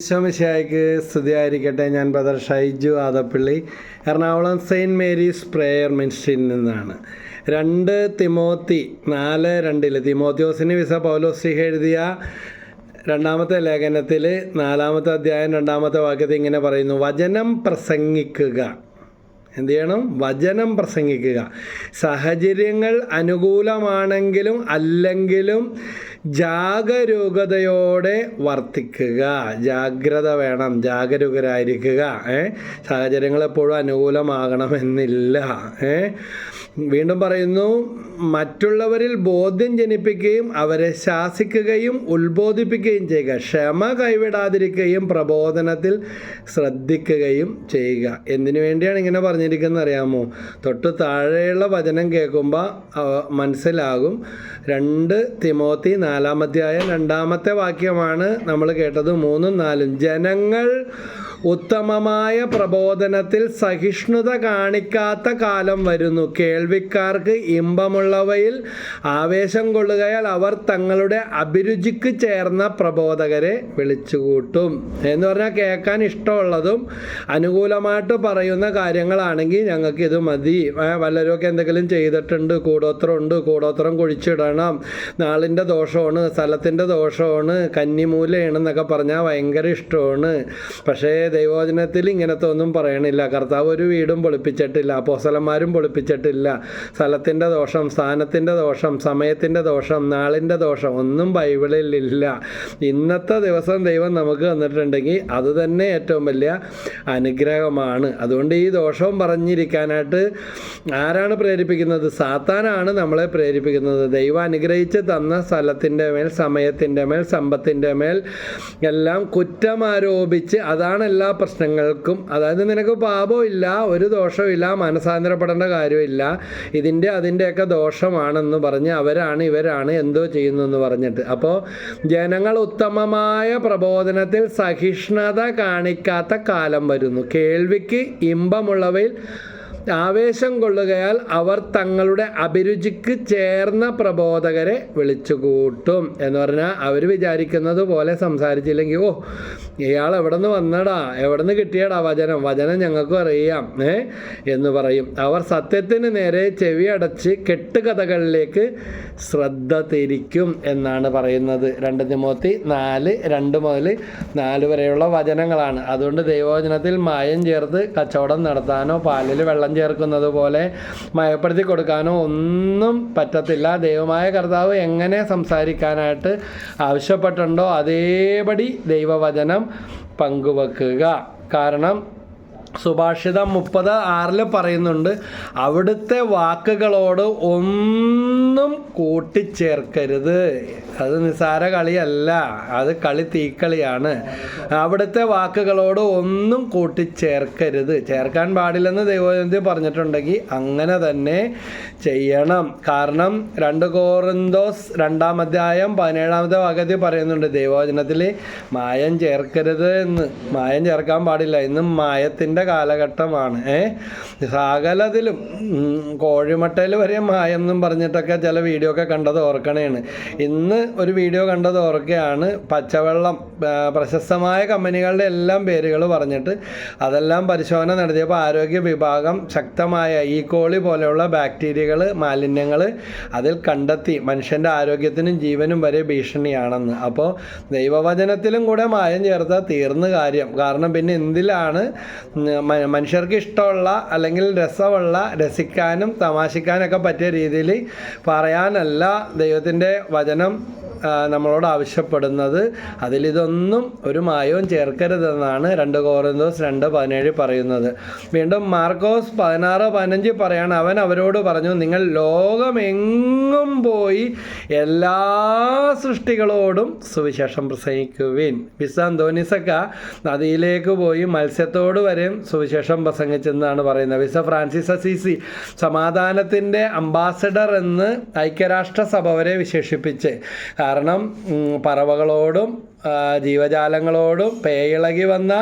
ഈശോമിശിഹായ്ക്ക് സ്തുതിയായിരിക്കട്ടെ. ഞാൻ brother Shaiju Adappally, Ernakulam saint Mary's prayer മിനിസ്ട്രിയിൽ നിന്നാണ്. 2 തിമോത്തി 4:2 തിമോത്തിയോസിന് വിശ പൗലോസ് എഴുതിയ 2-ാമത്തെ ലേഖനത്തിൽ 4-ാമത്തെ അധ്യായം 2-ാമത്തെ വാക്യത്തിൽ ഇങ്ങനെ പറയുന്നു: വചനം പ്രസംഗിക്കുക. എന്ത് ചെയ്യണം? വചനം പ്രസംഗിക്കുക. സാഹചര്യങ്ങൾ അനുകൂലമാണെങ്കിലും അല്ലെങ്കിലും ജാഗരൂകതയോടെ വർത്തിക്കുക. ജാഗ്രത വേണം, ജാഗരൂകരായിരിക്കുക. സാഹചര്യങ്ങൾ എപ്പോഴും അനുകൂലമാകണമെന്നില്ല. വീണ്ടും പറയുന്നു, മറ്റുള്ളവരിൽ ബോധ്യം ജനിപ്പിക്കുകയും അവരെ ശാസിക്കുകയും ഉത്ബോധിപ്പിക്കുകയും ചെയ്യുക. ക്ഷമ കൈവിടാതിരിക്കുകയും പ്രബോധനത്തിൽ ശ്രദ്ധിക്കുകയും ചെയ്യുക. എന്തിനു വേണ്ടിയാണ് ഇങ്ങനെ പറഞ്ഞിരിക്കുന്നത് അറിയാമോ? തൊട്ട് താഴെയുള്ള വചനം കേൾക്കുമ്പോൾ മനസ്സിലാകും. 2 തിമോത്തി 4-ാം അധ്യായം 2-ാമത്തെ വാക്യമാണ് നമ്മൾ കേട്ടത്. 3ഉം 4ഉം ജനങ്ങൾ ഉത്തമമായ പ്രബോധനത്തിൽ സഹിഷ്ണുത കാണിക്കാത്ത കാലം വരുന്നു. കേൾവിക്കാർക്ക് ഇമ്പമുള്ളവയിൽ ആവേശം കൊള്ളുകയാൽ അവർ തങ്ങളുടെ അഭിരുചിക്ക് ചേർന്ന പ്രബോധകരെ വിളിച്ചുകൂട്ടും. എന്ന് പറഞ്ഞാൽ കേൾക്കാൻ ഇഷ്ടമുള്ളതും അനുകൂലമായിട്ട് പറയുന്ന കാര്യങ്ങളാണെങ്കിൽ ഞങ്ങൾക്ക് ഇത് മതി. വല്ലവരൊക്കെ എന്തെങ്കിലും ചെയ്തിട്ടുണ്ട്, കൂടോത്രമുണ്ട്, കൂടോത്രം കുഴിച്ചിടണം, നാളിൻ്റെ ദോഷമാണ്, സ്ഥലത്തിൻ്റെ ദോഷമാണ്, കന്നിമൂലയാണെന്നൊക്കെ പറഞ്ഞാൽ ഭയങ്കര ഇഷ്ടമാണ്. പക്ഷേ ദൈവവചനത്തിൽ ഇങ്ങനത്തെ ഒന്നും പറയണില്ല. കർത്താവ് ഒരു വീടും പൊളിപ്പിച്ചിട്ടില്ല, അപ്പോസ്തലന്മാരും പൊളിപ്പിച്ചിട്ടില്ല. സ്ഥലത്തിൻ്റെ ദോഷം, സ്ഥാനത്തിൻ്റെ ദോഷം, സമയത്തിൻ്റെ ദോഷം, നാളിൻ്റെ ദോഷം ഒന്നും ബൈബിളിലില്ല. ഇന്നത്തെ ദിവസം ദൈവം നമുക്ക് തന്നിട്ടുണ്ടെങ്കിൽ അത് തന്നെ ഏറ്റവും വലിയ അനുഗ്രഹമാണ്. അതുകൊണ്ട് ഈ ദോഷവും പറഞ്ഞിരിക്കാനായിട്ട് ആരാണ് പ്രേരിപ്പിക്കുന്നത്? സാത്താനാണ് നമ്മളെ പ്രേരിപ്പിക്കുന്നത്. ദൈവം അനുഗ്രഹിച്ച് തന്ന സ്ഥലത്തിൻ്റെ മേൽ, സമയത്തിൻ്റെ മേൽ, സമ്പത്തിൻ്റെ മേൽ എല്ലാം കുറ്റമാരോപിച്ച് അതാണ് എല്ലാ പ്രശ്നങ്ങൾക്കും. അതായത് നിനക്ക് പാപമില്ല, ഒരു ദോഷമില്ല, മനസാന്തരപ്പെടേണ്ട കാര്യമില്ല, അതിൻ്റെയൊക്കെ ദോഷമാണെന്ന് പറഞ്ഞ് അവരാണ് ഇവരാണ് എന്തോ ചെയ്യുന്നു എന്ന് പറഞ്ഞിട്ട്. അപ്പോൾ ജനങ്ങൾ ഉത്തമമായ പ്രബോധനത്തിൽ സഹിഷ്ണുത കാണിക്കാത്ത കാലം വരുന്നു. കേൾവിക്ക് ഇമ്പമുള്ളവയിൽ ആവേശം കൊള്ളുകയാൽ അവർ തങ്ങളുടെ അഭിരുചിക്ക് ചേർന്ന പ്രബോധകരെ വിളിച്ചുകൂട്ടും. എന്ന് പറഞ്ഞാൽ അവർ വിചാരിക്കുന്നത് പോലെ സംസാരിച്ചില്ലെങ്കിൽ, ഓ ഇയാൾ എവിടെ നിന്ന് വന്നടാ, എവിടെ നിന്ന് കിട്ടിയടാ വചനം ഞങ്ങൾക്കും അറിയാം എന്ന് പറയും. അവർ സത്യത്തിന് നേരെ ചെവി അടച്ച് കെട്ടുകഥകളിലേക്ക് ശ്രദ്ധ തിരിക്കും എന്നാണ് പറയുന്നത്. 2 തിമോത്തി 4:2 മുതൽ 4 വരെയുള്ള വചനങ്ങളാണ്. അതുകൊണ്ട് ദൈവവചനത്തിൽ മായം ചേർത്ത് കച്ചവടം നടത്താനോ പാലിൽ വെള്ളം ചേർക്കുന്നത് പോലെ മയപ്പെടുത്തി കൊടുക്കാനോ ഒന്നും പറ്റത്തില്ല. ദൈവമായ കർത്താവ് എങ്ങനെ സംസാരിക്കാനായിട്ട് ആവശ്യപ്പെട്ടുണ്ടോ അതേപടി ദൈവവചനം പങ്കുവെക്കുക. കാരണം സുഭാഷിതം 30:6 പറയുന്നുണ്ട്, അവിടുത്തെ വാക്കുകളോട് ഒന്നും കൂട്ടിച്ചേർക്കരുത്. അത് നിസ്സാര കളിയല്ല, അത് തീക്കളിയാണ്. അവിടുത്തെ വാക്കുകളോട് ഒന്നും കൂട്ടിച്ചേർക്കരുത്. ചേർക്കാൻ പാടില്ലെന്ന് ദൈവവചനത്തിൽ പറഞ്ഞിട്ടുണ്ടെങ്കിൽ അങ്ങനെ തന്നെ ചെയ്യണം. കാരണം 2 കൊറിന്തോസ് 2-ാം അധ്യായം 17-ാമത്തെ വാക്യത്തിൽ പറയുന്നുണ്ട്, ദൈവവചനത്തിൽ മായം ചേർക്കരുത് എന്ന്. മായം ചേർക്കാൻ പാടില്ല. ഇന്നും മായത്തിൻ്റെ കാലഘട്ടമാണ്. സകലത്തിലും കോഴിമുട്ടയിൽ വരെ മായം എന്നും പറഞ്ഞിട്ടൊക്കെ ചില വീഡിയോ ഒക്കെ കണ്ടത് ഓർക്കണേണ്. ഇന്ന് ഒരു വീഡിയോ കണ്ടത് ഓർക്കുകയാണ്. പച്ചവെള്ളം, പ്രശസ്തമായ കമ്പനികളുടെ എല്ലാം പേരുകൾ പറഞ്ഞിട്ട് അതെല്ലാം പരിശോധന നടത്തിയപ്പോൾ ആരോഗ്യ വിഭാഗം ശക്തമായ ഈക്കോളി പോലെയുള്ള ബാക്ടീരിയകൾ, മാലിന്യങ്ങൾ അതിൽ കണ്ടെത്തി. മനുഷ്യൻ്റെ ആരോഗ്യത്തിനും ജീവനും വരെ ഭീഷണിയാണെന്ന്. അപ്പോൾ ദൈവവചനത്തിലും കൂടെ മായം ചേർത്താൽ തീർന്ന കാര്യം. കാരണം പിന്നെ എന്തിലാണ് മനുഷ്യർക്ക് ഇഷ്ടമുള്ള അല്ലെങ്കിൽ രസമുള്ള, രസിക്കാനും തമാശിക്കാനൊക്കെ പറ്റിയ രീതിയിൽ പറയാനല്ല ദൈവത്തിൻ്റെ വചനം നമ്മളോട് ആവശ്യപ്പെടുന്നത്. അതിലിതൊന്നും ഒരു മായവും ചേർക്കരുതെന്നാണ് 2 കൊറിന്തോസ് 2:17 പറയുന്നത്. വീണ്ടും മാർക്കോസ് 16:15 പറയാണ്, അവൻ അവരോട് പറഞ്ഞു, നിങ്ങൾ ലോകമെങ്ങും പോയി എല്ലാ സൃഷ്ടികളോടും സുവിശേഷം പ്രസംഗിക്കുവിൻ. വിശുദ്ധ അന്തോനീസൊക്കെ നദിയിലേക്ക് പോയി മത്സ്യത്തോട് വരെയും സുവിശേഷം പ്രസംഗിച്ചെന്നാണ് പറയുന്നത്. വിശുദ്ധ ഫ്രാൻസിസ് അസീസി സമാധാനത്തിൻ്റെ അംബാസഡർ എന്ന് ഐക്യരാഷ്ട്രസഭ വരെ വിശേഷിപ്പിച്ച്. കാരണം പറവകളോടും ജീവജാലങ്ങളോടും പേയിളകി വന്ന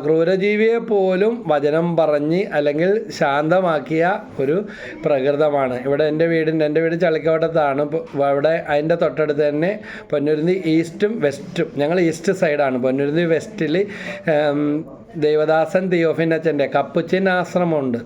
ക്രൂരജീവിയെ പോലും വചനം പറഞ്ഞ് അല്ലെങ്കിൽ ശാന്തമാക്കിയ ഒരു പ്രകൃതമാണ്. ഇവിടെ എൻ്റെ വീട് ചളിക്കവട്ടത്താണ്. അവിടെ അതിൻ്റെ തൊട്ടടുത്ത് തന്നെ പൊന്നുരുന്നി ഈസ്റ്റും വെസ്റ്റും, ഞങ്ങൾ ഈസ്റ്റ് സൈഡാണ്. പൊന്നുരുന്നി വെസ്റ്റിൽ ദേവദാസൻ തിയോഫിൻ അച്ഛൻ്റെ കപ്പുച്ചിൻ ആശ്രമമുണ്ട്.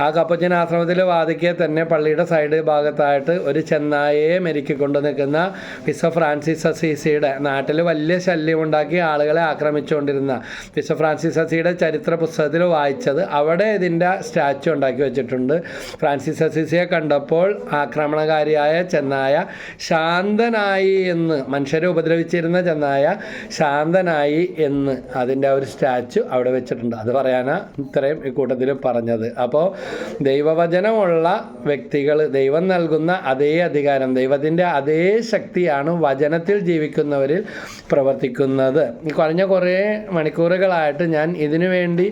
ആ കപ്പുച്ചിൻ ആശ്രമത്തിൽ വാതിക്കെ തന്നെ പള്ളിയുടെ സൈഡ് ഭാഗത്തായിട്ട് ഒരു ചെന്നായയെ മെരുക്കിക്കൊണ്ട് നിൽക്കുന്ന വിശ ഫ്രാൻസിസ് അസീസിയുടെ, നാട്ടിൽ വലിയ ശല്യമുണ്ടാക്കി ആളുകളെ ആക്രമിച്ചുകൊണ്ടിരുന്ന വിശ ഫ്രാൻസിസ് അസീസിയുടെ ചരിത്ര പുസ്തകത്തിൽ വായിച്ചത്, അവിടെ ഇതിൻ്റെ സ്റ്റാച്ചു ഉണ്ടാക്കി വെച്ചിട്ടുണ്ട്. ഫ്രാൻസിസ് അസീസിയെ കണ്ടപ്പോൾ ആക്രമണകാരിയായ ചെന്നായ ശാന്തനായി എന്ന്, മനുഷ്യരെ ഉപദ്രവിച്ചിരുന്ന ചെന്നായ ശാന്തനായി എന്ന് അതിൻ്റെ ഒരു സ്റ്റാച്ചു അവിടെ വെച്ചിട്ടുണ്ട്. അത് പറയാനാ ഇത്രയും ഈ കൂട്ടത്തിൽ പറഞ്ഞത്. അപ്പോൾ ദൈവവചനമുള്ള വ്യക്തികൾ, ദൈവം നൽകുന്ന അതേ അധികാരം, ദൈവത്തിൻ്റെ അതേ ശക്തിയാണ് വചനത്തിൽ ജീവിക്കുന്നവരിൽ പ്രവർത്തിക്കുന്നത്. കഴിഞ്ഞ കുറേ മണിക്കൂറുകളായിട്ട് ഞാൻ ഇതിനു വേണ്ടി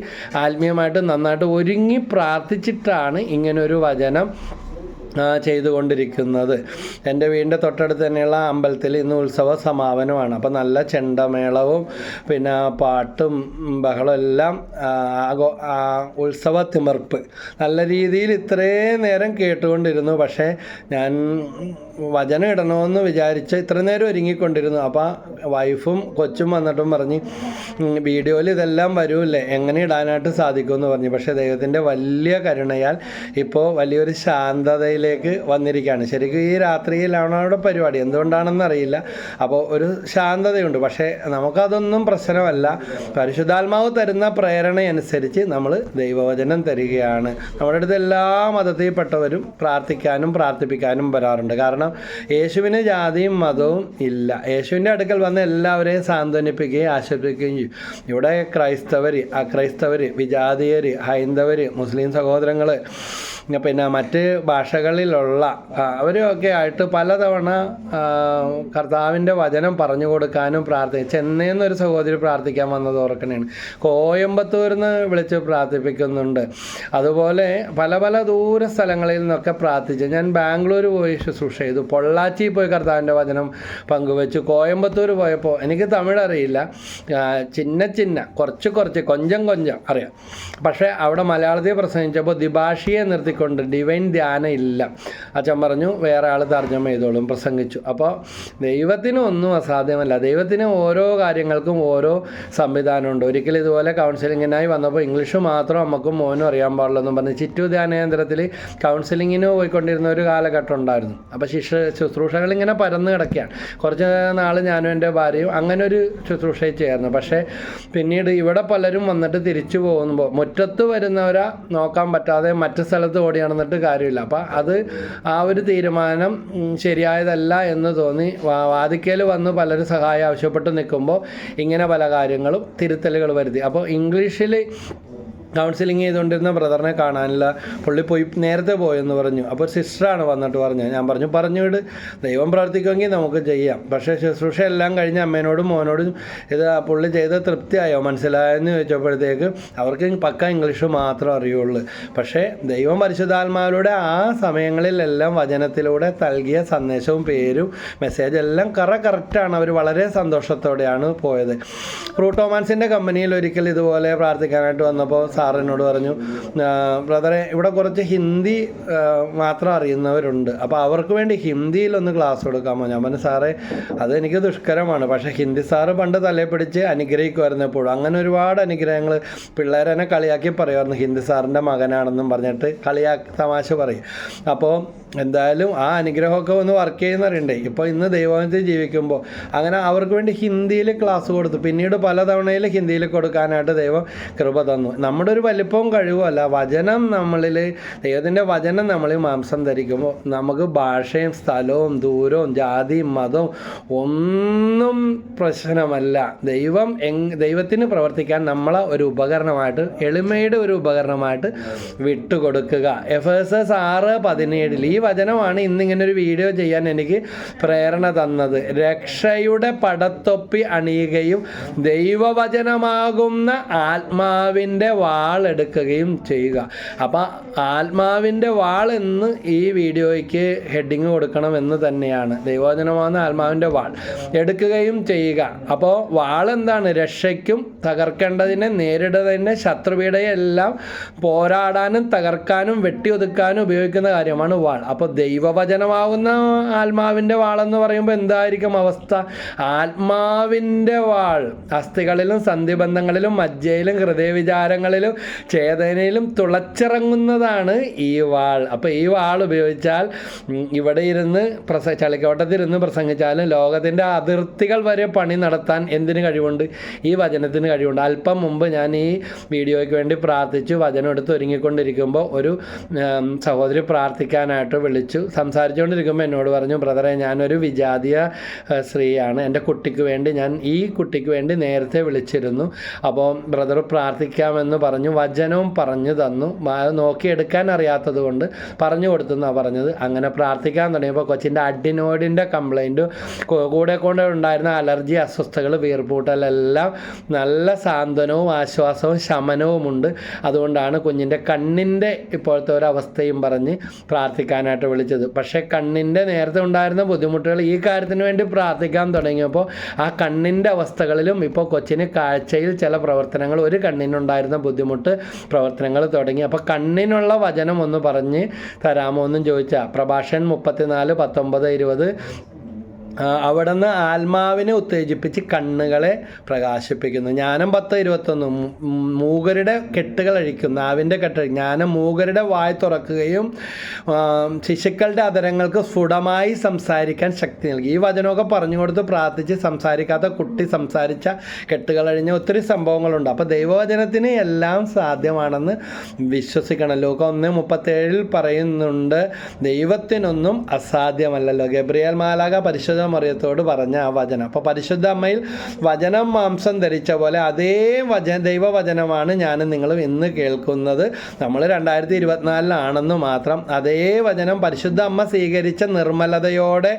ആത്മീയമായിട്ട് നന്നായിട്ട് ഒരുങ്ങി പ്രാർത്ഥിച്ചിട്ടാണ് ഇങ്ങനൊരു വചനം ചെയ്തുകൊണ്ടിരിക്കുന്നത്. എൻ്റെ വീടിൻ്റെ തൊട്ടടുത്ത് തന്നെയുള്ള അമ്പലത്തിൽ ഇന്ന് ഉത്സവ സമാപനമാണ്. അപ്പോൾ നല്ല ചെണ്ടമേളവും പിന്നെ പാട്ടും ബഹളം എല്ലാം ഉത്സവ തിമിർപ്പ് നല്ല രീതിയിൽ ഇത്രയും നേരം കേട്ടുകൊണ്ടിരുന്നു. പക്ഷേ ഞാൻ വചനം ഇടണമെന്ന് വിചാരിച്ച് ഇത്ര നേരം ഒരുങ്ങിക്കൊണ്ടിരുന്നു. അപ്പോൾ വൈഫും കൊച്ചും വന്നിട്ടും പറഞ്ഞ് വീഡിയോയിൽ ഇതെല്ലാം വരുമല്ലേ, എങ്ങനെ ഇടാനായിട്ട് സാധിക്കുമെന്ന് പറഞ്ഞു. പക്ഷേ ദൈവത്തിൻ്റെ വലിയ കരുണയാൽ ഇപ്പോൾ വലിയൊരു ശാന്തതയിലേക്ക് വന്നിരിക്കുകയാണ്. ശരിക്കും ഈ രാത്രിയിലാണ് അവിടെ പരിപാടി, എന്തുകൊണ്ടാണെന്ന് അറിയില്ല. അപ്പോൾ ഒരു ശാന്തതയുണ്ട്. പക്ഷേ നമുക്കതൊന്നും പ്രശ്നമല്ല. പരിശുദ്ധാത്മാവ് തരുന്ന പ്രേരണയനുസരിച്ച് നമ്മൾ ദൈവവചനം തരികയാണ്. നമ്മുടെ അടുത്ത് എല്ലാ മതത്തിൽപ്പെട്ടവരും പ്രാർത്ഥിക്കാനും പ്രാർത്ഥിപ്പിക്കാനും വരാറുണ്ട്. കാരണം യേശുവിന് ജാതിയും മതവും ഇല്ല. യേശുവിൻ്റെ അടുക്കൽ വന്ന് എല്ലാവരെയും സാന്ത്വനിപ്പിക്കുകയും ആശ്വസിപ്പിക്കുകയും ചെയ്യും. ഇവിടെ ക്രൈസ്തവർ, അക്രൈസ്തവർ, വിജാതീയർ, ഹൈന്ദവർ, മുസ്ലിം സഹോദരങ്ങൾ, പിന്നെ മറ്റ് ഭാഷകളിലുള്ള അവരൊക്കെ ആയിട്ട് പലതവണ കർത്താവിൻ്റെ വചനം പറഞ്ഞു കൊടുക്കാനും ചെന്നൈയിൽ നിന്നൊരു സഹോദരി പ്രാർത്ഥിക്കാൻ വന്നത് ഓർക്കണേണ്. കോയമ്പത്തൂരിൽ നിന്ന് വിളിച്ച് പ്രാർത്ഥിപ്പിക്കുന്നുണ്ട്. അതുപോലെ പല പല ദൂര സ്ഥലങ്ങളിൽ നിന്നൊക്കെ പ്രാർത്ഥിച്ചു. ഞാൻ ബാംഗ്ലൂർ പോയി ശുശ്രൂഷ ചെയ്തു, പൊള്ളാച്ചി പോയി കർത്താവിൻ്റെ വചനം പങ്കുവെച്ചു. കോയമ്പത്തൂർ പോയപ്പോൾ എനിക്ക് തമിഴ് അറിയില്ല, കുറച്ച് കൊഞ്ചം അറിയാം. പക്ഷേ അവിടെ മലയാളത്തിൽ പ്രസംഗിച്ചപ്പോൾ ദ്വിഭാഷിയെ നിർത്തിക്കൊണ്ട് ഡിവൈൻ ധ്യാനം ഇല്ല. അച്ഛൻ പറഞ്ഞു വേറെ ആൾ തർജ്ജമ ചെയ്തോളും, പ്രസംഗിച്ചു. അപ്പോൾ ദൈവത്തിന് ഒന്നും അസാധ്യമല്ല. ദൈവത്തിന് ഓരോ കാര്യങ്ങൾക്കും ഓരോ സംവിധാനമുണ്ട്. ഒരിക്കലും ഇതുപോലെ കൗൺസിലിങ്ങിനായി വന്നപ്പോൾ ഇംഗ്ലീഷ് മാത്രം നമുക്കും മോനും അറിയാൻ പാടില്ലെന്നും പറഞ്ഞ് ചിറ്റു ധ്യാനകേന്ദ്രത്തിൽ കൗൺസിലിങ്ങിന് പോയിക്കൊണ്ടിരുന്ന ഒരു കാലഘട്ടം ഉണ്ടായിരുന്നു. അപ്പോൾ ശുശ്രൂഷകൾ ഇങ്ങനെ പരന്ന് കിടക്കുകയാണ്. കുറച്ച് നാൾ ഞാനും എൻ്റെ ഭാര്യയും അങ്ങനെ ഒരു ശുശ്രൂഷയിൽ ചേർന്നു. പക്ഷേ പിന്നീട് ഇവിടെ പലരും വന്നിട്ട് തിരിച്ചു പോകുമ്പോൾ മുറ്റത്ത് വരുന്നവരെ നോക്കാൻ പറ്റാതെ മറ്റു സ്ഥലത്ത് ഓടി നടന്നിട്ട് കാര്യമില്ല. അപ്പം അത് ആ ഒരു തീരുമാനം ശരിയായതല്ല എന്ന് തോന്നി വാദിക്കൽ വന്ന് പലരും സഹായം ആവശ്യപ്പെട്ട് നിൽക്കുമ്പോൾ ഇങ്ങനെ പല കാര്യങ്ങളും തിരുത്തലുകൾ വരുത്തി. അപ്പോൾ ഇംഗ്ലീഷിൽ കൗൺസിലിംഗ് ചെയ്തുകൊണ്ടിരുന്ന ബ്രദറിനെ കാണാനില്ല, പുള്ളി നേരത്തെ പോയെന്ന് പറഞ്ഞു. അപ്പോൾ സിസ്റ്ററാണ് വന്നിട്ട് പറഞ്ഞത്. ഞാൻ പറഞ്ഞു വിട്, ദൈവം പ്രവർത്തിക്കുമെങ്കിൽ നമുക്ക് ചെയ്യാം. പക്ഷേ ശുശ്രൂഷ എല്ലാം കഴിഞ്ഞ് അമ്മേനോടും മോനോടും ഇത് പുള്ളി ചെയ്ത് തൃപ്തിയായോ മനസ്സിലായെന്ന് ചോദിച്ചപ്പോഴത്തേക്ക് അവർക്ക് പക്ക ഇംഗ്ലീഷ് മാത്രം അറിയുള്ളൂ. പക്ഷേ ദൈവം പരിശുദ്ധാത്മാവിലൂടെ ആ സമയങ്ങളിലെല്ലാം വചനത്തിലൂടെ നൽകിയ സന്ദേശവും പേരും മെസ്സേജ് എല്ലാം കറക്റ്റാണ്. അവർ വളരെ സന്തോഷത്തോടെയാണ് പോയത്. ഫ്രൂട്ടോമാൻസിൻ്റെ കമ്പനിയിൽ ഒരിക്കൽ ഇതുപോലെ പ്രാർത്ഥിക്കാനായിട്ട് വന്നപ്പോൾ സാറിനോട് പറഞ്ഞു, ബ്രദറെ ഇവിടെ കുറച്ച് ഹിന്ദി മാത്രം അറിയുന്നവരുണ്ട്, അപ്പോൾ അവർക്ക് വേണ്ടി ഹിന്ദിയിലൊന്ന് ക്ലാസ് കൊടുക്കാമോ? ഞാൻ പറഞ്ഞു സാറേ അതെനിക്ക് ദുഷ്കരമാണ്. പക്ഷേ ഹിന്ദി സാറ് പണ്ട് തലയെ പിടിച്ച് അനുഗ്രഹിക്കുമായിരുന്നു എപ്പോഴും. അങ്ങനെ ഒരുപാട് അനുഗ്രഹങ്ങൾ പിള്ളേരെന്നെ കളിയാക്കി പറയുമായിരുന്നു, ഹിന്ദി സാറിൻ്റെ മകനാണെന്നും പറഞ്ഞിട്ട് തമാശ പറയും. അപ്പോൾ എന്തായാലും ആ അനുഗ്രഹമൊക്കെ ഒന്ന് വർക്ക് ചെയ്യുന്നവരുണ്ടേ. ഇപ്പോൾ ഇന്ന് ദൈവത്തിൽ ജീവിക്കുമ്പോൾ അങ്ങനെ അവർക്ക് വേണ്ടി ഹിന്ദിയിൽ ക്ലാസ് കൊടുത്തു. പിന്നീട് പലതവണയിൽ ഹിന്ദിയിൽ കൊടുക്കാനായിട്ട് ദൈവം കൃപ തന്നു. നമ്മുടെ ഒരു വലിപ്പവും കഴിവും അല്ല, വചനം നമ്മളിൽ, ദൈവത്തിൻ്റെ വചനം നമ്മളിൽ മാംസം ധരിക്കുമ്പോൾ നമുക്ക് ഭാഷയും സ്ഥലവും ദൂരവും ജാതിയും മതവും ഒന്നും പ്രശ്നമല്ല. ദൈവത്തിന് പ്രവർത്തിക്കാൻ നമ്മളെ ഒരു ഉപകരണമായിട്ട്, എളിമയുടെ ഒരു ഉപകരണമായിട്ട് വിട്ടുകൊടുക്കുക. എഫേസസ് 6:17 ഈ വചനമാണ് ഇന്നിങ്ങനെ ഒരു വീഡിയോ ചെയ്യാൻ എനിക്ക് പ്രേരണ തന്നത്. രക്ഷയുടെ പടത്തൊപ്പി അണിയുകയും ദൈവവചനമാകുന്ന ആത്മാവിൻ്റെ വാൾ എടുക്കുകയും ചെയ്യുക. അപ്പം ആത്മാവിൻ്റെ വാൾ എന്ന് ഈ വീഡിയോയ്ക്ക് ഹെഡിങ് കൊടുക്കണമെന്ന് തന്നെയാണ്. ദൈവവചനമാണ് ആത്മാവിൻ്റെ വാൾ എടുക്കുകയും ചെയ്യുക. അപ്പോൾ വാൾ എന്താണ്? രക്ഷയ്ക്കും തകർക്കേണ്ടതിനെ നേരിടുന്നതിനെ ശത്രുപീഡയെല്ലാം പോരാടാനും തകർക്കാനും വെട്ടിയൊതുക്കാനും ഉപയോഗിക്കുന്ന കാര്യമാണ് വാൾ. അപ്പോൾ ദൈവവചനമാകുന്ന ആത്മാവിൻ്റെ വാളെന്ന് പറയുമ്പോൾ എന്തായിരിക്കും അവസ്ഥ? ആത്മാവിൻ്റെ വാൾ അസ്ഥികളിലും സന്ധിബന്ധങ്ങളിലും മജ്ജയിലും ഹൃദയവിചാരങ്ങളിലും ചേതനയിലും തുളച്ചിറങ്ങുന്നതാണ് ഈ വാൾ. അപ്പോൾ ഈ വാൾ ഉപയോഗിച്ചാൽ ഇവിടെ ഇരുന്ന് ചളിക്കോട്ടത്തിരുന്ന് പ്രസംഗിച്ചാലും ലോകത്തിൻ്റെ അതിർത്തികൾ വരെ പണി നടത്താൻ എന്തിന് കഴിവുണ്ട്? ഈ വചനത്തിന് കഴിവുണ്ട്. അല്പം മുമ്പ് ഞാൻ ഈ വീഡിയോയ്ക്ക് വേണ്ടി പ്രാർത്ഥിച്ചു വചനം എടുത്ത് ഒരുങ്ങിക്കൊണ്ടിരിക്കുമ്പോൾ ഒരു സഹോദരി പ്രാർത്ഥിക്കാനായിട്ട് വിളിച്ചു. സംസാരിച്ചുകൊണ്ടിരിക്കുമ്പോൾ എന്നോട് പറഞ്ഞു, ബ്രദറെ, ഞാനൊരു വിജാതീയ സ്ത്രീയാണ്, എൻ്റെ കുട്ടിക്ക് വേണ്ടി ഈ കുട്ടിക്ക് വേണ്ടി നേരത്തെ വിളിച്ചിരുന്നു, അപ്പോൾ ബ്രദർ പ്രാർത്ഥിക്കാമെന്ന് പറഞ്ഞു. വചനവും പറഞ്ഞു തന്നു. നോക്കിയെടുക്കാൻ അറിയാത്തത് കൊണ്ട് പറഞ്ഞു കൊടുത്തെന്നാണ് പറഞ്ഞത്. അങ്ങനെ പ്രാർത്ഥിക്കാൻ തുടങ്ങിയപ്പോൾ കൊച്ചിൻ്റെ അഡിനോയിഡിൻ്റെ കംപ്ലൈൻറ്റ് കൂടെ ഉണ്ടായിരുന്ന അലർജി, അസ്വസ്ഥതകൾ, വീർപ്പൂട്ടലെല്ലാം നല്ല സാന്ത്വനവും ആശ്വാസവും ശമനവുമുണ്ട്. അതുകൊണ്ടാണ് കുഞ്ഞിൻ്റെ കണ്ണിൻ്റെ ഇപ്പോഴത്തെ ഒരു അവസ്ഥയും പറഞ്ഞ് പ്രാർത്ഥിക്കാനായിട്ട് വിളിച്ചത്. പക്ഷേ കണ്ണിൻ്റെ നേരത്തെ ഉണ്ടായിരുന്ന ബുദ്ധിമുട്ടുകൾ ഈ കാര്യത്തിന് വേണ്ടി പ്രാർത്ഥിക്കാൻ തുടങ്ങിയപ്പോൾ ആ കണ്ണിൻ്റെ അവസ്ഥകളിലും ഇപ്പോൾ കൊച്ചിന് കാഴ്ചയിൽ ചില പ്രവർത്തനങ്ങൾ, ഒരു കണ്ണിനുണ്ടായിരുന്ന ബുദ്ധിമുട്ട് പ്രവർത്തനങ്ങൾ തുടങ്ങി. അപ്പോൾ കണ്ണിനുള്ള വചനം ഒന്ന് പറഞ്ഞ് തരാമോ എന്നും ചോദിച്ചാൽ പ്രഭാഷകൻ 34:19-20 അവിടുന്ന് ആത്മാവിനെ ഉത്തേജിപ്പിച്ച് കണ്ണുകളെ പ്രകാശിപ്പിക്കുന്നു. ജ്ഞാനം 10:21 മൂകരുടെ കെട്ടുകൾ അഴിക്കും, നാവിൻ്റെ ജ്ഞാനം മൂകരുടെ വായ് തുറക്കുകയും ശിശുക്കളുടെ അധരങ്ങൾക്ക് സ്ഫുടമായി സംസാരിക്കാൻ ശക്തി നൽകി. ഈ വചനമൊക്കെ പറഞ്ഞു കൊടുത്ത് പ്രാർത്ഥിച്ച് സംസാരിക്കാത്ത കുട്ടി സംസാരിച്ച കെട്ടുകളഴിഞ്ഞ ഒത്തിരി സംഭവങ്ങളുണ്ട്. അപ്പോൾ ദൈവവചനത്തിന് എല്ലാം സാധ്യമാണെന്ന് വിശ്വസിക്കണം. ലൂക്ക 1:37 പറയുന്നുണ്ട്, ദൈവത്തിനൊന്നും അസാധ്യമല്ലല്ലോ. ഗബ്രിയേൽ മാലാഖ പരിശുദ്ധ മറിയത്തോട് പറഞ്ഞ ആ വചനം. അപ്പോൾ പരിശുദ്ധ അമ്മയിൽ വചനം മാംസം ധരിച്ച പോലെ അതേ ദൈവവചനമാണ് ഞാനും നിങ്ങളും ഇന്ന് കേൾക്കുന്നത്. നമ്മൾ 2024 മാത്രം. അതേ വചനം പരിശുദ്ധ അമ്മ സ്വീകരിച്ച നിർമ്മലതയോടെ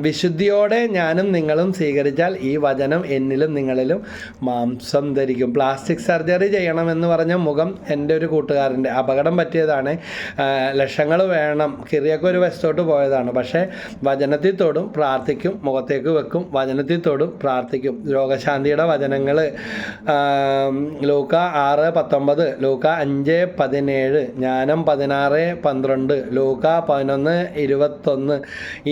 വിശുദ്ധിയോടെ ഞാനും നിങ്ങളും സ്വീകരിച്ചാൽ ഈ വചനം എന്നിലും നിങ്ങളിലും മാംസം ധരിക്കും. പ്ലാസ്റ്റിക് സർജറി ചെയ്യണമെന്ന് പറഞ്ഞ മുഖം എൻ്റെ ഒരു കൂട്ടുകാരൻ്റെ അപകടം പറ്റിയതാണ്. ലക്ഷങ്ങൾ വേണം, കിറിയൊക്കെ ഒരു വശത്തോട്ട് പോയതാണ്. പക്ഷേ വചനത്തിൽ തൊടും, പ്രാർത്ഥിക്കും, മുഖത്തേക്ക് വെക്കും, വചനത്തിൽ തൊടും, പ്രാർത്ഥിക്കും. രോഗശാന്തിയുടെ വചനങ്ങൾ ലൂക്ക 6:19, ലൂക്ക 5:17, ജ്ഞാനം 16:12, ലൂക്ക 11:21.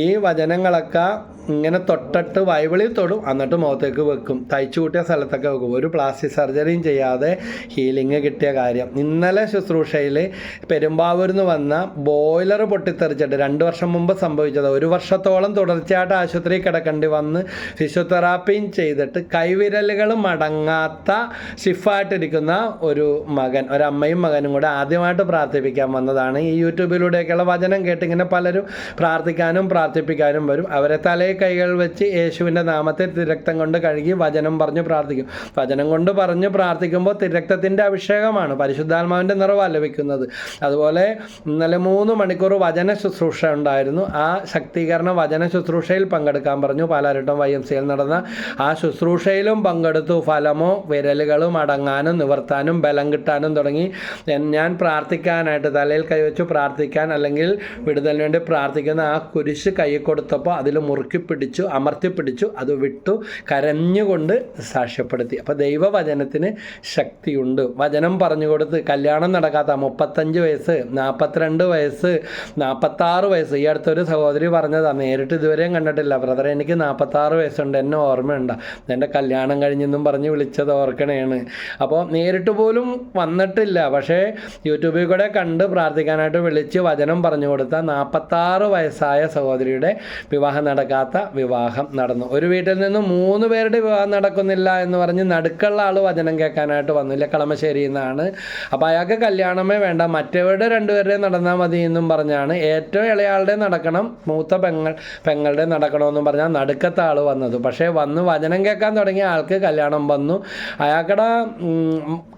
ഈ വചനങ്ങളൊക്കെ ഇങ്ങനെ തൊട്ടിട്ട് ബൈബിളിൽ തൊടും, എന്നിട്ട് മുഖത്തേക്ക് വെക്കും. തയ്ച്ചു കൂട്ടിയ സ്ഥലത്തൊക്കെ വെക്കും. ഒരു പ്ലാസ്റ്റിക് സർജറിയും ചെയ്യാതെ ഹീലിംഗ് കിട്ടിയ കാര്യം. ഇന്നലെ ശുശ്രൂഷയിൽ പെരുമ്പാവൂരിൽ നിന്ന് വന്ന ബോയിലർ പൊട്ടിത്തെറിച്ചിട്ട് 2 വർഷം മുമ്പ് സംഭവിച്ചത്. 1 വർഷത്തോളം തുടർച്ചയായിട്ട് ആശുപത്രിയിൽ കിടക്കേണ്ടി വന്ന് ഫിസിയോതെറാപ്പിയും ചെയ്തിട്ട് കൈവിരലുകൾ മടങ്ങാത്ത സ്റ്റിഫായിട്ടിരിക്കുന്ന ഒരു മകൻ, ഒരമ്മയും മകനും കൂടെ ആദ്യമായിട്ട് പ്രാർത്ഥിപ്പിക്കാൻ വന്നതാണ്. ഈ യൂട്യൂബിലൂടെയൊക്കെയുള്ള വചനം കേട്ടിങ്ങനെ പലരും പ്രാർത്ഥിപ്പിക്കാനും വരും. അവരെ തലയിൽ കൈകൾ വെച്ച് യേശുവിൻ്റെ നാമത്തിൽ തിരക്തം കൊണ്ട് കഴുകി വചനം പറഞ്ഞ് പ്രാർത്ഥിക്കും. വചനം കൊണ്ട് പറഞ്ഞ് പ്രാർത്ഥിക്കുമ്പോൾ തിരക്തത്തിൻ്റെ അഭിഷേകമാണ്, പരിശുദ്ധാത്മാവിൻ്റെ നിറവാണ് ലഭിക്കുന്നത്. അതുപോലെ ഇന്നലെ 3 മണിക്കൂർ വചന ശുശ്രൂഷ ഉണ്ടായിരുന്നു. ആ ശക്തീകരണ വചന ശുശ്രൂഷയിൽ പങ്കെടുക്കാൻ പറഞ്ഞു. പാലാരിട്ടം YMCയിൽ നടന്ന ആ ശുശ്രൂഷയിലും പങ്കെടുത്തു. ഫലമോ വിരലുകളും അടങ്ങാനും നിവർത്താനും ബലം കിട്ടാനും തുടങ്ങി. ഞാൻ പ്രാർത്ഥിക്കാനായിട്ട് തലയിൽ കൈവച്ച് പ്രാർത്ഥിക്കാൻ അല്ലെങ്കിൽ വിടുതലിന് വേണ്ടി പ്രാർത്ഥിക്കുന്ന ആ കുരിശ് കൈ കൊടുത്തപ്പോൾ അതിൽ മുറുക്കി പിടിച്ചു, അമർത്തി പിടിച്ചു, അത് വിട്ടു, കരഞ്ഞുകൊണ്ട് സാക്ഷ്യപ്പെടുത്തി. അപ്പോൾ ദൈവവചനത്തിന് ശക്തിയുണ്ട്. വചനം പറഞ്ഞു കൊടുത്ത് കല്യാണം നടക്കാത്ത 35 വയസ്സ്, 42 വയസ്സ്, 46 വയസ്സ്. ഈ അടുത്തൊരു സഹോദരി പറഞ്ഞതാണ്, നേരിട്ട് ഇതുവരെയും കണ്ടിട്ടില്ല ബ്രദറെ, എനിക്ക് 46 വയസ്സുണ്ട്, എന്നെ ഓർമ്മയുണ്ട്, എൻ്റെ കല്യാണം കഴിഞ്ഞെന്നും പറഞ്ഞ് വിളിച്ചത് ഓർക്കണേണ്. അപ്പോൾ നേരിട്ട് പോലും വന്നിട്ടില്ല, പക്ഷേ യൂട്യൂബിൽ കൂടെ കണ്ട് പ്രാർത്ഥിക്കാനായിട്ട് വിളിച്ച് വചനം പറഞ്ഞു കൊടുത്ത 46 വയസ്സായ സഹോദരിയുടെ വിവാഹം നടക്കാത്ത വിവാഹം നടന്നു. ഒരു വീട്ടിൽ നിന്ന് 3 പേരുടെ വിവാഹം നടക്കുന്നില്ല എന്ന് പറഞ്ഞ് നടുക്കുള്ള ആൾ വചനം കേൾക്കാനായിട്ട് വന്നില്ല, കളമശ്ശേരിയിൽ നിന്നാണ്. അപ്പോൾ അയാൾക്ക് കല്യാണമേ വേണ്ട, മറ്റവരുടെ 2 പേരുടെയും നടന്നാൽ മതി എന്നും പറഞ്ഞാണ്. ഏറ്റവും ഇളയാളുടെ നടക്കണം, മൂത്ത പെങ്ങളുടെ നടക്കണമെന്നും പറഞ്ഞാൽ നടുക്കത്തെ ആൾ വന്നത്. പക്ഷേ വന്ന് വചനം കേൾക്കാൻ തുടങ്ങിയ ആൾക്ക് കല്യാണം വന്നു. അയാൾക്കടെ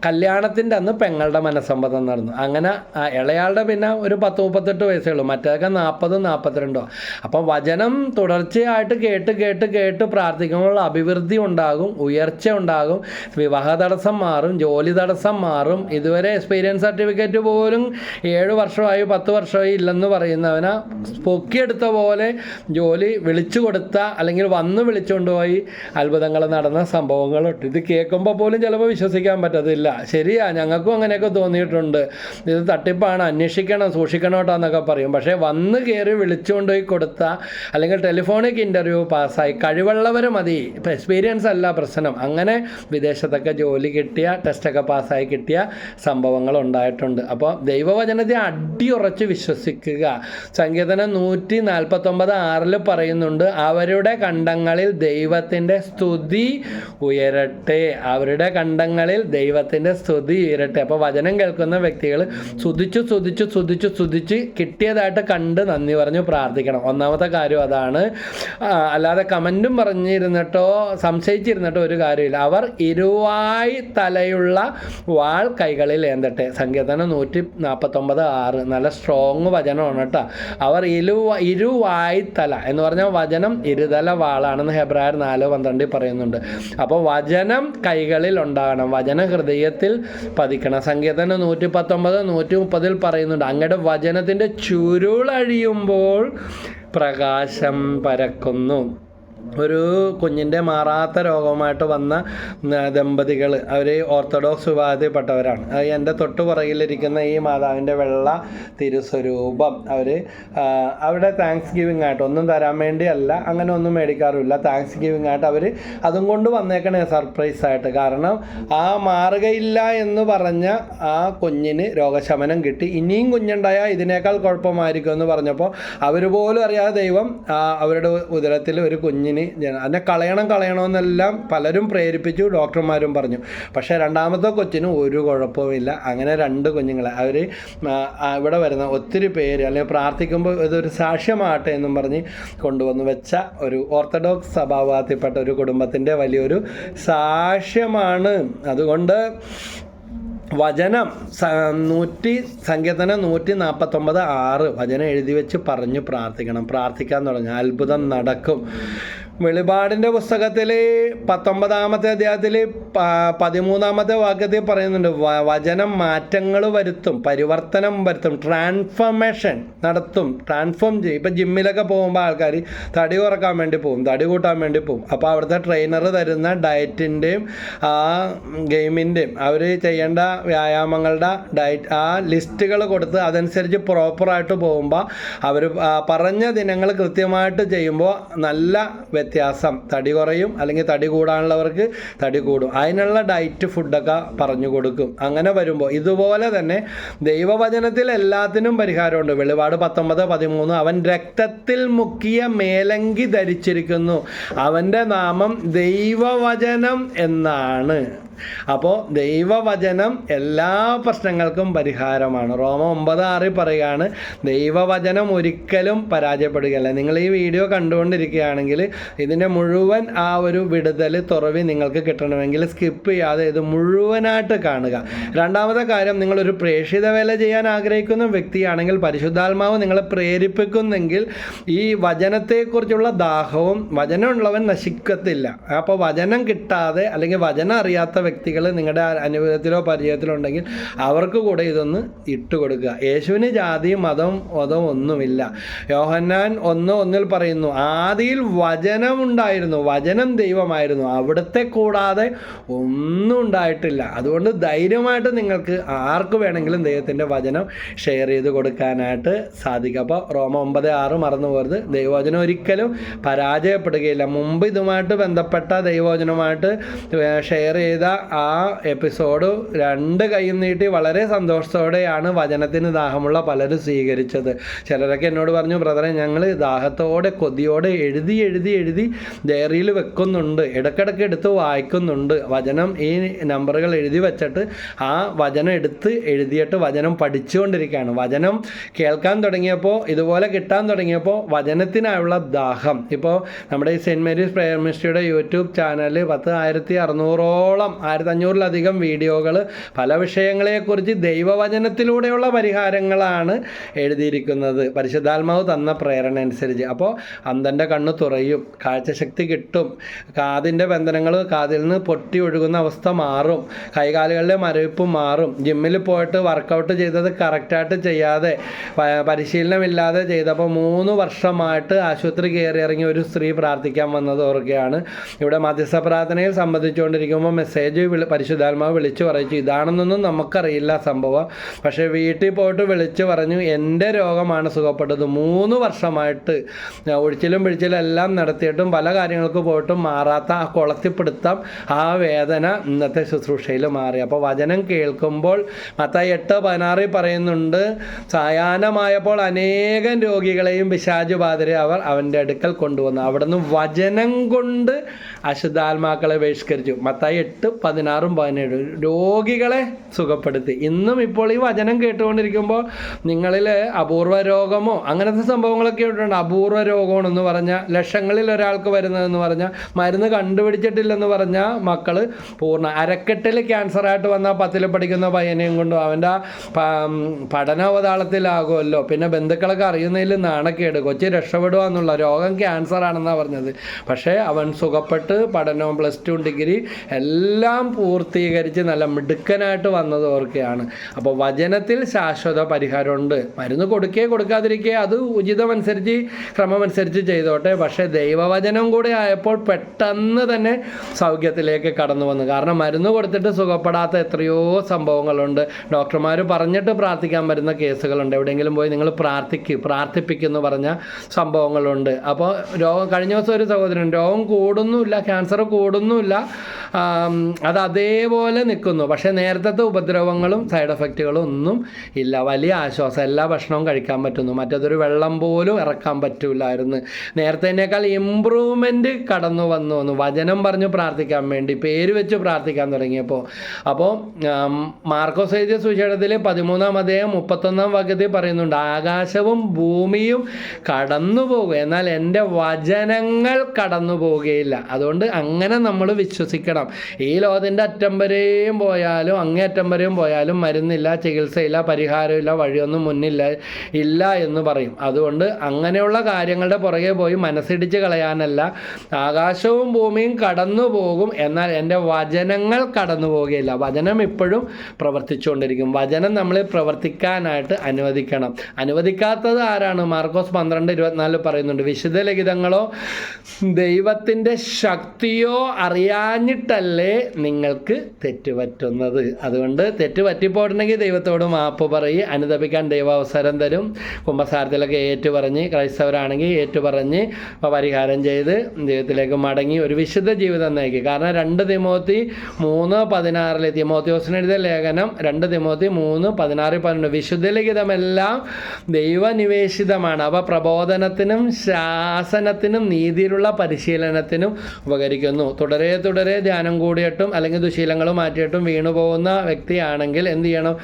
കല്യാണത്തിൻ്റെ അന്ന് പെങ്ങളുടെ മനസ്സമ്മതം നടന്നു. അങ്ങനെ ഇളയാളുടെ പിന്നെ ഒരു 10-38 വയസ്സേ ഉള്ളൂ, മറ്റേതൊക്കെ 40-42. അപ്പം വചനം തുടർച്ചയായി തുടർച്ചയായിട്ട് കേട്ട് പ്രാർത്ഥിക്കുമ്പോൾ അഭിവൃദ്ധി ഉണ്ടാകും, ഉയർച്ച ഉണ്ടാകും, വിവാഹ തടസ്സം മാറും, ജോലി തടസ്സം മാറും. ഇതുവരെ എക്സ്പീരിയൻസ് സർട്ടിഫിക്കറ്റ് പോലും 7 വർഷമായി 10 വർഷമായി ഇല്ലെന്ന് പറയുന്നവനെ പൊക്കിയെടുത്ത പോലെ ജോലി വിളിച്ചു കൊടുത്ത അല്ലെങ്കിൽ വന്ന് വിളിച്ചുകൊണ്ടുപോയി അത്ഭുതങ്ങൾ നടന്ന സംഭവങ്ങളുണ്ട്. ഇത് കേൾക്കുമ്പോൾ പോലും ചിലപ്പോൾ വിശ്വസിക്കാൻ പറ്റത്തില്ല. ശരിയാ, ഞങ്ങൾക്കും അങ്ങനെയൊക്കെ തോന്നിയിട്ടുണ്ട്. ഇത് തട്ടിപ്പാണ്, അന്വേഷിക്കണം, സൂക്ഷിക്കണം കേട്ടോ എന്നൊക്കെ പറയും. പക്ഷേ വന്ന് കയറി വിളിച്ചുകൊണ്ടുപോയി കൊടുത്ത അല്ലെങ്കിൽ ടെലിഫോണിക് ഇൻ്റർവ്യൂ പാസ്സായി കഴിവുള്ളവർ മതി, ഇപ്പം എക്സ്പീരിയൻസ് അല്ല പ്രശ്നം. അങ്ങനെ വിദേശത്തൊക്കെ ജോലി കിട്ടിയ, ടെസ്റ്റൊക്കെ പാസ്സായി കിട്ടിയ സംഭവങ്ങൾ ഉണ്ടായിട്ടുണ്ട്. അപ്പോൾ ദൈവവചനത്തെ അടിയുറച്ച് വിശ്വസിക്കുക. സങ്കീർത്തനം 149:6 പറയുന്നുണ്ട്, അവരുടെ കണ്ടങ്ങളിൽ ദൈവത്തിൻ്റെ സ്തുതി ഉയരട്ടെ. അവരുടെ കണ്ടങ്ങളിൽ ദൈവത്തിൻ്റെ സ്തുതി ഉയരട്ടെ. അപ്പോൾ വചനം കേൾക്കുന്ന വ്യക്തികൾ സ്തുതിച്ച് കിട്ടിയതായിട്ട് കണ്ട് നന്ദി പറഞ്ഞു പ്രാർത്ഥിക്കണം. ഒന്നാമത്തെ കാര്യം അതാണ്. അല്ലാതെ കമൻറ്റും പറഞ്ഞിരുന്നിട്ടോ സംശയിച്ചിരുന്നിട്ടോ ഒരു കാര്യമില്ല. അവർ ഇരുവായി തലയുള്ള വാൾ കൈകളിൽ ഏന്തട്ടെ. സങ്കീർത്തനം 149:6 നല്ല സ്ട്രോങ് വചനമാണ് കേട്ടോ. അവർ ഇരുവായി തല എന്ന് പറഞ്ഞാൽ വചനം ഇരുതല വാളാണെന്ന് ഹെബ്രായർ 4:12 പറയുന്നുണ്ട്. അപ്പോൾ വചനം കൈകളിൽ ഉണ്ടാകണം, വചനം ഹൃദയത്തിൽ പതിക്കണം. സങ്കീർത്തനം 119, 130 പറയുന്നുണ്ട്, അങ്ങയുടെ വചനത്തിൻ്റെ ചുരുളഴിയുമ്പോൾ പ്രകാശം പരക്കുന്നു. ഒരു കുഞ്ഞിൻ്റെ മാറാത്ത രോഗവുമായിട്ട് വന്ന ദമ്പതികൾ, അവർ ഓർത്തഡോക്സ് വിഭാഗത്തിൽപ്പെട്ടവരാണ്. എൻ്റെ തൊട്ടു പുറകിലിരിക്കുന്ന ഈ മാതാവിൻ്റെ വെള്ള തിരുസ്വരൂപം അവിടെ താങ്ക്സ് ഗിവിങ് ആയിട്ട് ഒന്നും തരാൻ വേണ്ടിയല്ല, അങ്ങനെ ഒന്നും മേടിക്കാറുമില്ല. താങ്ക്സ് ഗിവിങ് ആയിട്ട് അവർ അതും കൊണ്ട് വന്നേക്കണേ സർപ്രൈസ് ആയിട്ട്. കാരണം ആ മാറുകയില്ല എന്ന് പറഞ്ഞ ആ കുഞ്ഞിന് രോഗശമനം കിട്ടി. ഇനിയും കുഞ്ഞുണ്ടായാൽ ഇതിനേക്കാൾ കുഴപ്പമായിരിക്കും എന്ന് പറഞ്ഞപ്പോൾ അവർ പോലും അറിയാതെ ദൈവം അവരുടെ ഉദരത്തിൽ ഒരു കുഞ്ഞിന് അതിനെ കളയണമെന്നെല്ലാം പലരും പ്രേരിപ്പിച്ചു, ഡോക്ടർമാരും പറഞ്ഞു. പക്ഷേ രണ്ടാമത്തെ കൊച്ചിന് ഒരു കുഴപ്പവുമില്ല. അങ്ങനെ 2 കുഞ്ഞുങ്ങളെ അവർ ഇവിടെ വരുന്ന ഒത്തിരി പേര് അല്ലെങ്കിൽ പ്രാർത്ഥിക്കുമ്പോൾ ഇതൊരു സാക്ഷ്യമാകട്ടെ എന്നും പറഞ്ഞ് കൊണ്ടുവന്ന് വെച്ച ഒരു ഓർത്തഡോക്സ് സഭാവിഭാഗത്തിൽപ്പെട്ട ഒരു കുടുംബത്തിൻ്റെ വലിയൊരു സാക്ഷ്യമാണ്. അതുകൊണ്ട് വചനം സങ്കീർത്തനം 149:6 വചനം എഴുതി വെച്ച് പറഞ്ഞു പ്രാർത്ഥിക്കാൻ തുടങ്ങുക, അത്ഭുതം നടക്കും. വെളിപാടിൻ്റെ പുസ്തകത്തിൽ 19-ാമത്തെ അധ്യായത്തിൽ 13-ാമത്തെ വാക്യത്തിൽ പറയുന്നുണ്ട്, വചനം മാറ്റങ്ങൾ വരുത്തും, പരിവർത്തനം വരുത്തും, ട്രാൻസ്ഫോർമേഷൻ നടത്തും, ട്രാൻസ്ഫോം ചെയ്യും. ഇപ്പം ജിമ്മിലൊക്കെ പോകുമ്പോൾ ആൾക്കാർ തടി കുറക്കാൻ വേണ്ടി പോകും, തടി കൂട്ടാൻ വേണ്ടി പോകും. അപ്പോൾ അവിടുത്തെ ട്രെയിനർ തരുന്ന ഡയറ്റിൻ്റെയും ആ ഗെയിമിൻ്റെയും അവർ ചെയ്യേണ്ട വ്യായാമങ്ങളുടെ ആ ലിസ്റ്റുകൾ കൊടുത്ത് അതനുസരിച്ച് പ്രോപ്പറായിട്ട് പോകുമ്പോൾ അവർ പറഞ്ഞ ദിനങ്ങൾ കൃത്യമായിട്ട് ചെയ്യുമ്പോൾ നല്ല വ്യത്യാസം, തടി കുറയും. അല്ലെങ്കിൽ തടി കൂടാനുള്ളവർക്ക് തടി കൂടും. അതിനുള്ള ഡയറ്റ് ഫുഡൊക്കെ പറഞ്ഞു കൊടുക്കും. അങ്ങനെ വരുമ്പോൾ ഇതുപോലെ തന്നെ ദൈവവചനത്തിൽ എല്ലാത്തിനും പരിഹാരമുണ്ട്. വെളിപാട് 19:13 അവൻ രക്തത്തിൽ മുക്കിയ മേലങ്കി ധരിച്ചിരിക്കുന്നു, അവൻ്റെ നാമം ദൈവവചനം എന്നാണ്. അപ്പോൾ ദൈവവചനം എല്ലാ പ്രശ്നങ്ങൾക്കും പരിഹാരമാണ്. റോമ 9:6 പറയുകയാണ്, ദൈവവചനം ഒരിക്കലും പരാജയപ്പെടുകയല്ല. നിങ്ങൾ ഈ വീഡിയോ കണ്ടുകൊണ്ടിരിക്കുകയാണെങ്കിൽ ഇതിൻ്റെ മുഴുവൻ ആ ഒരു വിടുതൽ തുറവി നിങ്ങൾക്ക് കിട്ടണമെങ്കിൽ സ്കിപ്പ് ചെയ്യാതെ ഇത് മുഴുവനായിട്ട് കാണുക. രണ്ടാമത്തെ കാര്യം, നിങ്ങളൊരു പ്രേക്ഷിത വേല ചെയ്യാൻ ആഗ്രഹിക്കുന്ന വ്യക്തിയാണെങ്കിൽ, പരിശുദ്ധാത്മാവ് നിങ്ങളെ പ്രേരിപ്പിക്കുന്നെങ്കിൽ ഈ വചനത്തെക്കുറിച്ചുള്ള ദാഹവും, വചനമുള്ളവൻ നശിക്കത്തില്ല. അപ്പോൾ വചനം കിട്ടാതെ അല്ലെങ്കിൽ വചനം അറിയാത്ത വ്യക്തികൾ നിങ്ങളുടെ അനുഭവത്തിലോ പരിചയത്തിലോ ഉണ്ടെങ്കിൽ അവർക്ക് കൂടെ ഇതൊന്ന് ഇട്ടുകൊടുക്കുക. യേശുവിന് ജാതിയും മതവും ഒന്നുമില്ല. യോഹന്നാൻ 1:1 പറയുന്നു, ആദിയിൽ വചനം ഉണ്ടായിരുന്നു, വചനം ദൈവമായിരുന്നു, അവിടുത്തെ കൂടാതെ ഒന്നും ഉണ്ടായിട്ടില്ല. അതുകൊണ്ട് ധൈര്യമായിട്ട് നിങ്ങൾക്ക് ആർക്ക് വേണമെങ്കിലും ദൈവത്തിൻ്റെ വചനം ഷെയർ ചെയ്ത് കൊടുക്കാനായിട്ട് സാധിക്കും. അപ്പോൾ റോമ 9:6 മറന്നു പോകരുത്. ദൈവവചനം ഒരിക്കലും പരാജയപ്പെടുകയില്ല. മുമ്പ് ഇതുമായിട്ട് ബന്ധപ്പെട്ട ദൈവവചനമായിട്ട് ഷെയർ ചെയ്ത ആ എപ്പിസോഡ് 2 കൈയും നീട്ടി വളരെ സന്തോഷത്തോടെയാണ് വചനത്തിന് ദാഹമുള്ള പലരും സ്വീകരിച്ചത്. ചിലരൊക്കെ എന്നോട് പറഞ്ഞു, ബ്രദറെ ഞങ്ങൾ ദാഹത്തോടെ കൊതിയോടെ എഴുതി എഴുതി ഡയറിയിൽ വെക്കുന്നുണ്ട്, ഇടയ്ക്കിടയ്ക്ക് എടുത്ത് വായിക്കുന്നുണ്ട്. വചനം ഈ നമ്പറുകൾ എഴുതി വെച്ചിട്ട് ആ വചനം എടുത്ത് എഴുതിയിട്ട് വചനം പഠിച്ചുകൊണ്ടിരിക്കുകയാണ്. വചനം കേൾക്കാൻ തുടങ്ങിയപ്പോൾ, ഇതുപോലെ കിട്ടാൻ തുടങ്ങിയപ്പോൾ വചനത്തിനായുള്ള ദാഹം. ഇപ്പോൾ നമ്മുടെ ഈ സെൻറ്റ് മേരീസ് പ്രയർ മിനിസ്ട്രിയുടെ യൂട്യൂബ് ചാനൽ 1600ഓളം 1500-ലധികം വീഡിയോകൾ പല വിഷയങ്ങളെക്കുറിച്ച് ദൈവവചനത്തിലൂടെയുള്ള പരിഹാരങ്ങളാണ് എഴുതിയിരിക്കുന്നത്, പരിശുദ്ധാത്മാവ് തന്ന പ്രേരണ അനുസരിച്ച്. അപ്പോൾ അന്ധൻ്റെ കണ്ണ് തുറയും, കാഴ്ചശക്തി കിട്ടും, കാതിൻ്റെ ബന്ധനങ്ങൾ കാതിൽ നിന്ന് പൊട്ടി ഒഴുകുന്ന അവസ്ഥ മാറും, കൈകാലുകളിലെ മരവിപ്പ് മാറും. ജിമ്മിൽ പോയിട്ട് വർക്കൗട്ട് ചെയ്തത് കറക്റ്റായിട്ട് ചെയ്യാതെ പരിശീലനമില്ലാതെ ചെയ്തപ്പോൾ 3 വർഷമായിട്ട് ആശുപത്രി കയറി ഇറങ്ങി ഒരു സ്ത്രീ പ്രാർത്ഥിക്കാൻ വന്നത് ഓർക്കുകയാണ്. ഇവിടെ മധ്യസ്ഥ പ്രാർത്ഥനയിൽ സംബന്ധിച്ചുകൊണ്ടിരിക്കുമ്പോൾ മെസ്സേജ് പരിശുദ്ധാത്മാവ് വിളിച്ചു പറയിച്ചു. ഇതാണെന്നൊന്നും നമുക്കറിയില്ല സംഭവം, പക്ഷേ വീട്ടിൽ പോയിട്ട് വിളിച്ചു പറഞ്ഞു എൻ്റെ രോഗമാണ് സുഖപ്പെട്ടത്. 3 വർഷമായിട്ട് ഒഴിച്ചിലും പിഴിച്ചിലും എല്ലാം നടത്തിയിട്ടും പല കാര്യങ്ങൾക്ക് പോയിട്ടും മാറാത്ത ആ കുളത്തിപ്പിടുത്തം, ആ വേദന ഇന്നത്തെ ശുശ്രൂഷയിൽ മാറി. അപ്പോൾ വചനം കേൾക്കുമ്പോൾ മത്തായി 8:16 പറയുന്നുണ്ട്, സായാഹ്നമായപ്പോൾ അനേകം രോഗികളെയും പിശാചുബാധരെ അവർ അവൻ്റെ അടുക്കൽ കൊണ്ടുവന്നു. അവിടുന്ന് വചനം കൊണ്ട് അശുദ്ധാത്മാക്കളെ ബഹിഷ്കരിച്ചു. മത്തായി 8:16-17 രോഗികളെ സുഖപ്പെടുത്തി. ഇന്നും ഇപ്പോൾ ഈ വചനം കേട്ടുകൊണ്ടിരിക്കുമ്പോൾ നിങ്ങളിൽ അപൂർവ രോഗമോ അങ്ങനത്തെ സംഭവങ്ങളൊക്കെ ഉണ്ട്. അപൂർവ രോഗമാണെന്ന് പറഞ്ഞാൽ, ലക്ഷങ്ങളിൽ ഒരാൾക്ക് വരുന്നതെന്ന് പറഞ്ഞാൽ, മരുന്ന് കണ്ടുപിടിച്ചിട്ടില്ലെന്ന് പറഞ്ഞാൽ, മക്കൾ പൂർണ്ണ അരക്കെട്ടിൽ ക്യാൻസറായിട്ട് വന്നാൽ 10ൽ പഠിക്കുന്ന പയ്യനെയും കൊണ്ടും അവൻ്റെ പഠനാവതാളത്തിലാകുമല്ലോ. പിന്നെ ബന്ധുക്കളൊക്കെ അറിയുന്നതിൽ നാണക്കേട്, കൊച്ചി രക്ഷപ്പെടുക എന്നുള്ള രോഗം ക്യാൻസറാണെന്നാണ് പറഞ്ഞത്. പക്ഷേ അവൻ സുഖപ്പെട്ട് പഠനവും +2 ഡിഗ്രി എല്ലാം പൂർത്തീകരിച്ച് നല്ല മിടുക്കനായിട്ട് വന്നത് ഓർക്കുകയാണ്. അപ്പോൾ വചനത്തിൽ ശാശ്വത പരിഹാരമുണ്ട്. മരുന്ന് കൊടുക്കാതിരിക്കുക, അത് ഉചിതമനുസരിച്ച് ക്രമമനുസരിച്ച് ചെയ്തോട്ടെ. പക്ഷേ ദൈവവചനം കൂടെ ആയപ്പോൾ പെട്ടെന്ന് തന്നെ സൗഖ്യത്തിലേക്ക് കടന്നു വന്നു. കാരണം മരുന്ന് കൊടുത്തിട്ട് സുഖപ്പെടാത്ത എത്രയോ സംഭവങ്ങളുണ്ട്. ഡോക്ടർമാർ പറഞ്ഞിട്ട് പ്രാർത്ഥിക്കാൻ വരുന്ന കേസുകളുണ്ട്. എവിടെയെങ്കിലും പോയി നിങ്ങൾ പ്രാർത്ഥിപ്പിക്കുന്നു പറഞ്ഞ സംഭവങ്ങളുണ്ട്. അപ്പോൾ കഴിഞ്ഞ ദിവസം ഒരു സഹോദരൻ രോഗം കൂടുന്നുമില്ല, ക്യാൻസർ കൂടുന്നുമില്ല, അത് അതേപോലെ നിൽക്കുന്നു. പക്ഷേ നേരത്തെ ഉപദ്രവങ്ങളും സൈഡ് എഫക്റ്റുകളും ഒന്നും ഇല്ല. വലിയ ആശ്വാസം, എല്ലാ ഭക്ഷണവും കഴിക്കാൻ പറ്റുന്നു. മറ്റേതൊരു വെള്ളം പോലും ഇറക്കാൻ പറ്റില്ലായിരുന്നു. നേരത്തേനേക്കാൾ ഇമ്പ്രൂവ്മെൻറ്റ് കടന്നു വന്നു വചനം പറഞ്ഞു പ്രാർത്ഥിക്കാൻ വേണ്ടി, പേര് വെച്ച് പ്രാർത്ഥിക്കാൻ തുടങ്ങിയപ്പോൾ. അപ്പോൾ മാർക്കോസ് എഴുതിയ സുവിശേഷത്തിൽ 13-31 പറയുന്നുണ്ട്, ആകാശവും ഭൂമിയും കടന്നു പോകും, എന്നാൽ എൻ്റെ വചനങ്ങൾ കടന്നു പോവുകയില്ല. അതുകൊണ്ട് അങ്ങനെ നമ്മൾ വിശ്വസിക്കണം. ഈ ലോകത്തിൻ്റെ അറ്റം വരെയും പോയാലും അങ്ങേയറ്റം വരെയും പോയാലും മരുന്നില്ല, ചികിത്സയില്ല, പരിഹാരമില്ല, വഴിയൊന്നും മുന്നില്ല ഇല്ല എന്ന് പറയും. അതുകൊണ്ട് അങ്ങനെയുള്ള കാര്യങ്ങളുടെ പുറകെ പോയി മനസ്സിടിച്ച് കളയാനല്ല. ആകാശവും ഭൂമിയും കടന്നു പോകും, എന്നാൽ എൻ്റെ വചനങ്ങൾ കടന്നു പോവുകയില്ല. വചനം ഇപ്പോഴും പ്രവർത്തിച്ചുകൊണ്ടിരിക്കും. വചനം നമ്മളെ പ്രവർത്തിക്കാനായിട്ട് അനുവദിക്കണം. അനുവദിക്കാത്തത് ആരാണ്? മാർക്കോസ് 12:24 പറയുന്നുണ്ട്, വിശുദ്ധ ലിഖിതങ്ങളോ ദൈവത്തിൻ്റെ ശക്തിയോ അറിയാഞ്ഞിട്ടല്ലേ നിങ്ങൾക്ക് തെറ്റുപറ്റുന്നത്. അതുകൊണ്ട് തെറ്റ് പറ്റിപ്പോയിട്ടുണ്ടെങ്കിൽ ദൈവത്തോട് മാപ്പ് പറയും, അനുദപിക്കാൻ ദൈവം അവസരം തരും. കുമ്പസാരത്തിലൊക്കെ ഏറ്റുപറഞ്ഞ്, ക്രൈസ്തവരാണെങ്കിൽ ഏറ്റുപറഞ്ഞ് പരിഹാരം ചെയ്ത് ദൈവത്തിലേക്ക് മടങ്ങി ഒരു വിശുദ്ധ ജീവിതം നയിക്കുക. കാരണം 2 തിമോത്തി 3:16 തിമോത്തിയോസിന് എഴുതിയ ലേഖനം 2 തിമോത്തി 3:16 വിശുദ്ധ ലിഖിതമെല്ലാം ദൈവനിവേശിതമാണ്. അവ പ്രബോധനത്തിനും ശാസനത്തിനും നീതിയിലുള്ള പരിശീലനത്തിനും ഉപകരിക്കുന്നു. തുടരെ ധ്യാനം കൂടിയിട്ടും അല്ലെങ്കിൽ ദുശീലങ്ങൾ മാറ്റിയിട്ടും വീണുപോകുന്ന വ്യക്തിയാണെങ്കിൽ എന്ത് ചെയ്യണം?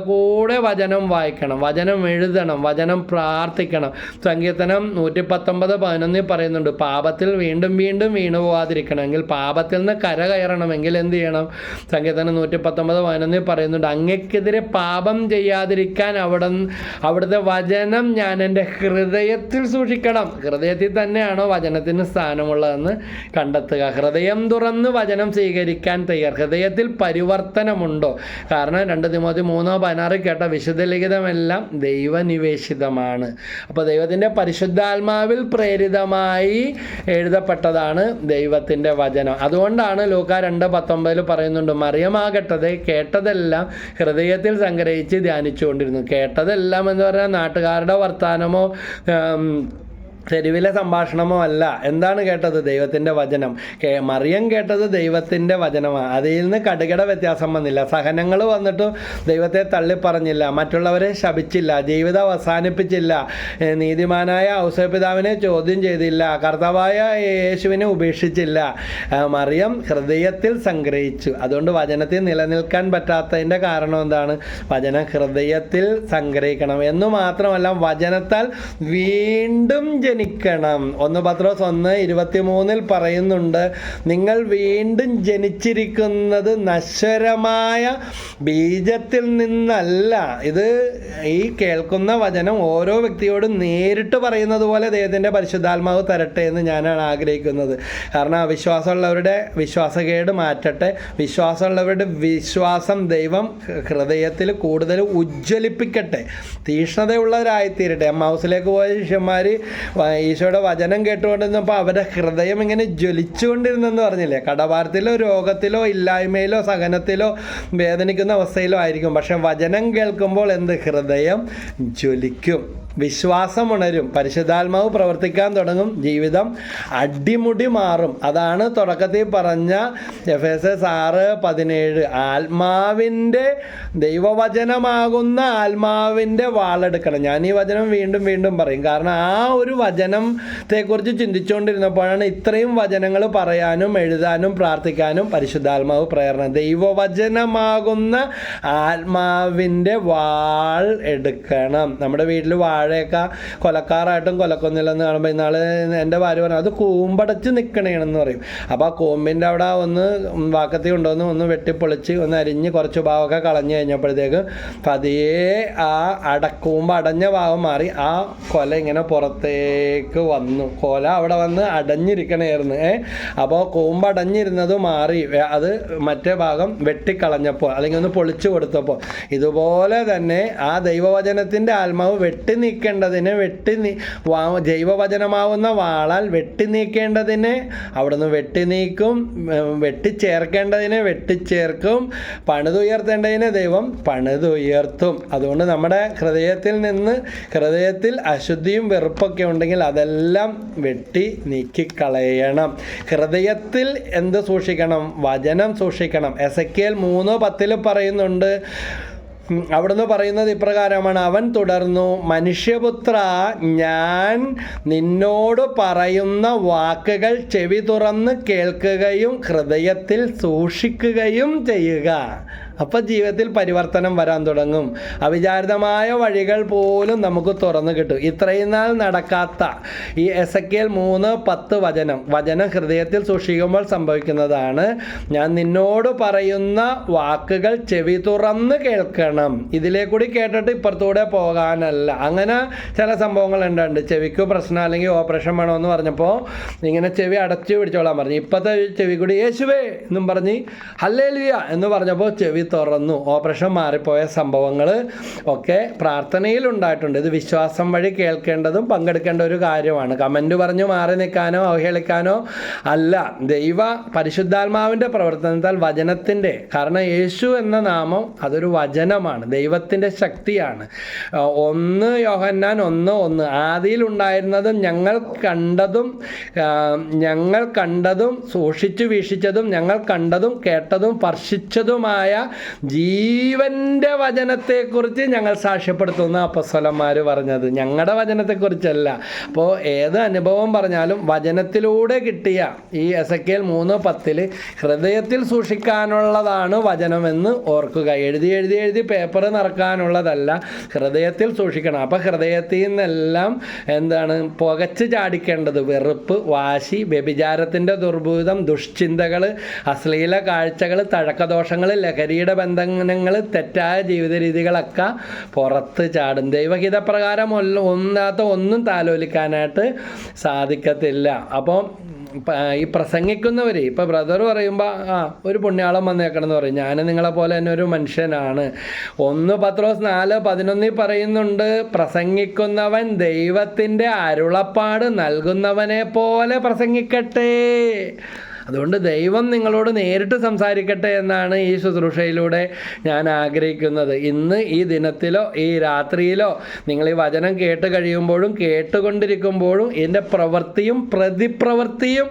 കൂടെ വചനം വായിക്കണം, വചനം എഴുതണം, വചനം പ്രാർത്ഥിക്കണം. സങ്കീർത്തനം 119:11 പറയുന്നുണ്ട്, പാപത്തിൽ വീണ്ടും വീണു പോകാതിരിക്കണമെങ്കിൽ, പാപത്തിൽ നിന്ന് കരകയറണമെങ്കിൽ എന്ത് ചെയ്യണം? സങ്കീർത്തനം 119:11 പറയുന്നുണ്ട്, അങ്ങക്കെതിരെ പാപം ചെയ്യാതിരിക്കാൻ അവിടുത്തെ വചനം ഞാൻ എൻ്റെ ഹൃദയത്തിൽ സൂക്ഷിക്കണം. ഹൃദയത്തിൽ തന്നെയാണോ വചനത്തിന് സ്ഥാനമുള്ളതെന്ന് കണ്ടെത്തുക. ഹൃദയം തുറന്ന് വചനം സ്വീകരിക്കാൻ തയ്യാർ. ഹൃദയത്തിൽ പരിവർത്തനമുണ്ടോ? കാരണം 2 തിമോത്തി 3:16 കേട്ട വിശുദ്ധ ലിഖിതമെല്ലാം ദൈവനിവേശിതമാണ്. അപ്പോൾ ദൈവത്തിൻ്റെ പരിശുദ്ധാത്മാവിൽ പ്രേരിതമായി എഴുതപ്പെട്ടതാണ് ദൈവത്തിൻ്റെ വചനം. അതുകൊണ്ടാണ് ലൂക്കാ 2:19 പറയുന്നുണ്ട്, മറിയമാകട്ടതെ കേട്ടതെല്ലാം ഹൃദയത്തിൽ സംഗ്രഹിച്ച് ധ്യാനിച്ചുകൊണ്ടിരുന്നു. കേട്ടതെല്ലാം എന്ന് പറഞ്ഞാൽ നാട്ടുകാരുടെ വർത്താനമോ തെരുവിലെ സംഭാഷണമോ അല്ല. എന്താണ് കേട്ടത്? ദൈവത്തിൻ്റെ വചനം. മറിയം കേട്ടത് ദൈവത്തിൻ്റെ വചനമാണ്. അതിൽ നിന്ന് കടുകട വ്യത്യാസം വന്നില്ല. സഹനങ്ങൾ വന്നിട്ടും ദൈവത്തെ തള്ളിപ്പറഞ്ഞില്ല, മറ്റുള്ളവരെ ശപിച്ചില്ല, ജീവിതം അവസാനിപ്പിച്ചില്ല, നീതിമാനായ ഔസേപ്പിതാവിനെ ചോദ്യം ചെയ്തില്ല, കർത്താവായ യേശുവിനെ ഉപേക്ഷിച്ചില്ല. മറിയം ഹൃദയത്തിൽ സംഗ്രഹിച്ചു. അതുകൊണ്ട് വചനത്തിൽ നിലനിൽക്കാൻ പറ്റാത്തതിൻ്റെ കാരണം എന്താണ്? വചനം ഹൃദയത്തിൽ സംഗ്രഹിക്കണം എന്ന് മാത്രമല്ല, വചനത്താൽ വീണ്ടും ജനിക്കണം. 1 പത്രോസ് 1:23 പറയുന്നുണ്ട്, നിങ്ങൾ വീണ്ടും ജനിച്ചിരിക്കുന്നത് നശ്വരമായ ബീജത്തിൽ നിന്നല്ല. ഇത് ഈ കേൾക്കുന്ന വചനം ഓരോ വ്യക്തിയോടും നേരിട്ട് പറയുന്നത് പോലെ ദൈവത്തിൻ്റെ പരിശുദ്ധാത്മാവ് തരട്ടെ എന്ന് ഞാനാണ് ആഗ്രഹിക്കുന്നത്. കാരണം അവിശ്വാസമുള്ളവരുടെ വിശ്വാസക്കേട് മാറ്റട്ടെ, വിശ്വാസമുള്ളവരുടെ വിശ്വാസം ദൈവം ഹൃദയത്തിൽ കൂടുതൽ ഉജ്ജ്വലിപ്പിക്കട്ടെ, തീക്ഷ്ണതയുള്ളവരായിത്തീരട്ടെ. എമ്മാവൂസിലേക്ക് പോയ ശിഷ്യന്മാർ ഈശോയുടെ വചനം കേട്ടുകൊണ്ടിരുന്നപ്പോൾ അവരുടെ ഹൃദയം ഇങ്ങനെ ജ്വലിച്ചുകൊണ്ടിരുന്നെന്ന് പറഞ്ഞില്ലേ? കടഭാരത്തിലോ രോഗത്തിലോ ഇല്ലായ്മയിലോ സഹനത്തിലോ വേദനിക്കുന്ന അവസ്ഥയിലോ ആയിരിക്കും, പക്ഷെ വചനം കേൾക്കുമ്പോൾ എന്ത്? ഹൃദയം ജ്വലിക്കും, വിശ്വാസം ഉണരും, പരിശുദ്ധാത്മാവ് പ്രവർത്തിക്കാൻ തുടങ്ങും, ജീവിതം അടിമുടി മാറും. അതാണ് തുടക്കത്തിൽ പറഞ്ഞ എഫേസ്യർ 6:17, ആത്മാവിൻ്റെ ദൈവവചനമാകുന്ന ആത്മാവിൻ്റെ വാളെടുക്കണം. ഞാൻ ഈ വചനം വീണ്ടും വീണ്ടും പറയും, കാരണം ആ ഒരു വചനത്തെക്കുറിച്ച് ചിന്തിച്ചുകൊണ്ടിരുന്നപ്പോഴാണ് ഇത്രയും വചനങ്ങൾ പറയാനും എഴുതാനും പ്രാർത്ഥിക്കാനും പരിശുദ്ധാത്മാവ് പ്രേരണ. ദൈവവചനമാകുന്ന ആത്മാവിൻ്റെ വാൾ എടുക്കണം. നമ്മുടെ വീട്ടിൽ വാഴയൊക്കെ കൊലക്കാറായിട്ടും കൊലക്കൊന്നില്ലെന്ന് കാണുമ്പോൾ ഇന്നാൾ എൻ്റെ ഭാര്യ പറഞ്ഞു, അത് കൂമ്പടച്ച് നിൽക്കണേണെന്ന് പറയും. അപ്പോൾ ആ കൂമ്പിൻ്റെ അവിടെ ഒന്ന് വാക്കത്തി കൊണ്ടുവന്ന് ഒന്ന് വെട്ടിപ്പൊളിച്ച് ഒന്ന് അരിഞ്ഞ് കുറച്ച് ഭാഗമൊക്കെ കളഞ്ഞു കഴിഞ്ഞപ്പോഴത്തേക്ക് പതിയെ ആ കൂമ്പ് അടഞ്ഞ ഭാഗം മാറി ആ കൊല ഇങ്ങനെ പുറത്തേക്ക് വന്നു. കൊല അവിടെ വന്ന് അടഞ്ഞിരിക്കണമായിരുന്നു. അപ്പോൾ കൂമ്പ് അടഞ്ഞിരുന്നത് മാറി, അത് മറ്റേ ഭാഗം വെട്ടിക്കളഞ്ഞപ്പോൾ അല്ലെങ്കിൽ ഒന്ന് പൊളിച്ചു കൊടുത്തപ്പോൾ. ഇതുപോലെ തന്നെ ആ ദൈവവചനത്തിൻ്റെ ആത്മാവ് വെട്ടി നീക്കേണ്ടതിന് ജൈവവചനമാവുന്ന വാളാൽ വെട്ടി നീക്കേണ്ടതിന് അവിടുന്ന് വെട്ടി നീക്കും, വെട്ടിച്ചേർക്കേണ്ടതിനെ വെട്ടിച്ചേർക്കും, പണിതുയർത്തേണ്ടതിനെ ദൈവം പണിതുയർത്തും. അതുകൊണ്ട് നമ്മുടെ ഹൃദയത്തിൽ അശുദ്ധിയും വെറുപ്പൊക്കെ ഉണ്ടെങ്കിൽ അതെല്ലാം വെട്ടി നീക്കിക്കളയണം. ഹൃദയത്തിൽ എന്ത് സൂക്ഷിക്കണം? വചനം സൂക്ഷിക്കണം. എസെക്കിയേൽ 3:10 പറയുന്നുണ്ട്, അവിടുന്ന് പറയുന്നത് ഇപ്രകാരമാണ്, അവൻ തുടർന്നു, മനുഷ്യപുത്ര, ഞാൻ നിന്നോട് പറയുന്ന വാക്കുകൾ ചെവി തുറന്ന് കേൾക്കുകയും ഹൃദയത്തിൽ സൂക്ഷിക്കുകയും ചെയ്യുക. അപ്പം ജീവിതത്തിൽ പരിവർത്തനം വരാൻ തുടങ്ങും. അവിചാരിതമായ വഴികൾ പോലും നമുക്ക് തുറന്നു കിട്ടും. ഇത്രയും നാൾ നടക്കാത്ത ഈ എസെക്കിയേൽ 3:10 വചനം ഹൃദയത്തിൽ സൂക്ഷിക്കുമ്പോൾ സംഭവിക്കുന്നതാണ്. ഞാൻ നിന്നോട് പറയുന്ന വാക്കുകൾ ചെവി തുറന്ന് കേൾക്കണം. ഇതിലേക്കൂടി കേട്ടിട്ട് ഇപ്പുറത്തൂടെ പോകാനല്ല. അങ്ങനെ ചില സംഭവങ്ങൾ ഉണ്ട്. ചെവിക്ക് പ്രശ്നം അല്ലെങ്കിൽ ഓപ്പറേഷൻ വേണമെന്ന് പറഞ്ഞപ്പോൾ ഇങ്ങനെ ചെവി അടച്ചു പിടിച്ചോളാൻ പറഞ്ഞു. ഇപ്പോഴത്തെ ചെവി കൂടി യേശുവേ എന്നും പറഞ്ഞ് ഹല്ലേലൂയ എന്ന് പറഞ്ഞപ്പോൾ ചെവി തുറന്നു, ഓപ്പറേഷൻ മാറിപ്പോയ സംഭവങ്ങൾ ഒക്കെ പ്രാർത്ഥനയിൽ ഉണ്ടായിട്ടുണ്ട്. ഇത് വിശ്വാസം വഴി കേൾക്കേണ്ടതും പങ്കെടുക്കേണ്ട ഒരു കാര്യമാണ്. കമൻറ്റ് പറഞ്ഞു മാറി നിൽക്കാനോ അവഹേളിക്കാനോ അല്ല. ദൈവ പരിശുദ്ധാത്മാവിൻ്റെ പ്രവർത്തനത്താൽ വചനത്തിൻ്റെ, കാരണം യേശു എന്ന നാമം അതൊരു വചനമാണ്, ദൈവത്തിൻ്റെ ശക്തിയാണ്. 1 യോഹന്നാൻ 1:1 ആദിയിൽ ഉണ്ടായിരുന്നതും ഞങ്ങൾ കണ്ടതും സൂക്ഷിച്ചു വീക്ഷിച്ചതും ഞങ്ങൾ കണ്ടതും കേട്ടതും സ്പർശിച്ചതുമായ ജീവൻ്റെ വചനത്തെക്കുറിച്ച് ഞങ്ങൾ സാക്ഷ്യപ്പെടുത്തുന്ന അപ്പോസ്തലന്മാർ പറഞ്ഞത്, ഞങ്ങളുടെ വചനത്തെക്കുറിച്ചല്ല. അപ്പോൾ ഏത് അനുഭവം പറഞ്ഞാലും വചനത്തിലൂടെ കിട്ടിയ ഈ എസെക്കിയേൽ 3:10 ഹൃദയത്തിൽ സൂക്ഷിക്കാനുള്ളതാണ് വചനമെന്ന് ഓർക്കുക. എഴുതി പേപ്പർ നിറക്കാനുള്ളതല്ല, ഹൃദയത്തിൽ സൂക്ഷിക്കണം. അപ്പോൾ ഹൃദയത്തിൽ നിന്നെല്ലാം എന്താണ് പുകച്ച് ചാടിക്കേണ്ടത്? വെറുപ്പ്, വാശി, വ്യഭിചാരത്തിൻ്റെ ദുർഭൂതം, ദുഷ്ചിന്തകൾ, അശ്ലീല കാഴ്ചകൾ, തഴക്കദോഷങ്ങൾ, ലഹരിയുടെ ബന്ധനങ്ങൾ, തെറ്റായ ജീവിത രീതികളൊക്കെ പുറത്ത് ചാടും. ദൈവഹിതപ്രകാരം ഒന്നും താലോലിക്കാനായിട്ട് സാധിക്കത്തില്ല. അപ്പോൾ ഈ പ്രസംഗിക്കുന്നവർ ഇപ്പോൾ ബ്രദർ പറയുമ്പോൾ ഒരു പുണ്യാളം വന്നേക്കണമെന്ന് പറയും, ഞാൻ നിങ്ങളെപ്പോലെ തന്നെ ഒരു മനുഷ്യനാണ്. 1 പത്രോസ് 4:11 പറയുന്നുണ്ട്, പ്രസംഗിക്കുന്നവൻ ദൈവത്തിൻ്റെ അരുളപ്പാട് നൽകുന്നവനെ പോലെ പ്രസംഗിക്കട്ടെ. അതുകൊണ്ട് ദൈവം നിങ്ങളോട് നേരിട്ട് സംസാരിക്കട്ടെ എന്നാണ് ഈ ശുശ്രൂഷയിലൂടെ ഞാൻ ആഗ്രഹിക്കുന്നത്. ഇന്ന് ഈ ദിനത്തിലോ ഈ രാത്രിയിലോ നിങ്ങൾ ഈ വചനം കേട്ട് കഴിയുമ്പോഴും കേട്ടുകൊണ്ടിരിക്കുമ്പോഴും ഇതിൻ്റെ പ്രവൃത്തിയും പ്രതിപ്രവൃത്തിയും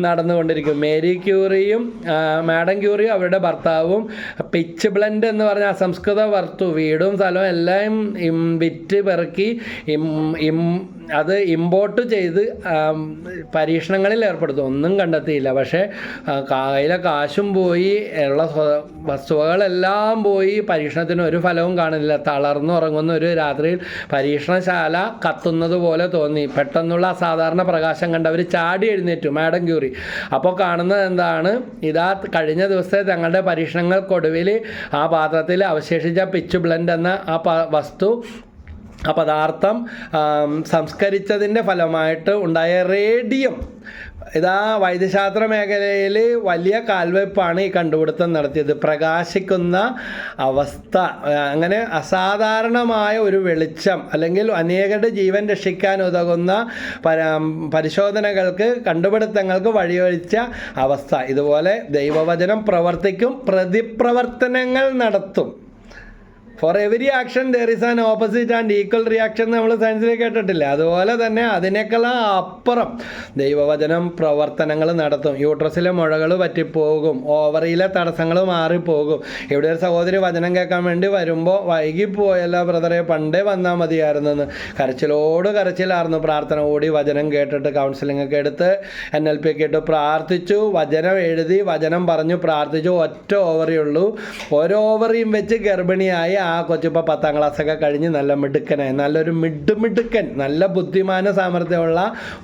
നടന്നുകൊണ്ടിരിക്കും. മേരി ക്യൂറിയും മാഡം ക്യൂറിയും അവരുടെ ഭർത്താവും പിച്ച് ബ്ലെൻഡ് എന്ന് പറഞ്ഞ അസംസ്കൃത വസ്തു വീടും സ്ഥലവും എല്ലാം വിറ്റ് പെറുക്കി അത് ഇമ്പോർട്ട് ചെയ്ത് പരീക്ഷണങ്ങളിൽ ഏർപ്പെടുത്തും. ഒന്നും കണ്ടെത്തിയില്ല. പക്ഷേ കയ്യിലെ കാശും പോയി, ഉള്ള വസ്തുവകളെല്ലാം പോയി, പരീക്ഷണത്തിന് ഒരു ഫലവും കാണില്ല. തളർന്നുറങ്ങുന്ന ഒരു രാത്രിയിൽ പരീക്ഷണശാല കത്തുന്നത് പോലെ തോന്നി. പെട്ടെന്നുള്ള അസാധാരണ പ്രകാശം കണ്ടവർ ചാടി എഴുന്നേറ്റു, മാഡം ക്യൂറി. അപ്പോൾ കാണുന്നത് എന്താണ്? ഇതാ കഴിഞ്ഞ ദിവസത്തെ തങ്ങളുടെ പരീക്ഷണങ്ങൾക്കൊടുവിൽ ആ പാത്രത്തിൽ അവശേഷിച്ച പിച്ച് ബ്ലെൻഡ് എന്ന ആ വസ്തു, ആ പദാർത്ഥം സംസ്കരിച്ചതിൻ്റെ ഫലമായിട്ട് ഉണ്ടായ റേഡിയം, ഇതാ വൈദ്യശാസ്ത്ര മേഖലയിൽ വലിയ കാൽവയ്പ്പാണ് ഈ കണ്ടുപിടുത്തം നടത്തിയത്. പ്രകാശിക്കുന്ന അവസ്ഥ, അങ്ങനെ അസാധാരണമായ ഒരു വെളിച്ചം, അല്ലെങ്കിൽ അനേകരുടെ ജീവൻ രക്ഷിക്കാൻ ഉതകുന്ന പരിശോധനകൾക്ക്, കണ്ടുപിടുത്തങ്ങൾക്ക് വഴിയൊഴിച്ച അവസ്ഥ. ഇതുപോലെ ദൈവവചനം പ്രവർത്തിക്കും, പ്രതിപ്രവർത്തനങ്ങൾ നടത്തും. For every action there is an opposite and equal reaction നമ്മൾ സയൻസിൽ കേട്ടിട്ടില്ല. അതുപോലെ തന്നെ അതിനേക്കാൾ അപ്പുറം ദൈവവചനം പ്രവർത്തനങ്ങൾ നടത്തും. യൂട്രസിലെ മുഴകൾ പറ്റിപ്പോകും, ഓവറിയിലെ തടസ്സങ്ങൾ മാറിപ്പോകും. ഇവിടെ ഒരു സഹോദരി വചനം കേൾക്കാൻ വേണ്ടി വരുമ്പോൾ വൈകിപ്പോയല്ല ബ്രദറെ, പണ്ടേ വന്നാൽ മതിയായിരുന്നെന്ന് കരച്ചിലോട് കരച്ചിലായിരുന്നു. പ്രാർത്ഥന കൂടി വചനം കേട്ടിട്ട് കൗൺസിലിംഗ് ഒക്കെ എടുത്ത് NLP ഒക്കെ ഇട്ട് പ്രാർത്ഥിച്ചു, വചനം എഴുതി, വചനം പറഞ്ഞു, പ്രാർത്ഥിച്ചു. ഒറ്റ ഓവറേ ഉള്ളൂ. ഓരോ ഓവറിയും വെച്ച് ഗർഭിണിയായി ആ കൊച്ചിപ്പോൾ 10ാം ക്ലാസ്സൊക്കെ കഴിഞ്ഞ് നല്ല മിടുക്കനായി, നല്ലൊരു മിടുക്കൻ, നല്ല ബുദ്ധിമാന സാമർഥ്യമുള്ള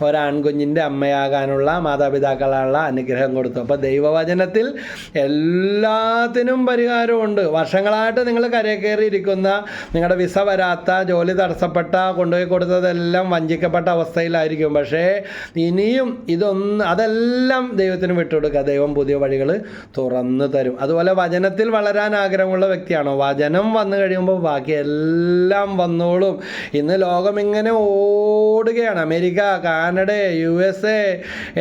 ഒരാൺകുഞ്ഞിൻ്റെ അമ്മയാകാനുള്ള മാതാപിതാക്കളാനുള്ള അനുഗ്രഹം കൊടുത്തു. അപ്പോൾ ദൈവവചനത്തിൽ എല്ലാത്തിനും പരിഹാരമുണ്ട്. വർഷങ്ങളായിട്ട് നിങ്ങൾ കരയിൽ ഇരിക്കുന്ന, നിങ്ങളുടെ വിസ വരാത്ത, ജോലി തടസ്സപ്പെട്ട, കൊണ്ടുപോയി കൊടുത്തതെല്ലാം വഞ്ചിക്കപ്പെട്ട അവസ്ഥയിലായിരിക്കും. പക്ഷേ ഇനിയും അതെല്ലാം ദൈവത്തിന് വിട്ടുകൊടുക്കുക. ദൈവം പുതിയ വഴികൾ തുറന്നു തരും. അതുപോലെ വചനത്തിൽ വളരാൻ ആഗ്രഹമുള്ള വ്യക്തിയാണോ, വചനം വന്നു കഴിയുമ്പോൾ ബാക്കി എല്ലാം വന്നോളും. ഇന്ന് ലോകം ഇങ്ങനെ ഓടുകയാണ്. അമേരിക്ക, കാനഡ, USA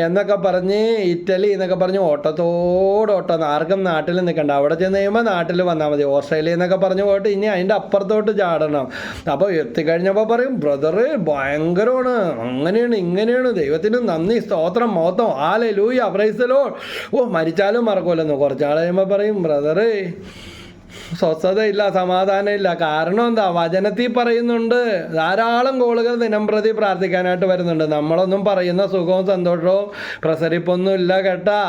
എന്നൊക്കെ പറഞ്ഞ്, ഇറ്റലി എന്നൊക്കെ പറഞ്ഞ് ഓട്ടത്തോടോട്ടം. ആർക്കും നാട്ടിൽ നിൽക്കണ്ട. അവിടെ ചെന്ന് കഴിയുമ്പോൾ നാട്ടിൽ വന്നാൽ മതി. ഓസ്ട്രേലിയ എന്നൊക്കെ പറഞ്ഞ് പോയിട്ട് ഇനി അതിൻ്റെ അപ്പുറത്തോട്ട് ചാടണം. അപ്പോൾ എത്തിക്കഴിഞ്ഞപ്പോൾ പറയും, ബ്രദറ് ഭയങ്കരമാണ്, അങ്ങനെയാണ് ഇങ്ങനെയാണ്, ദൈവത്തിന് നന്ദി, സ്തോത്രം, മഹത്വം, ഹല്ലേലൂയ, പ്രൈസ് ദി ലോർഡ്. മരിച്ചാലും മറക്കൂലെന്ന്. കുറച്ചാൾ കഴിയുമ്പോൾ പറയും, ബ്രദറ് സ്വസ്ഥതയില്ല, സമാധാനമില്ല. കാരണം എന്താ? വചനത്തിൽ പറയുന്നുണ്ട്. ധാരാളം കോളുകൾ ദിനംപ്രതി പ്രാർത്ഥിക്കാനായിട്ട് വരുന്നുണ്ട്. നമ്മളൊന്നും പറയുന്ന സുഖവും സന്തോഷവും പ്രസരിപ്പൊന്നും ഇല്ല കേട്ടാ.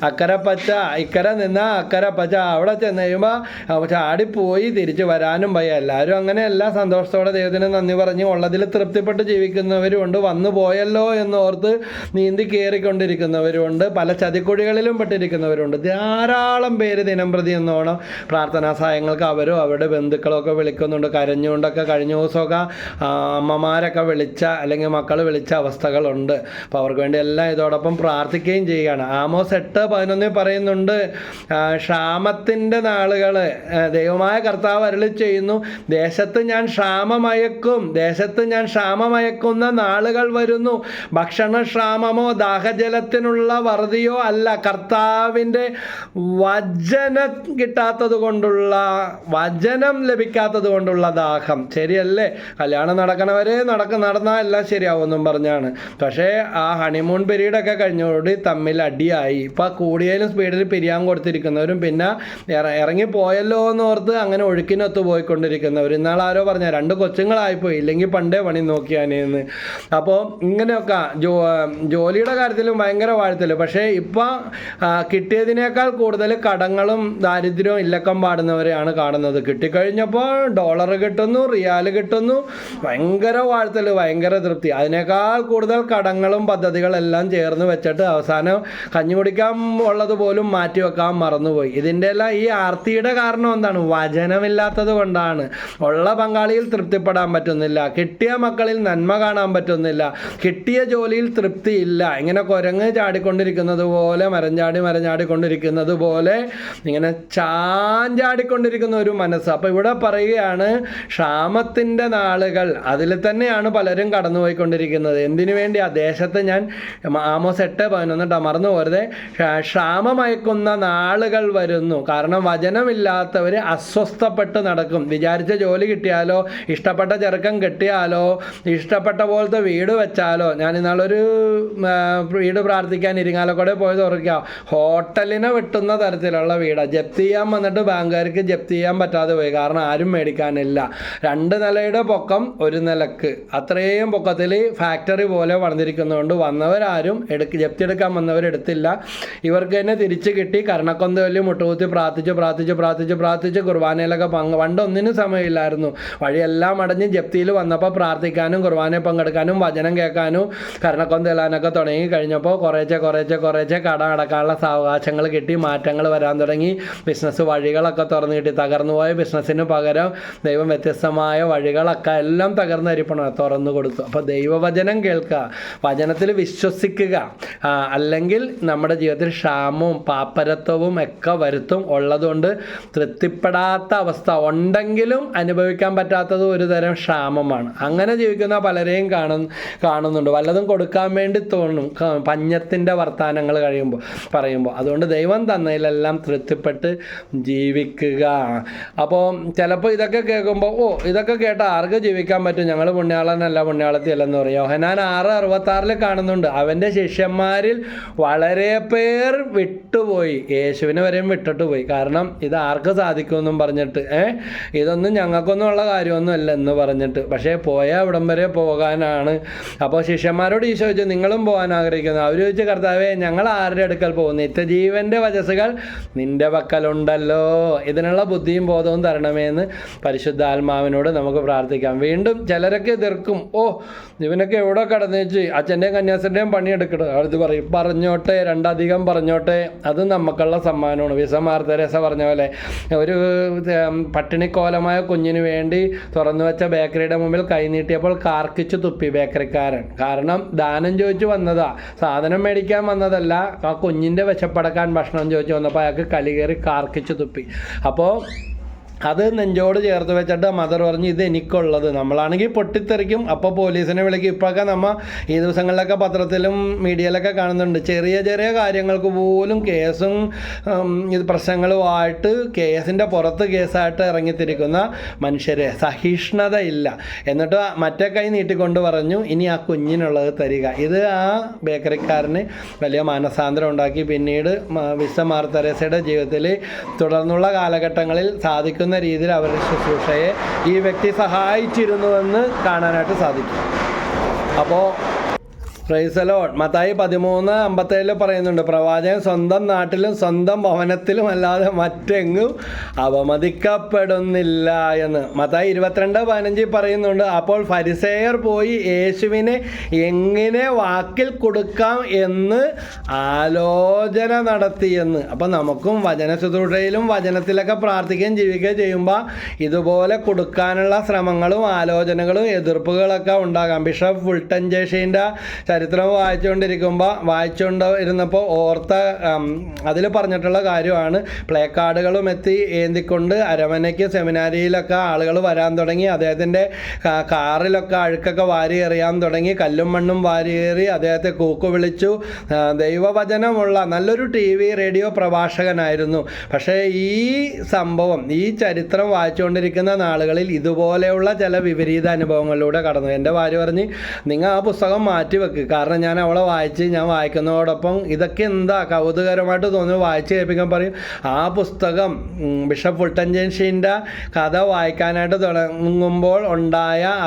അക്കരെ പച്ച, ഇക്കരെ നിന്നാ അക്കരെ പച്ച. അവിടെ ചെന്ന് കഴിയുമ്പോൾ ചാടിപ്പോയി തിരിച്ച് വരാനും ഭയ. എല്ലാവരും അങ്ങനെയല്ല. സന്തോഷത്തോടെ ദൈവത്തിന് നന്ദി പറഞ്ഞ് ഉള്ളതിൽ തൃപ്തിപ്പെട്ട് ജീവിക്കുന്നവരുമുണ്ട്. വന്നു പോയല്ലോ എന്നോർത്ത് നീന്തി കയറിക്കൊണ്ടിരിക്കുന്നവരുമുണ്ട്. പല ചതിക്കുഴികളിലും പെട്ടിരിക്കുന്നവരുണ്ട്. ധാരാളം പേര് ദിനംപ്രതി എന്നോണം പ്രാർത്ഥനാ സഹായങ്ങൾക്ക് അവരോ അവരുടെ ബന്ധുക്കളൊക്കെ വിളിക്കുന്നുണ്ട്. കരഞ്ഞുകൊണ്ടൊക്കെ കഴിഞ്ഞ ദിവസമൊക്കെ അമ്മമാരൊക്കെ വിളിച്ച, അല്ലെങ്കിൽ മക്കൾ വിളിച്ച അവസ്ഥകളുണ്ട്. അപ്പോൾ അവർക്ക് വേണ്ടി എല്ലാം ഇതോടൊപ്പം പ്രാർത്ഥിക്കുകയും ചെയ്യുകയാണ്. ആമോസ് 8:11 പറയുന്നുണ്ട്, ക്ഷാമത്തിൻ്റെ നാളുകൾ ദൈവമായ കർത്താവ് അരുളി ചെയ്യുന്നു, ദേശത്ത് ഞാൻ ക്ഷാമമയക്കുന്ന നാളുകൾ വരുന്നു. ഭക്ഷണക്ഷാമമോ ദാഹജലത്തിനുള്ള വറുതിയോ അല്ല, കർത്താവിൻ്റെ വചനം കിട്ടാത്തത് കൊണ്ടുള്ള, വചനം ലഭിക്കാത്തത് കൊണ്ടുള്ള ദാഹം. ശരിയല്ലേ? കല്യാണം നടക്കണവരെ നടന്നാൽ എല്ലാം ശരിയാവുമെന്നും പറഞ്ഞാണ്. പക്ഷേ ആ ഹണിമൂൺ പീരീഡൊക്കെ കഴിഞ്ഞോടി തമ്മിൽ അടിയായി. ഇപ്പം കൂടിയാലും സ്പീഡിൽ പിരിയാൻ കൊടുത്തിരിക്കുന്നവരും പിന്നെ ഇറങ്ങിപ്പോയല്ലോ എന്നോർത്ത് അങ്ങനെ ഒഴുക്കിനൊത്ത് പോയിക്കൊണ്ടിരിക്കുന്നവർ. ഇന്നാൾ ആരോ പറഞ്ഞ 2 കൊച്ചുങ്ങളായിപ്പോയി, ഇല്ലെങ്കിൽ പണ്ടേ പണി നോക്കിയാനേന്ന്. അപ്പോൾ ഇങ്ങനെയൊക്കെ ജോലിയുടെ കാര്യത്തിലും ഭയങ്കര വാഴ്ത്തല്. പക്ഷേ ഇപ്പം കിട്ടിയതിനേക്കാൾ കൂടുതൽ കടങ്ങളും ദാരിദ്ര്യവും ഇല്ലക്കം പാടുന്നവരെയാണ് കാണുന്നത്. കിട്ടിക്കഴിഞ്ഞപ്പോൾ $, കിട്ടുന്നു, റിയാൽ കിട്ടുന്നു, ഭയങ്കര വാഴ്ത്തൽ, ഭയങ്കര തൃപ്തി. അതിനേക്കാൾ കൂടുതൽ കടങ്ങളും പദ്ധതികളെല്ലാം ചേർന്ന് വെച്ചിട്ട് അവസാനം കഞ്ഞി കുടിക്കാൻ ഉള്ളത് പോലും മാറ്റി വെക്കാൻ മറന്നുപോയി. ഇതിൻ്റെ എല്ലാം ഈ ആർത്തിയുടെ കാരണം എന്താണ്? വചനമില്ലാത്തത് കൊണ്ടാണ്. ഉള്ള പങ്കാളിയിൽ തൃപ്തിപ്പെടാൻ പറ്റുന്നില്ല, കിട്ടിയ മക്കളിൽ നന്മ കാണാൻ പറ്റുന്നില്ല, കിട്ടിയ ജോലിയിൽ തൃപ്തിയില്ല. ഇങ്ങനെ കുരങ്ങ് ചാടിക്കൊണ്ടിരിക്കുന്നത് പോലെ, മരഞ്ചാടിക്കൊണ്ടിരിക്കുന്നത് പോലെ, ഇങ്ങനെ ചാഞ്ചാടിക്കൊണ്ടിരിക്കുന്നത് വിഷമിച്ചുകൊണ്ടിരിക്കുന്ന ഒരു മനസ്സ്. അപ്പോൾ ഇവിടെ പറയുകയാണ് ക്ഷാമത്തിൻ്റെ നാളുകൾ, അതിൽ തന്നെയാണ് പലരും കടന്നുപോയിക്കൊണ്ടിരിക്കുന്നത്. എന്തിനു വേണ്ടി? ആ ദേശത്ത് ഞാൻ ആമോസ് 8:11 മറന്നു പോരുതേ, ക്ഷാമമയക്കുന്ന നാളുകൾ വരുന്നു. കാരണം വചനമില്ലാത്തവർ അസ്വസ്ഥപ്പെട്ട് നടക്കും. വിചാരിച്ച ജോലി കിട്ടിയാലോ, ഇഷ്ടപ്പെട്ട ചെറുക്കം കിട്ടിയാലോ, ഇഷ്ടപ്പെട്ട പോലത്തെ വീട് വെച്ചാലോ. ഞാൻ ഇന്നാളൊരു വീട് പ്രാർത്ഥിക്കാൻ ഇരിങ്ങാലക്കുട പോയത് ഓർക്കുക, ഹോട്ടലിനെ വെട്ടുന്ന തരത്തിലുള്ള വീടാണ്. ജപ്തി ചെയ്യാൻ വന്നിട്ട് ബാങ്കുകാർക്ക് ജപ്തി ചെയ്യാൻ പറ്റാതെ പോയി. കാരണം ആരും മേടിക്കാനില്ല. 2 നിലയുടെ പൊക്കം 1 നിലക്ക്, അത്രയും പൊക്കത്തിൽ ഫാക്ടറി പോലെ വളർന്നിരിക്കുന്നതുകൊണ്ട് വന്നവരാരും ജപ്തി എടുക്കാൻ വന്നവരെടുത്തില്ല. ഇവർക്ക് തന്നെ തിരിച്ച് കിട്ടി. കർണക്കൊന്ത വലിയ മുട്ടുകുത്തി പ്രാർത്ഥിച്ച് കുർബാനയിലൊക്കെ പണ്ടൊന്നിനും സമയമില്ലായിരുന്നു. വഴിയെല്ലാം അടഞ്ഞ് ജപ്തിയിൽ വന്നപ്പോൾ പ്രാർത്ഥിക്കാനും കുർബാനയിൽ പങ്കെടുക്കാനും വചനം കേൾക്കാനും കർണക്കൊന്തെല്ലാനൊക്കെ തുടങ്ങി കഴിഞ്ഞപ്പോൾ കുറേശ്ശെ കട അടക്കാനുള്ള സാവകാശങ്ങൾ കിട്ടി, മാറ്റങ്ങൾ വരാൻ തുടങ്ങി. ബിസിനസ് വഴികളൊക്കെ തുറന്നു കിട്ടി. തകർന്നു പോയ ബിസിനസ്സിന് പകരം ദൈവം വ്യത്യസ്തമായ വഴികളൊക്കെ എല്ലാം തകർന്നരിപ്പണം തുറന്നു കൊടുത്തു. അപ്പോൾ ദൈവവചനം കേൾക്കുക, വചനത്തിൽ വിശ്വസിക്കുക, അല്ലെങ്കിൽ നമ്മുടെ ജീവിതത്തിൽ ക്ഷാമവും പാപ്പരത്വവും ഒക്കെ വരുത്തും. ഉള്ളതുകൊണ്ട് തൃപ്തിപ്പെടാത്ത അവസ്ഥ ഉണ്ടെങ്കിലും അനുഭവിക്കാൻ പറ്റാത്തത് ഒരു തരം ക്ഷാമമാണ്. അങ്ങനെ ജീവിക്കുന്ന പലരെയും കാണുന്നുണ്ട്. വല്ലതും കൊടുക്കാൻ വേണ്ടി തോന്നും പഞ്ഞത്തിൻ്റെ വർത്താനങ്ങൾ പറയുമ്പോൾ. അതുകൊണ്ട് ദൈവം തന്നതിലെല്ലാം തൃപ്തിപ്പെട്ട് ജീവിക്കുക. അപ്പോൾ ചിലപ്പോൾ ഇതൊക്കെ കേൾക്കുമ്പോൾ ഇതൊക്കെ കേട്ടാൽ ആർക്ക് ജീവിക്കാൻ പറ്റും, ഞങ്ങൾ പുണ്യാളനല്ല പുണ്യാളത്തിയല്ലെന്ന് പറയും. യോഹന്നാൻ 6:66 കാണുന്നുണ്ട്, അവൻ്റെ ശിഷ്യന്മാരിൽ വളരെ പേർ വിട്ടുപോയി, യേശുവിനെ വരെയും വിട്ടിട്ട് പോയി. കാരണം ഇത് ആർക്ക് സാധിക്കുമെന്നും പറഞ്ഞിട്ട്, ഇതൊന്നും ഞങ്ങൾക്കൊന്നും ഉള്ള കാര്യമൊന്നും അല്ല എന്ന് പറഞ്ഞിട്ട്. പക്ഷേ പോയാൽ ഇവിടം വരെ പോകാനാണ്. അപ്പോൾ ശിഷ്യന്മാരോട് ഈശോ ചോദിച്ചു, നിങ്ങളും പോകാൻ ആഗ്രഹിക്കുന്നു? അവർ ചോദിച്ചു, കർത്താവേ ഞങ്ങൾ ആരുടെ അടുക്കൽ പോകുന്നു? നിത്യജീവൻ്റെ വചസ്സുകൾ നിൻ്റെ പക്കലുണ്ടല്ലോ, ഇതിനുള്ള ബുദ്ധിയും ബോധവും തരണമേ എന്ന് പരിശുദ്ധാത്മാവിനോട് നമുക്ക് പ്രാർത്ഥിക്കാം. വീണ്ടും ചിലരൊക്കെ എതിർക്കും, ഇവനൊക്കെ എവിടെ കടന്നു വെച്ച് അച്ഛൻ്റെയും കന്യാസിൻ്റെയും പണിയെടുക്കണം. അത് പറഞ്ഞോട്ടെ, 2 അധികം പറഞ്ഞോട്ടെ, അത് നമുക്കുള്ള സമ്മാനമാണ്. വിസ മാർ തെരേസ പറഞ്ഞ പോലെ ഒരു പട്ടിണിക്കോലമായ കുഞ്ഞിന് വേണ്ടി തുറന്നു വെച്ച ബേക്കറിയുടെ മുമ്പിൽ കൈനീട്ടിയപ്പോൾ കാർക്കിച്ചു തുപ്പി ബേക്കറിക്കാരൻ. കാരണം ദാനം ചോദിച്ചു വന്നതാ, സാധനം മേടിക്കാൻ വന്നതല്ല. ആ കുഞ്ഞിൻ്റെ വിശപ്പടക്കാൻ ഭക്ഷണം ചോദിച്ചു വന്നപ്പോൾ അയാൾക്ക് കലി കയറി കാർക്കിച്ചു തുപ്പി. അപ്പോൾ അത് നെഞ്ചോട് ചേർത്ത് വെച്ചിട്ട് മദർ പറഞ്ഞു, ഇത് എനിക്കുള്ളത്. നമ്മളാണെങ്കിൽ പൊട്ടിത്തെറിക്കും, അപ്പോൾ പോലീസിനെ വിളിക്കും. ഇപ്പോഴൊക്കെ നമ്മൾ ഈ ദിവസങ്ങളിലൊക്കെ പത്രത്തിലും മീഡിയയിലൊക്കെ കാണുന്നുണ്ട്, ചെറിയ ചെറിയ കാര്യങ്ങൾക്ക് പോലും കേസും ഇത് പ്രശ്നങ്ങളുമായിട്ട് കേസിൻ്റെ പുറത്ത് കേസായിട്ട് ഇറങ്ങിത്തിരിക്കുന്ന മനുഷ്യരെ സഹിഷ്ണുതയില്ല. എന്നിട്ട് മറ്റേ കൈ നീട്ടിക്കൊണ്ട് പറഞ്ഞു, ഇനി ആ കുഞ്ഞിനുള്ളത് തരിക. ഇത് ആ ബേക്കറിക്കാരന് വലിയ മാനസാന്തരം ഉണ്ടാക്കി. പിന്നീട് വിശുദ്ധ മാർ തെരേസയുടെ ജീവിതത്തിൽ തുടർന്നുള്ള കാലഘട്ടങ്ങളിൽ സാധിക്കുന്ന രീതിയിൽ അവരുടെ ശുശ്രൂഷയെ ഈ വ്യക്തി സഹായിച്ചിരുന്നുവെന്ന് കാണാനായിട്ട് സാധിക്കും. അപ്പോൾ പ്രൈസ് ദി ലോർഡ്. മത്തായി 13:57 പറയുന്നുണ്ട്, പ്രവാചകൻ സ്വന്തം നാട്ടിലും സ്വന്തം ഭവനത്തിലും അല്ലാതെ മറ്റെങ്ങും അവമതിക്കപ്പെടുന്നില്ല എന്ന്. മത്തായി 22:15 പറയുന്നുണ്ട്, അപ്പോൾ ഫരിസേയർ പോയി യേശുവിനെ എങ്ങനെ വാക്കിൽ കൊടുക്കാം എന്ന് ആലോചന നടത്തിയെന്ന്. അപ്പം നമുക്കും വചന ശുശ്രൂഷയിലും വചനത്തിലൊക്കെ പ്രാർത്ഥിക്കുകയും ജീവിക്കുകയും ചെയ്യുമ്പോൾ ഇതുപോലെ കൊടുക്കാനുള്ള ശ്രമങ്ങളും ആലോചനകളും എതിർപ്പുകളൊക്കെ ഉണ്ടാകാം. ബിഷപ്പ് ഫുൾട്ടൻ ജേഷീൻ്റെ ചരിത്രം വായിച്ചുകൊണ്ടിരുന്നപ്പോൾ ഓർത്ത അതിൽ പറഞ്ഞിട്ടുള്ള കാര്യമാണ്, പ്ലേ കാർഡുകളും ഏന്തിക്കൊണ്ട് അരമനയ്ക്ക് സെമിനാരിയിലൊക്കെ ആളുകൾ വരാൻ തുടങ്ങി. അദ്ദേഹത്തിൻ്റെ കാറിലൊക്കെ അഴുക്കൊക്കെ വാരി എറിയാൻ തുടങ്ങി. കല്ലും മണ്ണും വാരിയേറി അദ്ദേഹത്തെ കൂക്കു വിളിച്ചു. ദൈവവചനമുള്ള നല്ലൊരു TV റേഡിയോ പ്രഭാഷകനായിരുന്നു. പക്ഷേ ഈ സംഭവം, ഈ ചരിത്രം വായിച്ചുകൊണ്ടിരിക്കുന്ന നാളുകളിൽ ഇതുപോലെയുള്ള ചില വിപരീത അനുഭവങ്ങളിലൂടെ കടന്നു. എൻ്റെ ഭാര്യ പറഞ്ഞ്, നിങ്ങൾ ആ പുസ്തകം മാറ്റിവെക്ക്, കാരണം ഞാൻ അവളെ ഞാൻ വായിക്കുന്നതോടൊപ്പം ഇതൊക്കെ എന്താ കൗതുകരമായിട്ട് തോന്നുന്നു, വായിച്ച് കേൾപ്പിക്കാൻ പറയും. ആ പുസ്തകം ബിഷപ്പ് ഫുൾട്ടൻ ജേഷീൻ്റെ കഥ വായിക്കാനായിട്ട് തുടങ്ങുമ്പോൾ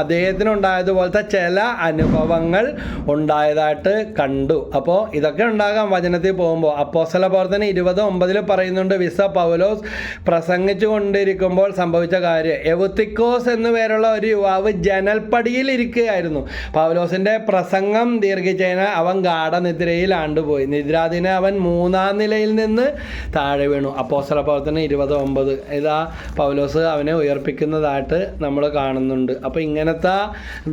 അദ്ദേഹത്തിനുണ്ടായതുപോലത്തെ ചില അനുഭവങ്ങൾ ഉണ്ടായതായിട്ട് കണ്ടു. അപ്പോൾ ഇതൊക്കെ ഉണ്ടാകാം വചനത്തിൽ പോകുമ്പോൾ. അപ്പോസ്തല പ്രവർത്തനം 20:9 പറയുന്നുണ്ട്, വിശുദ്ധ പൗലോസ് പ്രസംഗിച്ചു കൊണ്ടിരിക്കുമ്പോൾ സംഭവിച്ച കാര്യം. എവുത്തിക്കോസ് എന്നു പേരുള്ള ഒരു യുവാവ് ജനൽപ്പടിയിൽ ഇരിക്കുകയായിരുന്നു. പൗലോസിൻ്റെ പ്രസംഗം ദീർഘിച്ചതിനാൽ അവൻ ഗാഠനിദ്രയിൽ ആണ്ടുപോയി. നിദ്രാധീന അവൻ 3-ാം നിലയിൽ നിന്ന് താഴെ വീണു. അപ്പോസ്തല പ്രവർത്തനം 20:9. ഇതാ പൗലോസ് അവനെ ഉയർപ്പിക്കുന്നതായിട്ട് നമ്മൾ കാണുന്നുണ്ട്. അപ്പോൾ ഇങ്ങനത്തെ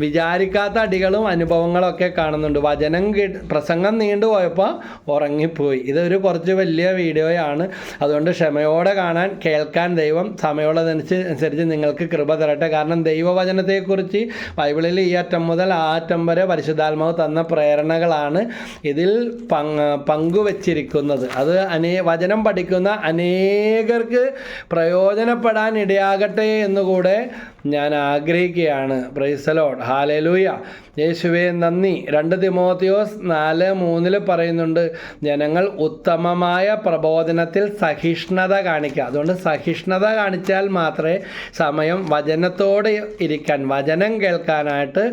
വിചാരിക്കാത്ത അടികളും അനുഭവങ്ങളൊക്കെ കാണുന്നുണ്ട്. പ്രസംഗം നീണ്ടുപോയപ്പോൾ ഉറങ്ങിപ്പോയി. ഇതൊരു കുറച്ച് വലിയ വീഡിയോയാണ്. അതുകൊണ്ട് ക്ഷമയോടെ കാണാൻ, കേൾക്കാൻ ദൈവം സമയമുള്ളതനുസരിച്ച് നിങ്ങൾക്ക് കൃപ തരട്ടെ. കാരണം ദൈവവചനത്തെക്കുറിച്ച് ബൈബിളിൽ ഈ അറ്റം മുതൽ ആ അറ്റം വരെ പരിശുദ്ധാത്മാവ് തന്ന പ്രേരണകളാണ് ഇതിൽ പങ്കുവച്ചിരിക്കുന്നത്. അത് വചനം പഠിക്കുന്ന അനേകർക്ക് പ്രയോജനപ്പെടാൻ ഇടയാകട്ടെ എന്നുകൂടെ ഞാൻ ആഗ്രഹിക്കുകയാണ്. പ്രൈസ് ദി ലോർഡ്, ഹല്ലേലൂയ, യേശുവേ നന്ദി. 2 തിമോത്തിയോസ് 4:3 പറയുന്നുണ്ട്, ജനങ്ങൾ ഉത്തമമായ പ്രബോധനത്തിൽ സഹിഷ്ണുത കാണിക്കുക. അതുകൊണ്ട് സഹിഷ്ണുത കാണിച്ചാൽ മാത്രമേ സമയം വചനത്തോടെ ഇരിക്കാൻ, വചനം കേൾക്കാനായിട്ട്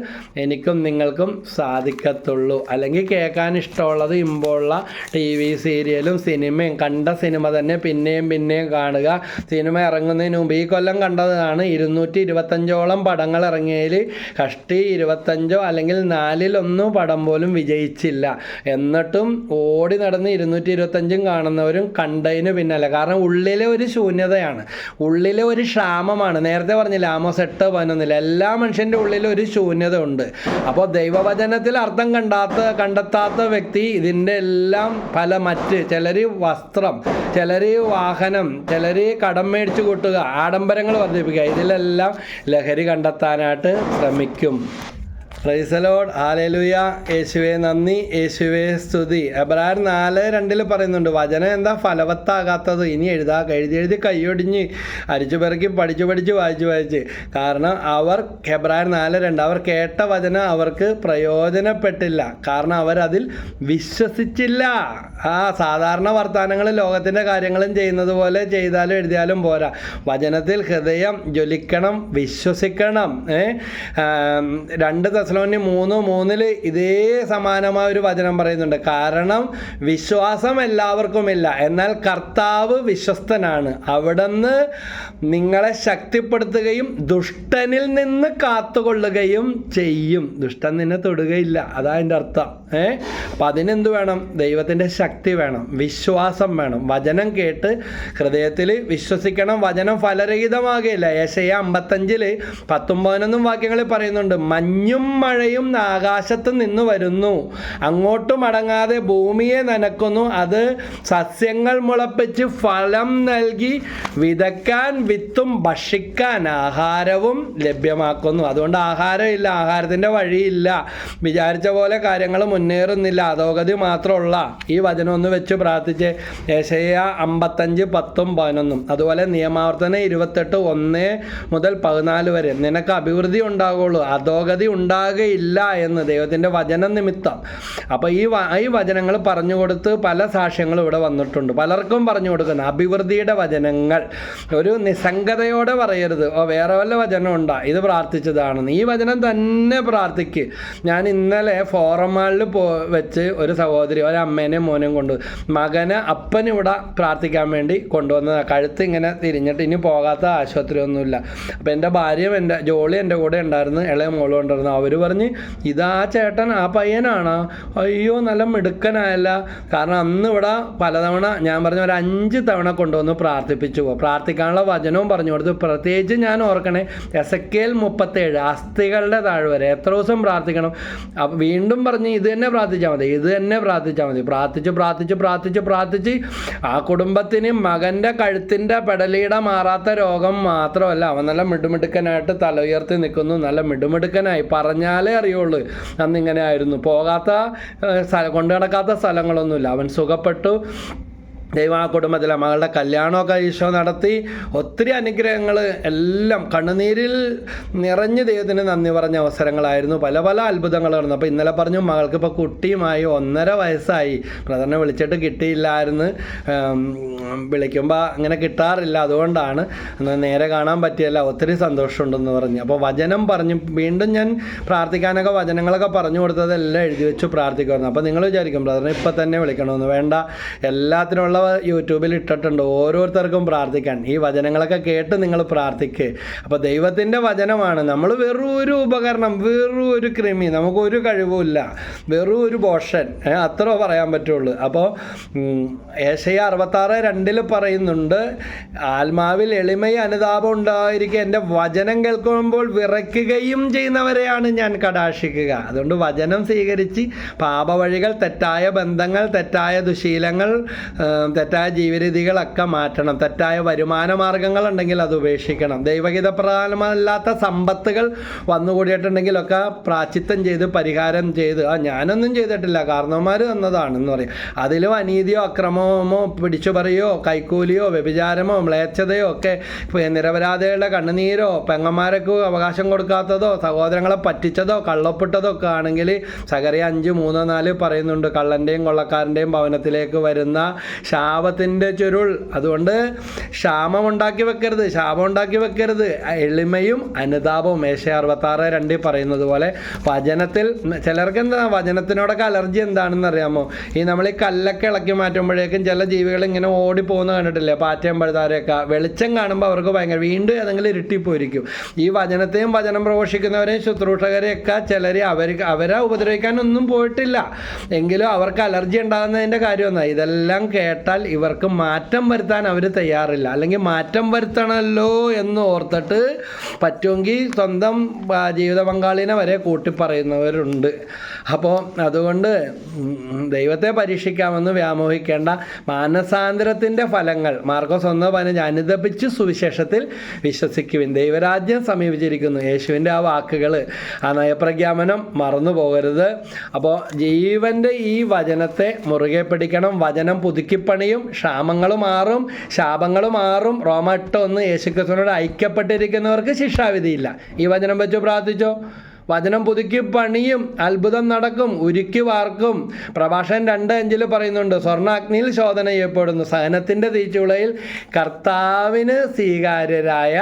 എനിക്കും നിങ്ങൾക്കും സാധിക്കത്തുള്ളൂ. അല്ലെങ്കിൽ കേൾക്കാൻ ഇഷ്ടമുള്ളത് ഇമ്പുള്ള TV സീരിയലും സിനിമയും, കണ്ട സിനിമ തന്നെ പിന്നെയും പിന്നെയും കാണുക. സിനിമ ഇറങ്ങുന്നതിന് മുമ്പ് ഈ കൊല്ലം കണ്ടതാണ് 225ഓളം പടങ്ങൾ ഇറങ്ങിയതിൽ കഷ്ടി 25 അല്ലെങ്കിൽ 4-1 പടം പോലും വിജയിച്ചില്ല. എന്നിട്ടും ഓടി നടന്ന് 225 കാണുന്നവരും കണ്ടതിന് പിന്നല്ല. കാരണം ഉള്ളിലെ ഒരു ശൂന്യതയാണ്, ഉള്ളിലെ ഒരു ക്ഷാമമാണ്. നേരത്തെ പറഞ്ഞില്ല ആമോസ് 8:11, എല്ലാ മനുഷ്യൻ്റെ ഉള്ളിൽ ഒരു ശൂന്യത ഉണ്ട്. അപ്പോൾ ദൈവവചനത്തിൽ അർത്ഥം കണ്ടെത്താത്ത വ്യക്തി ഇതിൻ്റെ എല്ലാം മറ്റ് ചിലർ വസ്ത്രം, ചിലർ വാഹനം, ചിലർ കടം മേടിച്ച് കൂട്ടുക, ആഡംബരങ്ങൾ വർദ്ധിപ്പിക്കുക, ഇതിലെല്ലാം ലഹരി കണ്ടെത്താനായിട്ട് ശ്രമിക്കും. പ്രൈസ് ദി ലോർഡ്, ഹല്ലേലൂയ, യേശുവേ നന്ദി, യേശുവേ സ്തുതി. എബ്രായർ 4:2 പറയുന്നുണ്ട്, വചനം എന്താ ഫലവത്താകാത്തത്? ഇനി എഴുതി കൈയൊടിഞ്ഞ് അരിച്ചു പെറുക്കി പഠിച്ച് വായിച്ച്. കാരണം എബ്രായർ 4:2 അവർ കേട്ട വചനം അവർക്ക് പ്രയോജനപ്പെട്ടില്ല. കാരണം അവരതിൽ വിശ്വസിച്ചില്ല. സാധാരണ വർത്തമാനങ്ങൾ ലോകത്തിൻ്റെ കാര്യങ്ങളും ചെയ്യുന്നത് പോലെ ചെയ്താലും എഴുതിയാലും പോരാ. വചനത്തിൽ ഹൃദയം ജ്വലിക്കണം, വിശ്വസിക്കണം. 2 തെസ്സലോനിക്കർ 3:3 ഇതേ സമാനമായ ഒരു വചനം പറയുന്നുണ്ട്. കാരണം വിശ്വാസം എല്ലാവർക്കുമില്ല, എന്നാൽ കർത്താവ് വിശ്വസ്തനാണ്, അവിടുന്ന് നിങ്ങളെ ശക്തിപ്പെടുത്തുകയും ദുഷ്ടനിൽ നിന്ന് കാത്തുകൊള്ളുകയും ചെയ്യും. ദുഷ്ടൻ നിന്നെ തൊടുകയില്ല, അതാ അതിൻ്റെ അർത്ഥം. അപ്പം അതിനെന്ത് വേണം? ദൈവത്തിൻ്റെ ശക്തി വേണം, വിശ്വാസം വേണം. വചനം കേട്ട് ഹൃദയത്തിൽ വിശ്വസിക്കണം. വചനം ഫലരഹിതമാകുകയില്ല. യെശയ്യാ 55:10-11 വാക്യങ്ങളിൽ പറയുന്നുണ്ട്, മഞ്ഞും മഴയും ആകാശത്ത് നിന്ന് വരുന്നു, അങ്ങോട്ടും അടങ്ങാതെ ഭൂമിയെ നനക്കുന്നു, അത് സസ്യങ്ങൾ മുളപ്പിച്ച് ഫലം നൽകി വിതയ്ക്കാൻ വിത്തും ഭക്ഷിക്കാൻ ആഹാരവും ലഭ്യമാക്കുന്നു. അതുകൊണ്ട് ആഹാരമില്ല, ആഹാരത്തിൻ്റെ വഴിയില്ല, വിചാരിച്ച പോലെ കാര്യങ്ങൾ മുന്നേറുന്നില്ല, അധോഗതി മാത്രമുള്ള ഈ വചനം ഒന്ന് വെച്ച് പ്രാർത്ഥിച്ച്. യെശയ്യാ 55:10-11. അതുപോലെ നിയമാവർത്തനം 28:1-14 വരെ, നിനക്ക് അഭിവൃദ്ധി ഉണ്ടാകുള്ളൂ, അധോഗതി ഉണ്ടാകുകയില്ല എന്ന് ദൈവത്തിൻ്റെ വചനം നിമിത്തം. അപ്പോൾ ഈ വചനങ്ങൾ പറഞ്ഞു കൊടുത്ത് പല സാക്ഷ്യങ്ങളും ഇവിടെ വന്നിട്ടുണ്ട്. പലർക്കും പറഞ്ഞു കൊടുക്കുന്ന അഭിവൃദ്ധിയുടെ വചനങ്ങൾ ഒരു നിസ്സംഗതയോടെ പറയരുത്, വേറെ വല്ല വചനം ഉണ്ടാ, ഇത് പ്രാർത്ഥിച്ചതാണെന്ന്. ഈ വചനം തന്നെ പ്രാർത്ഥിക്ക്. ഞാൻ ഇന്നലെ ഫോറം മാളിൽ വെച്ച് ഒരു സഹോദരി ഒരമ്മേനെയും മോനെയും മകന് അപ്പനിവിടെ പ്രാർത്ഥിക്കാൻ വേണ്ടി കൊണ്ടുവന്നത്. കഴുത്ത് ഇങ്ങനെ തിരിഞ്ഞിട്ട് ഇനി പോകാത്ത ആശുപത്രി ഒന്നുമില്ല. അപ്പോൾ എൻ്റെ ഭാര്യയും ജോളി എൻ്റെ കൂടെ ഉണ്ടായിരുന്നു, ഇളയ മോളും ഉണ്ടായിരുന്നു. അവർ പറഞ്ഞ്, ഇതാ ചേട്ടൻ ആ പയ്യനാണോ? അയ്യോ നല്ല മിടുക്കനായല്ല. കാരണം അന്ന് ഇവിടെ പലതവണ ഞാൻ പറഞ്ഞ ഒരു 5 തവണ കൊണ്ടുവന്ന് പ്രാർത്ഥിപ്പിച്ചു. പ്രാർത്ഥിക്കാനുള്ള വചനവും പറഞ്ഞു കൊടുത്തു. പ്രത്യേകിച്ച് ഞാൻ ഓർക്കണേ, എസെക്കിയേൽ 37 അസ്ഥികളുടെ താഴ്വരെ എത്ര ദിവസം പ്രാർത്ഥിക്കണം. അപ്പം വീണ്ടും പറഞ്ഞ് ഇത് തന്നെ പ്രാർത്ഥിച്ചാൽ മതി. പ്രാർത്ഥിച്ച് ആ കുടുംബത്തിന് മകൻ്റെ കഴുത്തിൻ്റെ പെടലിയുടെ മാറാത്ത രോഗം മാത്രമല്ല, അവൻ നല്ല മിടുമിടുക്കനായിട്ട് തല ഉയർത്തി നിൽക്കുന്നു, നല്ല മിടുമിടുക്കനായി. പറഞ്ഞാലേ അറിയുള്ളൂ അന്നിങ്ങനെ ആയിരുന്നു. കൊണ്ടു നടക്കാത്ത സ്ഥലങ്ങളൊന്നുമില്ല. അവൻ സുഖപ്പെട്ടു. ദൈവം ആ കുടുംബത്തിലെ മകളുടെ കല്യാണമൊക്കെ ഈശോ നടത്തി. ഒത്തിരി അനുഗ്രഹങ്ങൾ എല്ലാം കണ്ണുനീരിൽ നിറഞ്ഞ് ദൈവത്തിന് നന്ദി പറഞ്ഞ അവസരങ്ങളായിരുന്നു. പല അത്ഭുതങ്ങൾ നടന്നു. അപ്പോൾ ഇന്നലെ പറഞ്ഞു, മകൾക്ക് ഇപ്പോൾ കുട്ടിയുമായി 1.5 വയസ്സായി. ബ്രദറിനെ വിളിച്ചിട്ട് കിട്ടിയില്ലായിരുന്നു, വിളിക്കുമ്പോൾ അങ്ങനെ കിട്ടാറില്ല, അതുകൊണ്ടാണ് നേരെ കാണാൻ പറ്റിയല്ല. ഒത്തിരി സന്തോഷമുണ്ടെന്ന് പറഞ്ഞു. അപ്പോൾ വചനം പറഞ്ഞു വീണ്ടും ഞാൻ പ്രാർത്ഥിക്കാനൊക്കെ വചനങ്ങളൊക്കെ പറഞ്ഞു കൊടുത്തതെല്ലാം എഴുതി വെച്ച് പ്രാർത്ഥിക്കുമായിരുന്നു. അപ്പോൾ നിങ്ങൾ വിചാരിക്കും ബ്രദറിനെ ഇപ്പം തന്നെ വിളിക്കണമെന്ന്. വേണ്ട, എല്ലാത്തിനുള്ള യൂട്യൂബിൽ ഇട്ടിട്ടുണ്ട്, ഓരോരുത്തർക്കും പ്രാർത്ഥിക്കാൻ. ഈ വചനങ്ങളൊക്കെ കേട്ട് നിങ്ങൾ പ്രാർത്ഥിക്കുക. അപ്പോൾ ദൈവത്തിൻ്റെ വചനമാണ്. നമ്മൾ വെറും ഒരു ഉപകരണം, വെറും ഒരു കൃമി, നമുക്കൊരു കഴിവുമില്ല, വെറും ഒരു പോഷൻ, അത്ര പറയാൻ പറ്റുള്ളൂ. അപ്പോൾ ഏശയ്യ 66:2 പറയുന്നുണ്ട്, ആത്മാവിൽ എളിമയും അനുതാപം ഉണ്ടായിരിക്കുക, എൻ്റെ വചനം കേൾക്കുമ്പോൾ വിറയ്ക്കുകയും ചെയ്യുന്നവരെയാണ് ഞാൻ കടാക്ഷിക്കുക. അതുകൊണ്ട് വചനം സ്വീകരിച്ച് പാപവഴികൾ, തെറ്റായ ബന്ധങ്ങൾ, തെറ്റായ ദുശീലങ്ങൾ, തെറ്റായ ജീവിതരീതികളൊക്കെ മാറ്റണം. തെറ്റായ വരുമാന മാർഗങ്ങളുണ്ടെങ്കിൽ അത് ഉപേക്ഷിക്കണം. ദൈവഹിതപ്രധാനമല്ലാത്ത സമ്പത്തുകൾ വന്നുകൂടിയിട്ടുണ്ടെങ്കിലൊക്കെ പ്രാശ്ചിത്തം ചെയ്ത് പരിഹാരം ചെയ്ത്, ഞാനൊന്നും ചെയ്തിട്ടില്ല, കാരണവന്മാർ തന്നതാണെന്ന് പറയും. അതിലും അനീതിയോ അക്രമമോ പിടിച്ചുപറിയോ കൈക്കൂലിയോ വ്യഭിചാരമോ മ്ലേച്ഛതയോ ഒക്കെ, നിരപരാധികളുടെ കണ്ണുനീരോ പെങ്ങന്മാർക്ക് അവകാശം കൊടുക്കാത്തതോ സഹോദരങ്ങളെ പറ്റിച്ചതോ കള്ളൊപ്പിട്ടതോ ഒക്കെ ആണെങ്കിൽ സകറിയ 5:3-4 പറയുന്നുണ്ട്, കള്ളൻ്റെയും കൊള്ളക്കാരൻ്റെയും ഭവനത്തിലേക്ക് വരുന്ന ശാപത്തിൻ്റെ ചുരുൾ. അതുകൊണ്ട് ശാപം ഉണ്ടാക്കി വെക്കരുത്. എളിമയും അനുതാപവും ഏശയ്യ 66:2 പറയുന്നത് പോലെ വചനത്തിൽ. ചിലർക്ക് എന്താ വചനത്തിനോടൊക്കെ അലർജി എന്താണെന്ന് അറിയാമോ? ഈ നമ്മൾ ഈ കല്ലൊക്കെ ഇളക്കി മാറ്റുമ്പോഴേക്കും ചില ജീവികൾ ഇങ്ങനെ ഓടിപ്പോകുന്ന കണ്ടിട്ടില്ലേ? പാറ്റയും പഴുതാരെയൊക്കെ വെളിച്ചം കാണുമ്പോൾ അവർക്ക് ഭയങ്കര വീണ്ടും ഏതെങ്കിലും ഇരുട്ടിപ്പോയിരിക്കും. ഈ വചനത്തെയും വചനം പ്രഘോഷിക്കുന്നവരെയും ശുശ്രൂഷകരെയൊക്കെ ചിലർ അവരെ ഉപദ്രവിക്കാനൊന്നും പോയിട്ടില്ല, എങ്കിലും അവർക്ക് അലർജി ഉണ്ടാകുന്നതിൻ്റെ കാര്യമൊന്നും. ഇതെല്ലാം കേട്ടാൽ ഇവർക്ക് മാറ്റം വരുത്താൻ അവർ തയ്യാറില്ല, അല്ലെങ്കിൽ മാറ്റം വരുത്തണമല്ലോ എന്ന് ഓർത്തിട്ട് പറ്റുമെങ്കിൽ സ്വന്തം ജീവിത പങ്കാളിനെ വരെ കൂട്ടിപ്പറയുന്നവരുണ്ട്. അപ്പോൾ അതുകൊണ്ട് ദൈവത്തെ പരീക്ഷിക്കാമെന്ന് വ്യാമോഹിക്കേണ്ട. മാനസാന്തരത്തിൻ്റെ ഫലങ്ങൾ മാർക്കോസ് 1:15 അനുദപിച്ച് സുവിശേഷത്തിൽ വിശ്വസിക്കുവിൻ, ദൈവരാജ്യം സമീപിച്ചിരിക്കുന്നു. യേശുവിൻ്റെ ആ വാക്കുകൾ, ആ നയപ്രഖ്യാപനം മറന്നു പോകരുത്. അപ്പോൾ ജീവൻ്റെ ഈ വചനത്തെ മുറുകെ പിടിക്കണം. വചനം പുതുക്കിപ്പണിയും, ക്ഷാമങ്ങൾ മാറും, ശാപങ്ങൾ മാറും. റോമ 8:1 യേശുക്രിസ്തുവിനോട് ഐക്യപ്പെട്ടിരിക്കുന്നവർക്ക് ശിക്ഷാവിധിയില്ല. ഈ വചനം വെച്ച് പ്രാർത്ഥിച്ചോ. വചനം പുതുക്കി പണിയും, അത്ഭുതം നടക്കും, ഉരുക്കി വാർക്കും. പ്രഭാഷകൻ 2:5 പറയുന്നുണ്ട്, സ്വർണ്ണാഗ്നിയിൽ ശോധന ചെയ്യപ്പെടുന്നു, സഹനത്തിൻ്റെ തീച്ചുളയിൽ കർത്താവിന് സ്വീകാര്യരായ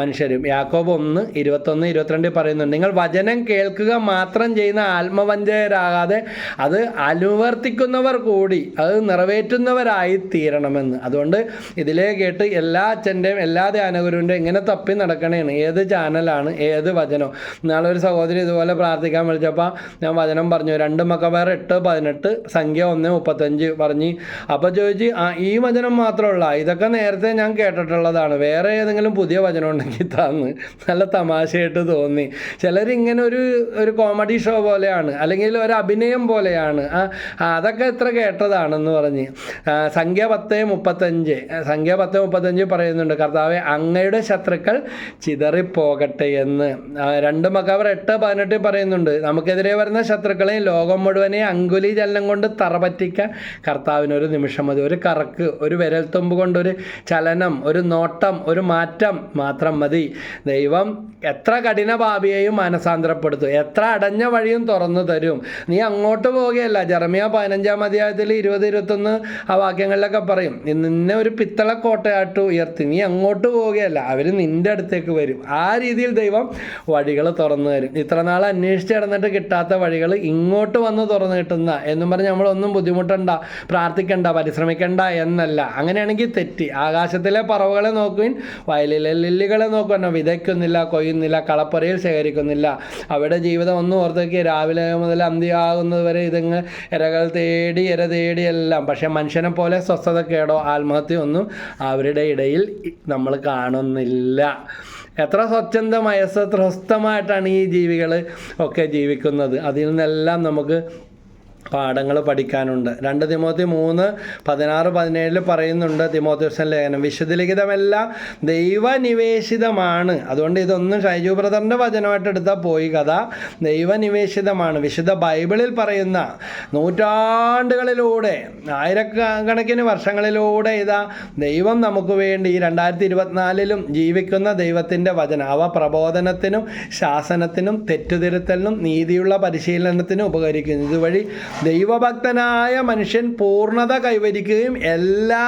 മനുഷ്യരും. യാക്കോബ് 1:21-22 പറയുന്നുണ്ട്, നിങ്ങൾ വചനം കേൾക്കുക മാത്രം ചെയ്യുന്ന ആത്മവഞ്ചകരാകാതെ അത് അനുവർത്തിക്കുന്നവർ കൂടി അത് നിറവേറ്റുന്നവരായി തീരണമെന്ന്. അതുകൊണ്ട് ഇതിലേ കേട്ട് എല്ലാ അച്ഛൻ്റെയും എല്ലാ ധ്യാനഗുരുവിൻ്റെയും ഇങ്ങനെ തപ്പി നടക്കണേണ്, ഏത് ചാനലാണ്, ഏത് വചനം. നാളെ ഒരു സഹോദരി ഇതുപോലെ പ്രാർത്ഥിക്കാൻ വിളിച്ചപ്പോൾ ഞാൻ വചനം പറഞ്ഞു, 2 മക്കബായർ 8:18, സംഖ്യ 1:35 പറഞ്ഞ്. അപ്പോൾ ചോദിച്ച്, ഈ വചനം മാത്രമുള്ള, ഇതൊക്കെ നേരത്തെ ഞാൻ കേട്ടിട്ടുള്ളതാണ്, വേറെ ഏതെങ്കിലും പുതിയ വചനം ഉണ്ടെങ്കിൽ തന്ന്. നല്ല തമാശയായിട്ട് തോന്നി. ചിലരിങ്ങനെ ഒരു കോമഡി ഷോ പോലെയാണ്, അല്ലെങ്കിൽ ഒരു അഭിനയം പോലെയാണ്, അതൊക്കെ എത്ര കേട്ടതാണെന്ന് പറഞ്ഞ്. സംഖ്യ 10:35 പറയുന്നുണ്ട്, കർത്താവേ അങ്ങയുടെ ശത്രുക്കൾ ചിതറിപ്പോകട്ടെ എന്ന്. 2 മക്കബായർ 8:18 പറയുന്നുണ്ട്, നമുക്കെതിരെ വരുന്ന ശത്രുക്കളെയും ലോകം മുഴുവനെയും അങ്കുലി ചലനം കൊണ്ട് തറപറ്റിക്കാൻ കർത്താവിനൊരു നിമിഷം മതി. ഒരു കറക്ക്, ഒരു വിരൽത്തുമ്പ് കൊണ്ടൊരു ചലനം, ഒരു നോട്ടം, ഒരു മാറ്റം മാത്രം മതി. ദൈവം എത്ര കഠിന പാപിയെയും മാനസാന്തരപ്പെടുത്തും, എത്ര അടഞ്ഞ വഴിയും തുറന്നു തരും. നീ അങ്ങോട്ട് പോവുകയല്ല. ജെറമ്യ 15-21 ആ വാക്യങ്ങളിലൊക്കെ പറയും, നിന്നെ ഒരു പിത്തള കോട്ടയായിട്ട് ഉയർത്തി, നീ അങ്ങോട്ട് പോവുകയല്ല, അവർ നിൻ്റെ അടുത്തേക്ക് വരും. ആ രീതിയിൽ ദൈവം വഴികൾ തുറന്നു തരും. ഇത്ര നാൾ അന്വേഷിച്ച് കിടന്നിട്ട് കിട്ടാത്ത വഴികൾ ഇങ്ങോട്ട് വന്ന് തുറന്നു കിട്ടുന്ന എന്നും പറഞ്ഞ് നമ്മളൊന്നും ബുദ്ധിമുട്ടണ്ട, പ്രാർത്ഥിക്കണ്ട, പരിശ്രമിക്കണ്ട എന്നല്ല. അങ്ങനെയാണെങ്കിൽ തെറ്റി. ആകാശത്തിലെ പറവകളെ നോക്കുവിൻ, വയലിലെ ലില്ലികളെ നോക്കുവാനോ, വിതയ്ക്കുന്നില്ല, കൊയ്യുന്നില്ല, കളപ്പുരയിൽ ശേഖരിക്കുന്നില്ല. അവിടെ ജീവിതം ഒന്നും ഓർത്തേക്ക് രാവിലെ മുതൽ അന്ത്യമാകുന്നത് വരെ ഇതങ്ങ് ഇര തേടി എല്ലാം. പക്ഷെ മനുഷ്യനെ പോലെ സ്വസ്ഥതക്കേടോ ആത്മഹത്യ ഒന്നും അവരുടെ ഇടയിൽ നമ്മൾ കാണുന്നില്ല. എത്ര സ്വച്ഛന്തമായ സ്വസ്ഥമായിട്ടാണ് ഈ ജീവികൾ ഒക്കെ ജീവിക്കുന്നത്. അതിൽ നിന്നെല്ലാം നമുക്ക് പാഠങ്ങൾ പഠിക്കാനുണ്ട്. 2 തിമോത്തി 3:16-17 പറയുന്നുണ്ട്, തിമോത്തിയോസിന്റെ ലേഖനം, വിശുദ്ധ ലിഖിതമെല്ലാം ദൈവനിവേശിതമാണ്. അതുകൊണ്ട് ഇതൊന്നും ഷൈജു ബ്രദറിൻ്റെ വചനമായിട്ട് എടുത്താൽ പോയി കഥ. ദൈവനിവേശിതമാണ്. വിശുദ്ധ ബൈബിളിൽ പറയുന്ന നൂറ്റാണ്ടുകളിലൂടെ, ആയിരക്കണക്കിന് വർഷങ്ങളിലൂടെ ഇതാ ദൈവം നമുക്ക് വേണ്ടി ഈ 2024 ജീവിക്കുന്ന ദൈവത്തിൻ്റെ വചനം, അവ പ്രബോധനത്തിനും ശാസനത്തിനും തെറ്റുതിരുത്തലിനും നീതിയുള്ള പരിശീലനത്തിനും ഉപകരിക്കുന്നു. ഇതുവഴി ദൈവഭക്തനായ മനുഷ്യൻ പൂർണ്ണത കൈവരിക്കുകയും എല്ലാ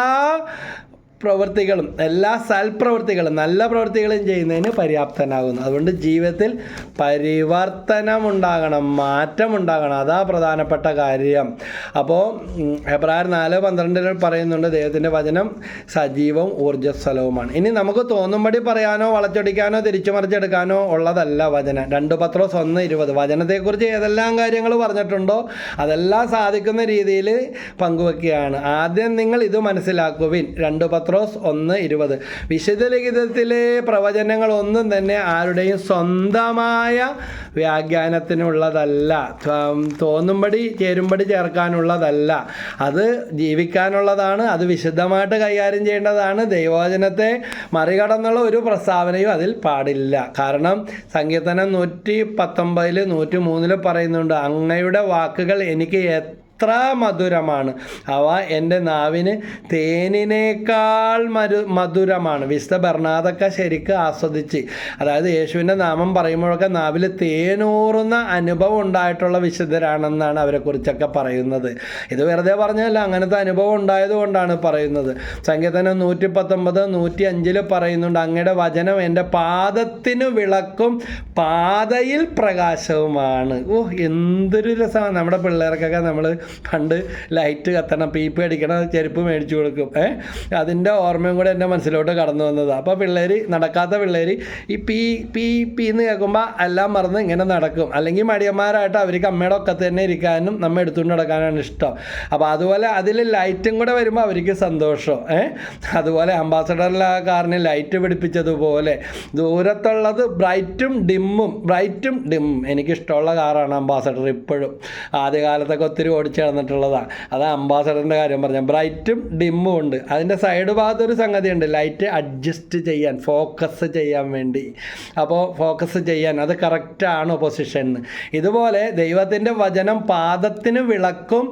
പ്രവൃത്തികളും എല്ലാ സൽപ്രവൃത്തികളും നല്ല പ്രവൃത്തികളും ചെയ്യുന്നതിന് പര്യാപ്തനാകുന്നു. അതുകൊണ്ട് ജീവിതത്തിൽ പരിവർത്തനമുണ്ടാകണം, മാറ്റമുണ്ടാകണം. അതാ പ്രധാനപ്പെട്ട കാര്യം. അപ്പോൾ ഹെബ്രായർ 4:12 പറയുന്നുണ്ട് ദൈവത്തിൻ്റെ വചനം സജീവവും ഊർജ്ജസ്വലവുമാണ്. ഇനി നമുക്ക് തോന്നുമ്പടി പറയാനോ വളച്ചൊടിക്കാനോ തിരിച്ചു മറിച്ചെടുക്കാനോ ഉള്ളതല്ല വചനം. 2 പത്രോസ് 1:20 വചനത്തെക്കുറിച്ച് ഏതെല്ലാം കാര്യങ്ങൾ പറഞ്ഞിട്ടുണ്ടോ അതെല്ലാം സാധിക്കുന്ന രീതിയിൽ പങ്കുവെക്കുകയാണ്. ആദ്യം നിങ്ങൾ ഇത് മനസ്സിലാക്കുവിൻ. 2 പത്രോസ് 1:20 വിശുദ്ധ ലിഖിതത്തിലെ പ്രവചനങ്ങളൊന്നും തന്നെ ആരുടെയും സ്വന്തമായ വ്യാഖ്യാനത്തിനുള്ളതല്ല, തോന്നുമ്പടി ചേരുമ്പടി ചേർക്കാനുള്ളതല്ല. അത് ജീവിക്കാനുള്ളതാണ്, അത് വിശുദ്ധമായിട്ട് കൈകാര്യം ചെയ്യേണ്ടതാണ്. ദൈവവചനത്തെ മറികടന്നുള്ള ഒരു പ്രസ്താവനയും അതിൽ പാടില്ല. കാരണം സങ്കീർത്തനം 119 103 പറയുന്നുണ്ട്, അങ്ങയുടെ വാക്കുകൾ എനിക്ക് എത്ര മധുരമാണ്, അവ എൻ്റെ നാവിന് തേനിനേക്കാൾ മധുരമാണ്. വിശുദ്ധ ബർണാദൊക്കെ ശരിക്കും ആസ്വദിച്ച്, അതായത് യേശുവിൻ്റെ നാമം പറയുമ്പോഴൊക്കെ നാവിൽ തേനൂറുന്ന അനുഭവം ഉണ്ടായിട്ടുള്ള വിശുദ്ധരാണെന്നാണ് അവരെക്കുറിച്ചൊക്കെ പറയുന്നത്. ഇത് വെറുതെ പറഞ്ഞല്ല, അങ്ങനത്തെ അനുഭവം ഉണ്ടായതുകൊണ്ടാണ് പറയുന്നത്. സങ്കീർത്തനം 119 105 പറയുന്നുണ്ട്, അങ്ങയുടെ വചനം എൻ്റെ പാദത്തിന് വിളക്കും പാതയിൽ പ്രകാശവുമാണ്. എന്തൊരു രസമാണ്. നമ്മുടെ പിള്ളേർക്കൊക്കെ നമ്മൾ പണ്ട് ലൈറ്റ് കത്തണം, പീപ്പ് അടിക്കണം, ചെരുപ്പ് മേടിച്ചു കൊടുക്കും. അതിൻ്റെ ഓർമ്മയും കൂടെ എൻ്റെ മനസ്സിലോട്ട് കടന്നു വന്നത്. അപ്പോൾ നടക്കാത്ത പിള്ളേർ ഈ പീ എന്ന് കേൾക്കുമ്പോൾ എല്ലാം മറന്ന് ഇങ്ങനെ നടക്കും. അല്ലെങ്കിൽ മടിയന്മാരായിട്ട് അവർക്ക് അമ്മയുടെ ഒക്കത്ത് തന്നെ ഇരിക്കാനും നമ്മ എടുത്തുകൊണ്ട് നടക്കാനാണ് ഇഷ്ടം. അപ്പോൾ അതുപോലെ അതിൽ ലൈറ്റും കൂടെ വരുമ്പോൾ അവർക്ക് സന്തോഷം. അതുപോലെ അംബാസഡറിലെ കാറിന് ലൈറ്റ് പിടിപ്പിച്ചതുപോലെ ദൂരത്തുള്ളത് ബ്രൈറ്റും ഡിമ്മും എനിക്കിഷ്ടമുള്ള കാറാണ് അംബാസഡർ. ഇപ്പോഴും ആദ്യകാലത്തൊക്കെ ഒത്തിരി ഓടിച്ച് നടന്നിട്ടുള്ളതാണ്. അത് അംബാസഡറിൻ്റെ കാര്യം പറഞ്ഞാൽ ബ്രൈറ്റും ഡിമ്മും ഉണ്ട്. അതിൻ്റെ സൈഡ് ഭാഗത്തൊരു സംഗതിയുണ്ട്, ലൈറ്റ് അഡ്ജസ്റ്റ് ചെയ്യാൻ, ഫോക്കസ് ചെയ്യാൻ വേണ്ടി. അപ്പോൾ ഫോക്കസ് ചെയ്യാൻ അത് കറക്റ്റാണ് പൊസിഷന്. ഇതുപോലെ ദൈവത്തിൻ്റെ വചനം പാദത്തിന് വിളക്കും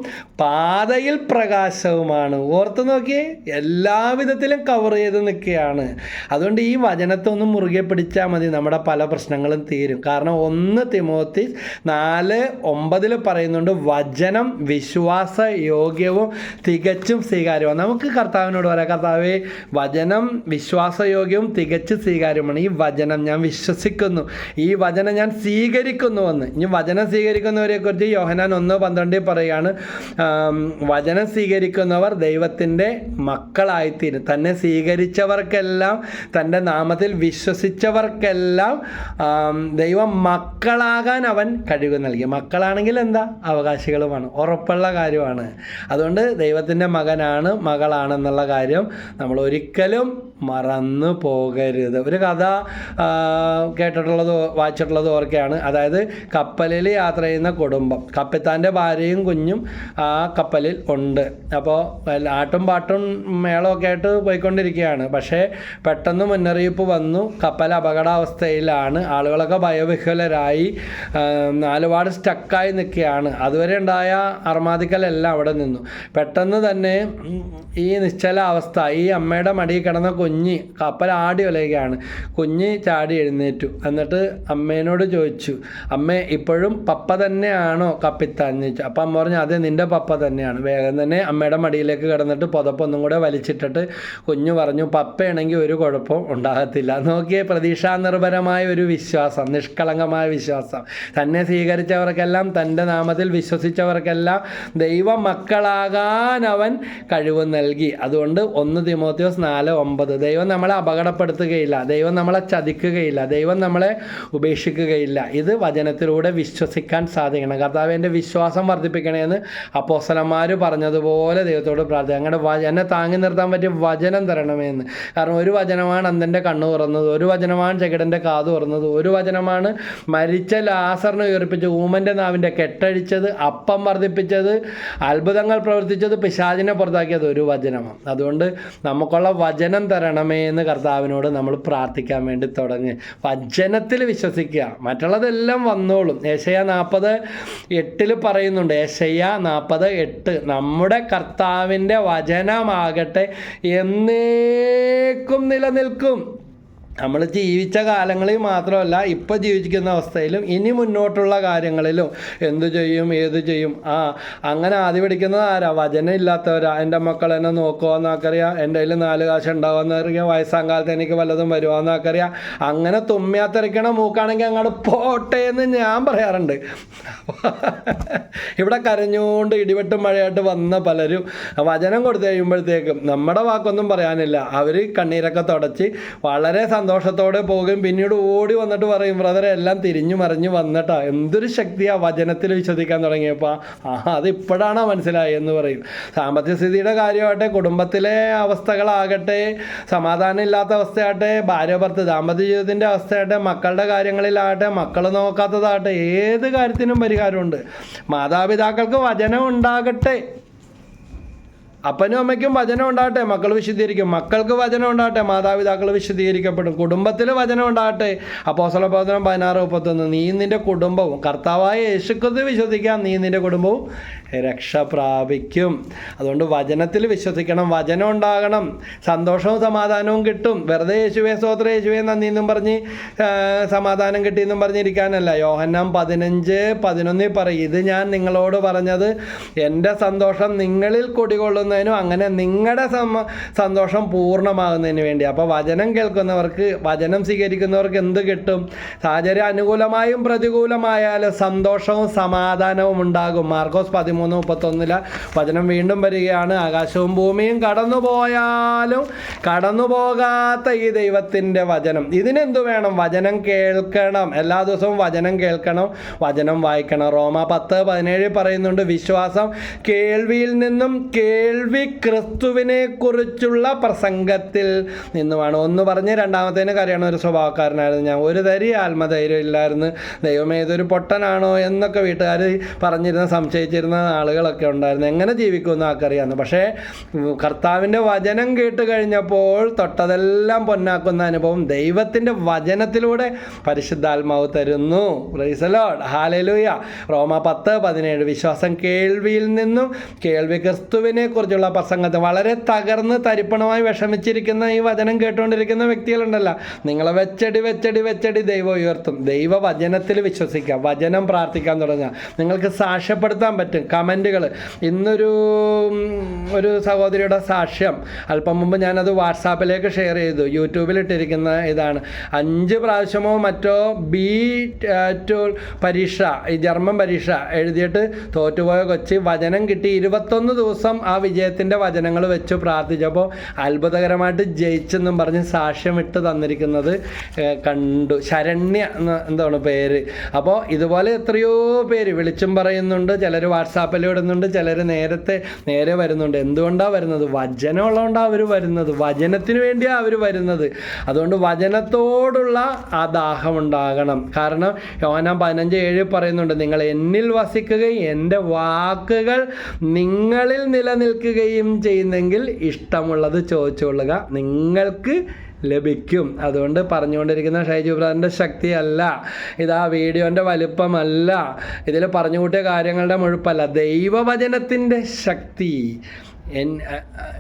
പാതയിൽ പ്രകാശവുമാണ്. ഓർത്ത് നോക്കിയേ, എല്ലാവിധത്തിലും കവർ ചെയ്ത് നിൽക്കുകയാണ്. അതുകൊണ്ട് ഈ വചനത്തെ ഒന്ന് മുറുകെ പിടിച്ചാൽ മതി, നമ്മുടെ പല പ്രശ്നങ്ങളും തീരും. കാരണം 1 തിമോത്തി 4:9 പറയുന്നുണ്ട്, വചനം വിശ്വാസ യോഗ്യവും തികച്ചും സ്വീകാര്യവും. നമുക്ക് കർത്താവിനോട് പറയാം, കർത്താവേ വചനം വിശ്വാസയോഗ്യവും തികച്ചും സ്വീകാര്യമാണ്. ഈ വചനം ഞാൻ വിശ്വസിക്കുന്നു, ഈ വചനം ഞാൻ സ്വീകരിക്കുന്നുവെന്ന്. ഇനി വചനം സ്വീകരിക്കുന്നവരെ കുറിച്ച് യോഹന്നാൻ 1:12 പറയുകയാണ്, വചനം സ്വീകരിക്കുന്നവർ ദൈവത്തിൻ്റെ മക്കളായിത്തീരും. തന്നെ സ്വീകരിച്ചവർക്കെല്ലാം, തൻ്റെ നാമത്തിൽ വിശ്വസിച്ചവർക്കെല്ലാം ദൈവം മക്കളാകാൻ അവൻ കഴിവ് നൽകി. മക്കളാണെങ്കിൽ എന്താ, അവകാശികളുമാണ്, ഉറപ്പുള്ള കാര്യമാണ്. അതുകൊണ്ട് ദൈവത്തിൻ്റെ മകനാണ് മകളാണെന്നുള്ള കാര്യം നമ്മൾ ഒരിക്കലും മറന്നു പോകരുത്. ഒരു കഥ വായിച്ചിട്ടുള്ളത് ഓർക്കുകയാണ്. അതായത് കപ്പലിൽ യാത്ര ചെയ്യുന്ന കുടുംബം, കപ്പിത്താൻ്റെ ഭാര്യയും കുഞ്ഞും ആ കപ്പലിൽ ഉണ്ട്. അപ്പോൾ ആട്ടും പാട്ടും മേളമൊക്കെ ആയിട്ട് പോയിക്കൊണ്ടിരിക്കുകയാണ്. പക്ഷേ പെട്ടെന്ന് മുന്നറിയിപ്പ് വന്നു, കപ്പൽ അപകടാവസ്ഥയിലാണ്, ആളുകളൊക്കെ ഭയവിഹ്വലരായി, നാലുപാട് സ്റ്റക്കായി നിൽക്കുകയാണ്. അതുവരെ ഉണ്ടായ അർമാദിക്കലെല്ലാം അവിടെ നിന്നു. പെട്ടെന്ന് തന്നെ ഈ നിശ്ചല അവസ്ഥ, ഈ അമ്മയുടെ മടിയിൽ കിടന്ന കുഞ്ഞ് കപ്പൽ ആടി ഒലയുകയാണ്. കുഞ്ഞ് ചാടി എഴുന്നേറ്റു. എന്നിട്ട് അമ്മേനോട് ചോദിച്ചു, അമ്മേ ഇപ്പോഴും പപ്പ തന്നെയാണോ കപ്പിത്താൻ ചോദിച്ചു. അപ്പം അമ്മ പറഞ്ഞു, അതെ നിൻ്റെ പപ്പ തന്നെയാണ്. വേഗം തന്നെ അമ്മയുടെ മടിയിലേക്ക് കിടന്നിട്ട് പുതപ്പൊന്നും കൂടെ വലിച്ചിട്ടിട്ട് കുഞ്ഞു പറഞ്ഞു, പപ്പയാണെങ്കിൽ ഒരു കുഴപ്പം ഉണ്ടാകത്തില്ല. നോക്കിയേ, പ്രതീക്ഷാനിർഭരമായ ഒരു വിശ്വാസം, നിഷ്കളങ്കമായ വിശ്വാസം. തന്നെ സ്വീകരിച്ചവർക്കെല്ലാം, തൻ്റെ നാമത്തിൽ വിശ്വസിച്ചവർക്കെല്ലാം ദൈവ മക്കളാകാൻ അവൻ കഴിവ് നൽകി. അതുകൊണ്ട് 1 തിമോത്തിയോസ് 4:9 ദൈവം നമ്മളെ അപകടപ്പെടുത്തുകയില്ല, ദൈവം നമ്മളെ ചതിക്കുകയില്ല, ദൈവം നമ്മളെ ഉപേക്ഷിക്കുകയില്ല. ഇത് വചനത്തിലൂടെ വിശ്വസിക്കാൻ സാധിക്കണം. കർത്താവ് എൻ്റെ വിശ്വാസം വർദ്ധിപ്പിക്കണമെന്ന് അപ്പോസ്തലന്മാർ പറഞ്ഞതുപോലെ ദൈവത്തോട് പ്രാർത്ഥിക്കുക, ഞങ്ങളുടെ എന്നെ താങ്ങി നിർത്താൻ പറ്റിയ വചനം തരണമെന്ന്. കാരണം ഒരു വചനമാണ് അന്ധൻ്റെ കണ്ണ് തുറന്നത്, ഒരു വചനമാണ് ചെകിടൻ്റെ കാത് തുറന്നത്, ഒരു വചനമാണ് മരിച്ച ലാസറിനെ ഉയർപ്പിച്ച് ഊമൻ്റെ നാവിൻ്റെ കെട്ടഴിച്ചത്, അപ്പം വർദ്ധിപ്പിച്ചത്, അത്ഭുതങ്ങൾ പ്രവർത്തിച്ചത്, പിശാചിനെ പുറത്താക്കിയത് ഒരു വചനമാണ്. അതുകൊണ്ട് നമുക്കുള്ള വചനം തരണമേ എന്ന് കർത്താവിനോട് നമ്മൾ പ്രാർത്ഥിക്കാൻ വേണ്ടി തുടങ്ങി. വചനത്തിൽ വിശ്വസിക്കുക, മറ്റുള്ളതെല്ലാം വന്നോളും. യെശയ്യാ 40:8 പറയുന്നുണ്ട്, യെശയ്യാ 40:8 നമ്മുടെ കർത്താവിൻ്റെ വചനമാകട്ടെ എന്നേക്കും നിലനിൽക്കും. നമ്മൾ ജീവിച്ച കാലങ്ങളിൽ മാത്രമല്ല ഇപ്പോൾ ജീവിക്കുന്ന അവസ്ഥയിലും ഇനി മുന്നോട്ടുള്ള കാര്യങ്ങളിലും എന്തു ചെയ്യും ഏത് ചെയ്യും. അങ്ങനെ ആദ്യം പിടിക്കുന്നത് ആരാ? വചനം ഇല്ലാത്തവരാ. എൻ്റെ മക്കൾ എന്നെ നോക്കുവാന്നൊക്കറിയാം, എൻ്റെ കയ്യിൽ 4 കാശ് ഉണ്ടാവുമെന്നറിയാം, വയസ്സാം കാലത്ത് എനിക്ക് വല്ലതും വരുവാന്നൊക്കറിയാം. അങ്ങനെ തുമ്മിയാത്തിരിക്കണ മൂക്കാണെങ്കിൽ അങ്ങോട്ട് പോട്ടെ എന്ന് ഞാൻ പറയാറുണ്ട്. ഇവിടെ കരഞ്ഞുകൊണ്ട് ഇടിവെട്ടും മഴയായിട്ട് വന്ന പലരും വചനം കൊടുത്തു കഴിയുമ്പോഴത്തേക്കും നമ്മുടെ വാക്കൊന്നും പറയാനില്ല. അവർ കണ്ണീരൊക്കെ തുടച്ച് വളരെ സന്തോഷത്തോടെ പോകും. പിന്നീട് ഓടി വന്നിട്ട് പറയും, ബ്രദറെ എല്ലാം തിരിഞ്ഞു മറിഞ്ഞു വന്നിട്ടാ, എന്തൊരു ശക്തിയാണ് വചനത്തിൽ വിശ്വസിക്കാൻ തുടങ്ങിയപ്പോൾ, അത് ഇപ്പോഴാണോ മനസ്സിലായി എന്ന് പറയും. സാമ്പത്തിക സ്ഥിതിയുടെ കാര്യമാകട്ടെ, കുടുംബത്തിലെ അവസ്ഥകളാകട്ടെ, സമാധാനം ഇല്ലാത്ത അവസ്ഥയാകട്ടെ, ഭാര്യ ഭർത്ത് ദാമ്പത്യ ജീവിതത്തിൻ്റെ അവസ്ഥയാകട്ടെ, മക്കളുടെ കാര്യങ്ങളിലാകട്ടെ, മക്കൾ നോക്കാത്തതാകട്ടെ, ഏത് കാര്യത്തിനും പരിഹാരമുണ്ട്. മാതാപിതാക്കൾക്ക് വചനം ഉണ്ടാകട്ടെ, അപ്പനും അമ്മയ്ക്കും വചനം ഉണ്ടാകട്ടെ, മക്കൾ വിശുദ്ധീകരിക്കും. മക്കൾക്ക് വചനം ഉണ്ടാകട്ടെ, മാതാപിതാക്കൾ വിശുദ്ധീകരിക്കപ്പെടും. കുടുംബത്തിൽ വചനം ഉണ്ടാകട്ടെ. അപ്പോസ്തല പ്രവർത്തനം 16:31, നീ നിൻ്റെ കുടുംബവും കർത്താവായ യേശുക്രിസ്തുവിൽ വിശ്വസിക്കാം, നീ നിൻ്റെ കുടുംബവും രക്ഷ പ്രാപിക്കും. അതുകൊണ്ട് വചനത്തിൽ വിശ്വസിക്കണം, വചനം ഉണ്ടാകണം, സന്തോഷവും സമാധാനവും കിട്ടും. വെറുതെ യേശുവേ സ്തോത്രം, യേശുവേ നന്ദി എന്നും പറഞ്ഞ് സമാധാനം കിട്ടിയെന്നും പറഞ്ഞിരിക്കാനല്ല. യോഹന്നാൻ 15:11 പറയും, ഇത് ഞാൻ നിങ്ങളോട് പറഞ്ഞത് എൻ്റെ സന്തോഷം നിങ്ങളിൽ കുടികൊള്ളുന്നതിനും അങ്ങനെ നിങ്ങളുടെ സന്തോഷം പൂർണ്ണമാകുന്നതിന് വേണ്ടി. അപ്പോൾ വചനം കേൾക്കുന്നവർക്ക്, വചനം സ്വീകരിക്കുന്നവർക്ക് എന്ത് കിട്ടും? സാഹചര്യം അനുകൂലമായും പ്രതികൂലമായാലും സന്തോഷവും സമാധാനവും ഉണ്ടാകും. മാർക്കോസ് 13:31 വചനം വീണ്ടും വരികയാണ്, ആകാശവും ഭൂമിയും കടന്നുപോയാലും കടന്നു പോകാത്ത ഈ ദൈവത്തിൻ്റെ വചനം, ഇതിനെന്തു വേണം? വചനം കേൾക്കണം. എല്ലാ ദിവസവും വചനം കേൾക്കണം, വചനം വായിക്കണം. റോമ 10:17 പറയുന്നുണ്ട്, വിശ്വാസം കേൾവിയിൽ നിന്നും, കേൾവി ക്രിസ്തുവിനെ കുറിച്ചുള്ള പ്രസംഗത്തിൽ നിന്നുമാണ്. ഒന്ന് പറഞ്ഞ് രണ്ടാമത്തേന് കാര്യമാണ്, ഒരു സ്വഭാവക്കാരനായിരുന്നു ഞാൻ, ഒരു തരി ആത്മധൈര്യം ഇല്ലായിരുന്നു, ദൈവം ഏതൊരു പൊട്ടനാണോ എന്നൊക്കെ വീട്ടുകാർ പറഞ്ഞിരുന്ന സംശയിച്ചിരുന്ന ആളുകളൊക്കെ ഉണ്ടായിരുന്നു. എങ്ങനെ ജീവിക്കുമെന്ന് ആർക്കറിയാമെന്ന്. പക്ഷേ കർത്താവിൻ്റെ വചനം കേട്ട് കഴിഞ്ഞപ്പോൾ തൊട്ടതെല്ലാം പൊന്നാക്കുന്ന അനുഭവം ദൈവത്തിൻ്റെ വചനത്തിലൂടെ പരിശുദ്ധാത്മാവ് തരുന്നു. Praise the Lord, hallelujah. റോമ 10:17 വിശ്വാസം കേൾവിയിൽ നിന്നും, കേൾവി ക്രിസ്തുവിനെ കുറിച്ചുള്ള പ്രസംഗത്തിൽ. വളരെ തകർന്ന് തരിപ്പണമായി വിഷമിച്ചിരിക്കുന്ന ഈ വചനം കേട്ടുകൊണ്ടിരിക്കുന്ന വ്യക്തികളുണ്ടല്ലോ, നിങ്ങളെ വെച്ചടി വെച്ചടി വെച്ചടി ദൈവം ഉയർത്തും. ദൈവവചനത്തിൽ വിശ്വസിക്കുക, വചനം പ്രാർത്ഥിക്കാൻ തുടങ്ങുക. നിങ്ങൾക്ക് സാക്ഷ്യപ്പെടുത്താൻ പറ്റും. കമൻറ്റുകൾ ഇന്നൊരു സഹോദരിയുടെ സാക്ഷ്യം അല്പം മുമ്പ് ഞാനത് വാട്സാപ്പിലേക്ക് ഷെയർ ചെയ്തു. യൂട്യൂബിലിട്ടിരിക്കുന്ന ഇതാണ്. 5 പ്രാവശ്യമോ മറ്റോ B2 പരീക്ഷ, ഈ ജർമ്മൻ പരീക്ഷ എഴുതിയിട്ട് തോറ്റുപോയ കൊച്ച് വചനം കിട്ടി 21 ദിവസം ആ വിജയത്തിൻ്റെ വചനങ്ങൾ വെച്ച് പ്രാർത്ഥിച്ചപ്പോൾ അത്ഭുതകരമായിട്ട് ജയിച്ചെന്നും പറഞ്ഞ് സാക്ഷ്യം ഇട്ട് തന്നിരിക്കുന്നത് കണ്ടു. ശരണ്യ എന്താണ് പേര്. അപ്പോൾ ഇതുപോലെ എത്രയോ പേര് വിളിച്ചും പറയുന്നുണ്ട്, ചിലർ വാട്സാപ്പിൽ ഇടുന്നുണ്ട്, ചിലർ നേരെ വരുന്നുണ്ട്. എന്തുകൊണ്ടാണ് വരുന്നത്? വചനം ഉള്ളതുകൊണ്ടാണ് അവർ വരുന്നത്, വചനത്തിന് വേണ്ടിയാണ് അവർ വരുന്നത്. അതുകൊണ്ട് വചനത്തോടുള്ള ആ ദാഹമുണ്ടാകണം. കാരണം യോഹന്നാൻ 15:7 പറയുന്നുണ്ട്, നിങ്ങൾ എന്നിൽ വസിക്കുകയും എൻ്റെ വാക്കുകൾ നിങ്ങളിൽ നിലനിൽക്കുകയും ചെയ്യുന്നെങ്കിൽ ഇഷ്ടമുള്ളത് ചോദിച്ചുകൊള്ളുക, നിങ്ങൾക്ക് ലഭിക്കും. അതുകൊണ്ട് പറഞ്ഞുകൊണ്ടിരിക്കുന്ന ഷൈജു ബ്രദറിൻ്റെ ശക്തിയല്ല, ഇതാ വീഡിയോൻ്റെ വലുപ്പമല്ല, ഇതിൽ പറഞ്ഞു കൂട്ടിയ കാര്യങ്ങളുടെ മുഴുപ്പല്ല, ദൈവവചനത്തിൻ്റെ ശക്തി.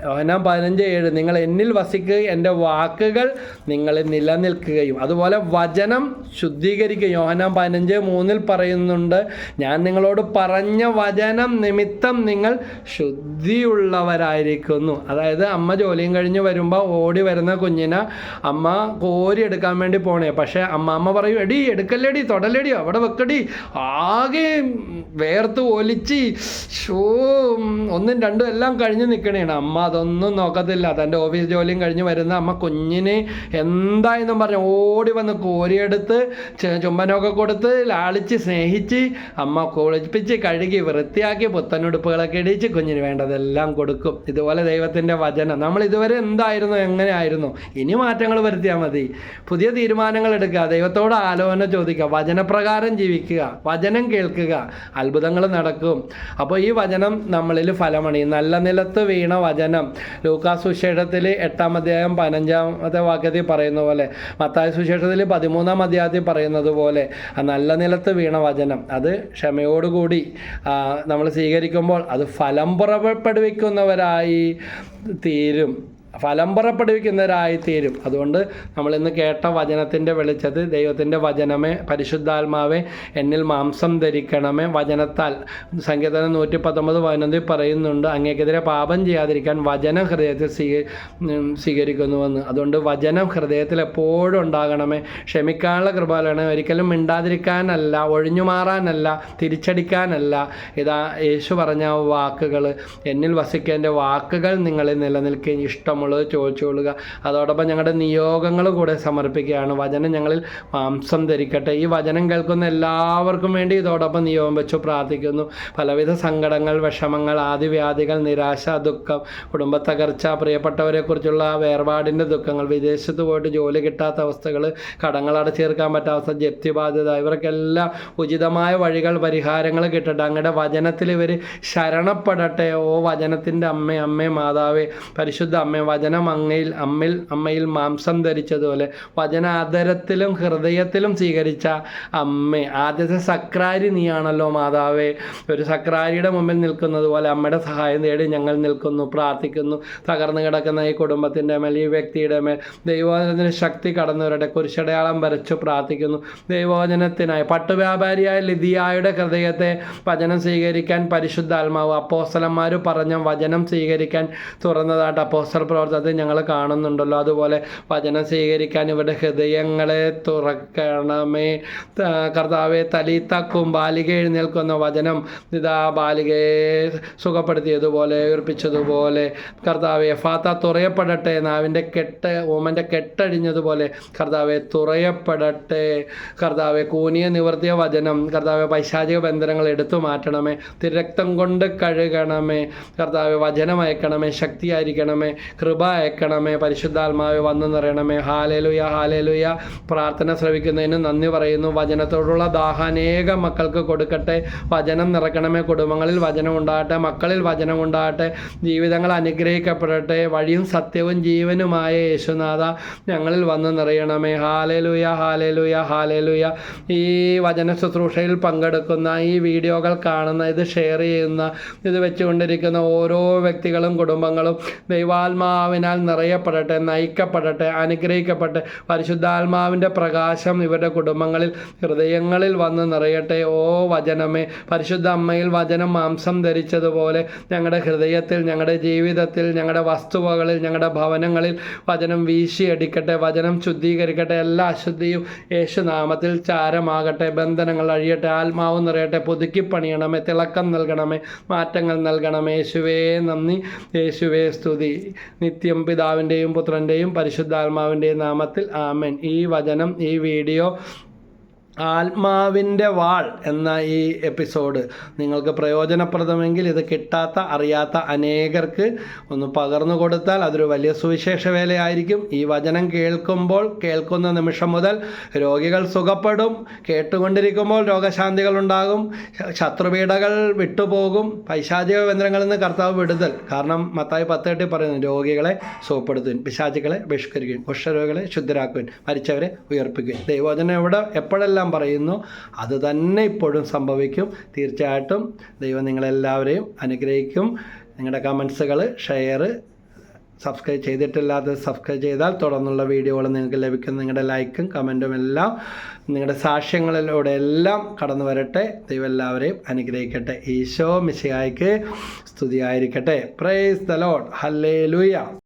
യോഹന്നാൻ 15:7 നിങ്ങൾ എന്നിൽ വസിക്കുകയും എൻ്റെ വാക്കുകൾ നിങ്ങളിൽ നിലനിൽക്കുകയും. അതുപോലെ വചനം ശുദ്ധീകരിക്കുക. യോഹന്നാൻ 15:3 പറയുന്നുണ്ട്, ഞാൻ നിങ്ങളോട് പറഞ്ഞ വചനം നിമിത്തം നിങ്ങൾ ശുദ്ധിയുള്ളവരായിരിക്കുന്നു. അതായത് അമ്മ ജോലിയും കഴിഞ്ഞ് വരുമ്പോൾ ഓടി വരുന്ന കുഞ്ഞിനെ അമ്മ കോരി എടുക്കാൻ വേണ്ടി പോണേ, പക്ഷേ അമ്മ പറയും, എടി എടുക്കല്ലേടി, തൊടലടി, അവിടെ വെക്കടി, ആകെ വേർത്ത് ഒലിച്ച് ഒന്നും രണ്ടും എല്ലാം കഴിഞ്ഞ് നിൽക്കണേണ്. അമ്മ അതൊന്നും നോക്കത്തില്ല. തൻ്റെ ഓഫീസ് ജോലിയും കഴിഞ്ഞ് വരുന്ന അമ്മ കുഞ്ഞിനെ എന്തായെന്നും പറഞ്ഞ് ഓടി വന്ന് കോരിയെടുത്ത് ചുംബനമൊക്കെ കൊടുത്ത് ലാളിച്ച് സ്നേഹിച്ച് അമ്മ കുളിപ്പിച്ച് കഴുകി വൃത്തിയാക്കി പുത്തനുടുപ്പുകളൊക്കെ ഇടിച്ച് കുഞ്ഞിന് വേണ്ടതെല്ലാം കൊടുക്കും. ഇതുപോലെ ദൈവത്തിൻ്റെ വചനം നമ്മൾ ഇതുവരെ എന്തായിരുന്നു, എങ്ങനെയായിരുന്നു, ഇനി മാറ്റങ്ങൾ വരുത്തിയാൽ മതി. പുതിയ തീരുമാനങ്ങൾ എടുക്കുക, ദൈവത്തോട് ആലോചന ചോദിക്കുക, വചനപ്രകാരം ജീവിക്കുക, വചനം കേൾക്കുക, അത്ഭുതങ്ങൾ നടക്കും. അപ്പോൾ ഈ വചനം നമ്മളിൽ ഫലമണി. നല്ല നിലത്ത് വീണ വചനം ലൂക്കാസ് സുവിശേഷത്തിൽ 8-15 വാക്യത്തിൽ പറയുന്ന പോലെ, മത്തായി സുവിശേഷത്തിൽ 13 പറയുന്നത് പോലെ ആ നല്ല നിലത്ത് വീണ വചനം അത് ക്ഷമയോടുകൂടി നമ്മൾ സ്വീകരിക്കുമ്പോൾ അത് ഫലം പുറപ്പെടുവിക്കുന്നവരായി തീരും. ഫലം പുറപ്പെടുവിക്കുന്നവരായിത്തീരും. അതുകൊണ്ട് നമ്മളിന്ന് കേട്ട വചനത്തിൻ്റെ വെളിച്ചത്തിൽ ദൈവത്തിൻ്റെ വചനമേ, പരിശുദ്ധാത്മാവേ എന്നിൽ മാംസം ധരിക്കണമേ, വചനത്താൽ സങ്കീർത്തനം 119:11 പറയുന്നുണ്ട്, അങ്ങേക്കെതിരെ പാപം ചെയ്യാതിരിക്കാൻ വചനം ഹൃദയത്തിൽ സ്വീകരിക്കുന്നുവെന്ന്. അതുകൊണ്ട് വചനം ഹൃദയത്തിൽ എപ്പോഴും ഉണ്ടാകണമേ. ക്ഷമിക്കാനുള്ള കൃപ വേണം. ഒരിക്കലും മിണ്ടാതിരിക്കാനല്ല, ഒഴിഞ്ഞു മാറാനല്ല, തിരിച്ചടിക്കാനല്ല. ഇതാ യേശു പറഞ്ഞ വാക്കുകൾ, എന്നിൽ വസിക്കേണ്ട വാക്കുകൾ നിങ്ങളിൽ നിലനിൽക്കുകയും ഇഷ്ടമുള്ളത് ചോദിച്ചുകൊള്ളുക. അതോടൊപ്പം ഞങ്ങളുടെ നിയോഗങ്ങൾ കൂടെ സമർപ്പിക്കുകയാണ്. വചനം ഞങ്ങളിൽ മാംസം ധരിക്കട്ടെ. ഈ വചനം കേൾക്കുന്ന എല്ലാവർക്കും വേണ്ടി ഇതോടൊപ്പം നിയോഗം വെച്ചു പ്രാർത്ഥിക്കുന്നു. പലവിധ സങ്കടങ്ങൾ, വിഷമങ്ങൾ, ആദിവ്യാധികൾ, നിരാശ, ദുഃഖം, കുടുംബത്തകർച്ച, പ്രിയപ്പെട്ടവരെക്കുറിച്ചുള്ള വേർപാടിൻ്റെ ദുഃഖങ്ങൾ, വിദേശത്ത് പോയിട്ട് ജോലി കിട്ടാത്ത അവസ്ഥകൾ, കടങ്ങൾ അടച്ചീർക്കാൻ പറ്റാത്ത ജപ്തി ബാധ്യത, ഇവർക്കെല്ലാം ഉചിതമായ വഴികൾ, പരിഹാരങ്ങൾ കിട്ടട്ടെ. അങ്ങയുടെ വചനത്തിൽ ഇവർ ശരണപ്പെടട്ടെ. ഓ വചനത്തിൻ്റെ അമ്മേ മാതാവേ, പരിശുദ്ധ അമ്മേ, വചനം അമ്മയിൽ മാംസം ധരിച്ചതുപോലെ വചന ആദരത്തിലും ഹൃദയത്തിലും സ്വീകരിച്ച അമ്മേ, ആദ്യത്തെ സക്രാരി നീയാണല്ലോ മാതാവേ. ഒരു സക്രാരിയുടെ മുമ്പിൽ നിൽക്കുന്നത് പോലെ അമ്മയുടെ സഹായം തേടി ഞങ്ങൾ നിൽക്കുന്നു, പ്രാർത്ഥിക്കുന്നു. തകർന്നു കിടക്കുന്ന ഈ കുടുംബത്തിൻ്റെ മേൽ, ഈ വ്യക്തിയുടെ മേൽ ദൈവവചനത്തിന് ശക്തി കടന്നവരുടെ കുരിശടയാളം വരച്ചു പ്രാർത്ഥിക്കുന്നു. ദൈവവചനത്തിനായി പട്ടുവ്യാപാരിയായ ലിദിയായുടെ ഹൃദയത്തെ വചനം സ്വീകരിക്കാൻ പരിശുദ്ധാത്മാവ്, അപ്പോസ്തലന്മാർ പറഞ്ഞ വചനം സ്വീകരിക്കാൻ തുറന്നതായിട്ട് അപ്പോസ്തല പ്രവർത്തനത്തിൽ ഞങ്ങൾ കാണുന്നുണ്ടല്ലോ. അതുപോലെ വചനം സ്വീകരിക്കാൻ ഇവരുടെ ഹൃദയങ്ങളെ തുറക്കണമേ കർത്താവെ. തലീത്തക്കും, ബാലിക എഴുന്നേൽക്കുന്ന വചനം ഇതാ ബാലികയെ സുഖപ്പെടുത്തിയതുപോലെ, ഉയർപ്പിച്ചതുപോലെ കർത്താവെ. ഫാത്ത തുറയപ്പെടട്ടെ. നാവിൻ്റെ കെട്ട്, ഓമൻ്റെ കെട്ടഴിഞ്ഞതുപോലെ കർത്താവെ തുറയപ്പെടട്ടെ. കർത്താവെ കൂനിയ നിവർത്തിയ വചനം കർത്താവെ പൈശാചിക ബന്ധനങ്ങൾ എടുത്തു മാറ്റണമേ. തിരക്തം കൊണ്ട് കഴുകണമേ കർത്താവെ. വചനം അയക്കണമേ, ശക്തി ആയിരിക്കണമേ, കൃപ അയക്കണമേ. പരിശുദ്ധാത്മാവെ വന്നു നിറയണമേ. Hallelujah hallelujah. പ്രാർത്ഥന ശ്രവിക്കുന്നതിന് നന്ദി പറയുന്നു. വചനത്തോടുള്ള ദാഹം അനേകം മക്കൾക്ക് കൊടുക്കട്ടെ. വചനം നിറക്കണമേ. കുടുംബങ്ങളിൽ വചനം ഉണ്ടാകട്ടെ, മക്കളിൽ വചനം ഉണ്ടാകട്ടെ. ജീവിതങ്ങൾ അനുഗ്രഹിക്കപ്പെടട്ടെ. വഴിയും സത്യവും ജീവനുമായ യേശുനാഥ ഞങ്ങളിൽ വന്നു നിറയണമേ. Hallelujah hallelujah hallelujah. ഈ വചന ശുശ്രൂഷയിൽ പങ്കെടുക്കുന്ന, ഈ വീഡിയോകൾ കാണുന്ന, ഇത് ഷെയർ ചെയ്യുന്ന, ഇത് വെച്ചുകൊണ്ടിരിക്കുന്ന ഓരോ വ്യക്തികളും കുടുംബങ്ങളും ദൈവാത്മാവിനാൽ നിറയപ്പെടട്ടെ, നയിക്കപ്പെടട്ടെ, അനുഗ്രഹിക്കപ്പെടട്ടെ. പരിശുദ്ധാത്മാവിൻ്റെ പ്രകാശം ഇവരുടെ കുടുംബങ്ങളിൽ, ഹൃദയങ്ങളിൽ വന്ന് നിറയട്ടെ. ഓ വചനമേ, പരിശുദ്ധ അമ്മയിൽ വചനം മാംസം ധരിച്ചതുപോലെ ഞങ്ങളുടെ ഹൃദയത്തിൽ, ഞങ്ങളുടെ ജീവിതത്തിൽ, ഞങ്ങളുടെ വസ്തുവകളിൽ, ഞങ്ങളുടെ ഭവനങ്ങളിൽ വചനം വീശിയടിക്കട്ടെ. വചനം ശുദ്ധീകരിക്കട്ടെ. എല്ലാ അശുദ്ധിയും യേശുനാമത്തിൽ ചാരമാകട്ടെ. ബന്ധനങ്ങൾ അഴിയട്ടെ. ആത്മാവ് നിറയട്ടെ. പുതുക്കി പണിയണമേ. തിളക്കം നൽകണമേ. മാറ്റങ്ങൾ നൽകണമേ. യേശുവേ നന്ദി, യേശുവേ സ്തുതി. നിത്യം പിതാവിൻ്റെയും പുത്രൻ്റെയും പരിശുദ്ധാത്മാവിൻ്റെയും നാമത്തിൽ ആമേൻ. ഈ വചനം, ഈ വീഡിയോ ആത്മാവിൻ്റെ വാൾ എന്ന ഈ എപ്പിസോഡ് നിങ്ങൾക്ക് പ്രയോജനപ്രദമെങ്കിൽ ഇത് കിട്ടാത്ത, അറിയാത്ത അനേകർക്ക് ഒന്ന് പകർന്നു കൊടുത്താൽ അതൊരു വലിയ സുവിശേഷ വേലയായിരിക്കും. ഈ വചനം കേൾക്കുന്ന നിമിഷം മുതൽ രോഗികൾ സുഖപ്പെടും. കേട്ടുകൊണ്ടിരിക്കുമ്പോൾ രോഗശാന്തികൾ ഉണ്ടാകും. ശത്രുപീഠകൾ വിട്ടുപോകും. പൈശാചിക ബന്ധനങ്ങളിൽ നിന്ന് കർത്താവ് വിടുതൽ. കാരണം മത്തായി 10:8 പറയുന്നു, രോഗികളെ സുഖപ്പെടുത്തുവിൻ, പിശാചുക്കളെ ബഹിഷ്കരിക്കുവിൻ, കുഷ്ഠരോഗികളെ ശുദ്ധരാക്കുവിൻ, മരിച്ചവരെ ഉയർപ്പിക്കുവിൻ. ദൈവവചനം എപ്പോഴെല്ലാം പറയുന്നു അത് തന്നെ ഇപ്പോഴും സംഭവിക്കും. തീർച്ചയായിട്ടും ദൈവം നിങ്ങളെല്ലാവരെയും അനുഗ്രഹിക്കും. നിങ്ങളുടെ കമൻസുകൾ, ഷെയർ, സബ്സ്ക്രൈബ് ചെയ്തിട്ടില്ലാത്തത് സബ്സ്ക്രൈബ് ചെയ്താൽ തുടർന്നുള്ള വീഡിയോകൾ നിങ്ങൾക്ക് ലഭിക്കും. നിങ്ങളുടെ ലൈക്കും കമൻറ്റും എല്ലാം നിങ്ങളുടെ സാക്ഷ്യങ്ങളിലൂടെ എല്ലാം കടന്നു വരട്ടെ. ദൈവം എല്ലാവരെയും അനുഗ്രഹിക്കട്ടെ. ഈശോ മിശിഹായ്ക്ക് സ്തുതിയായിരിക്കട്ടെ. Praise the Lord. ഹല്ലേലൂയ.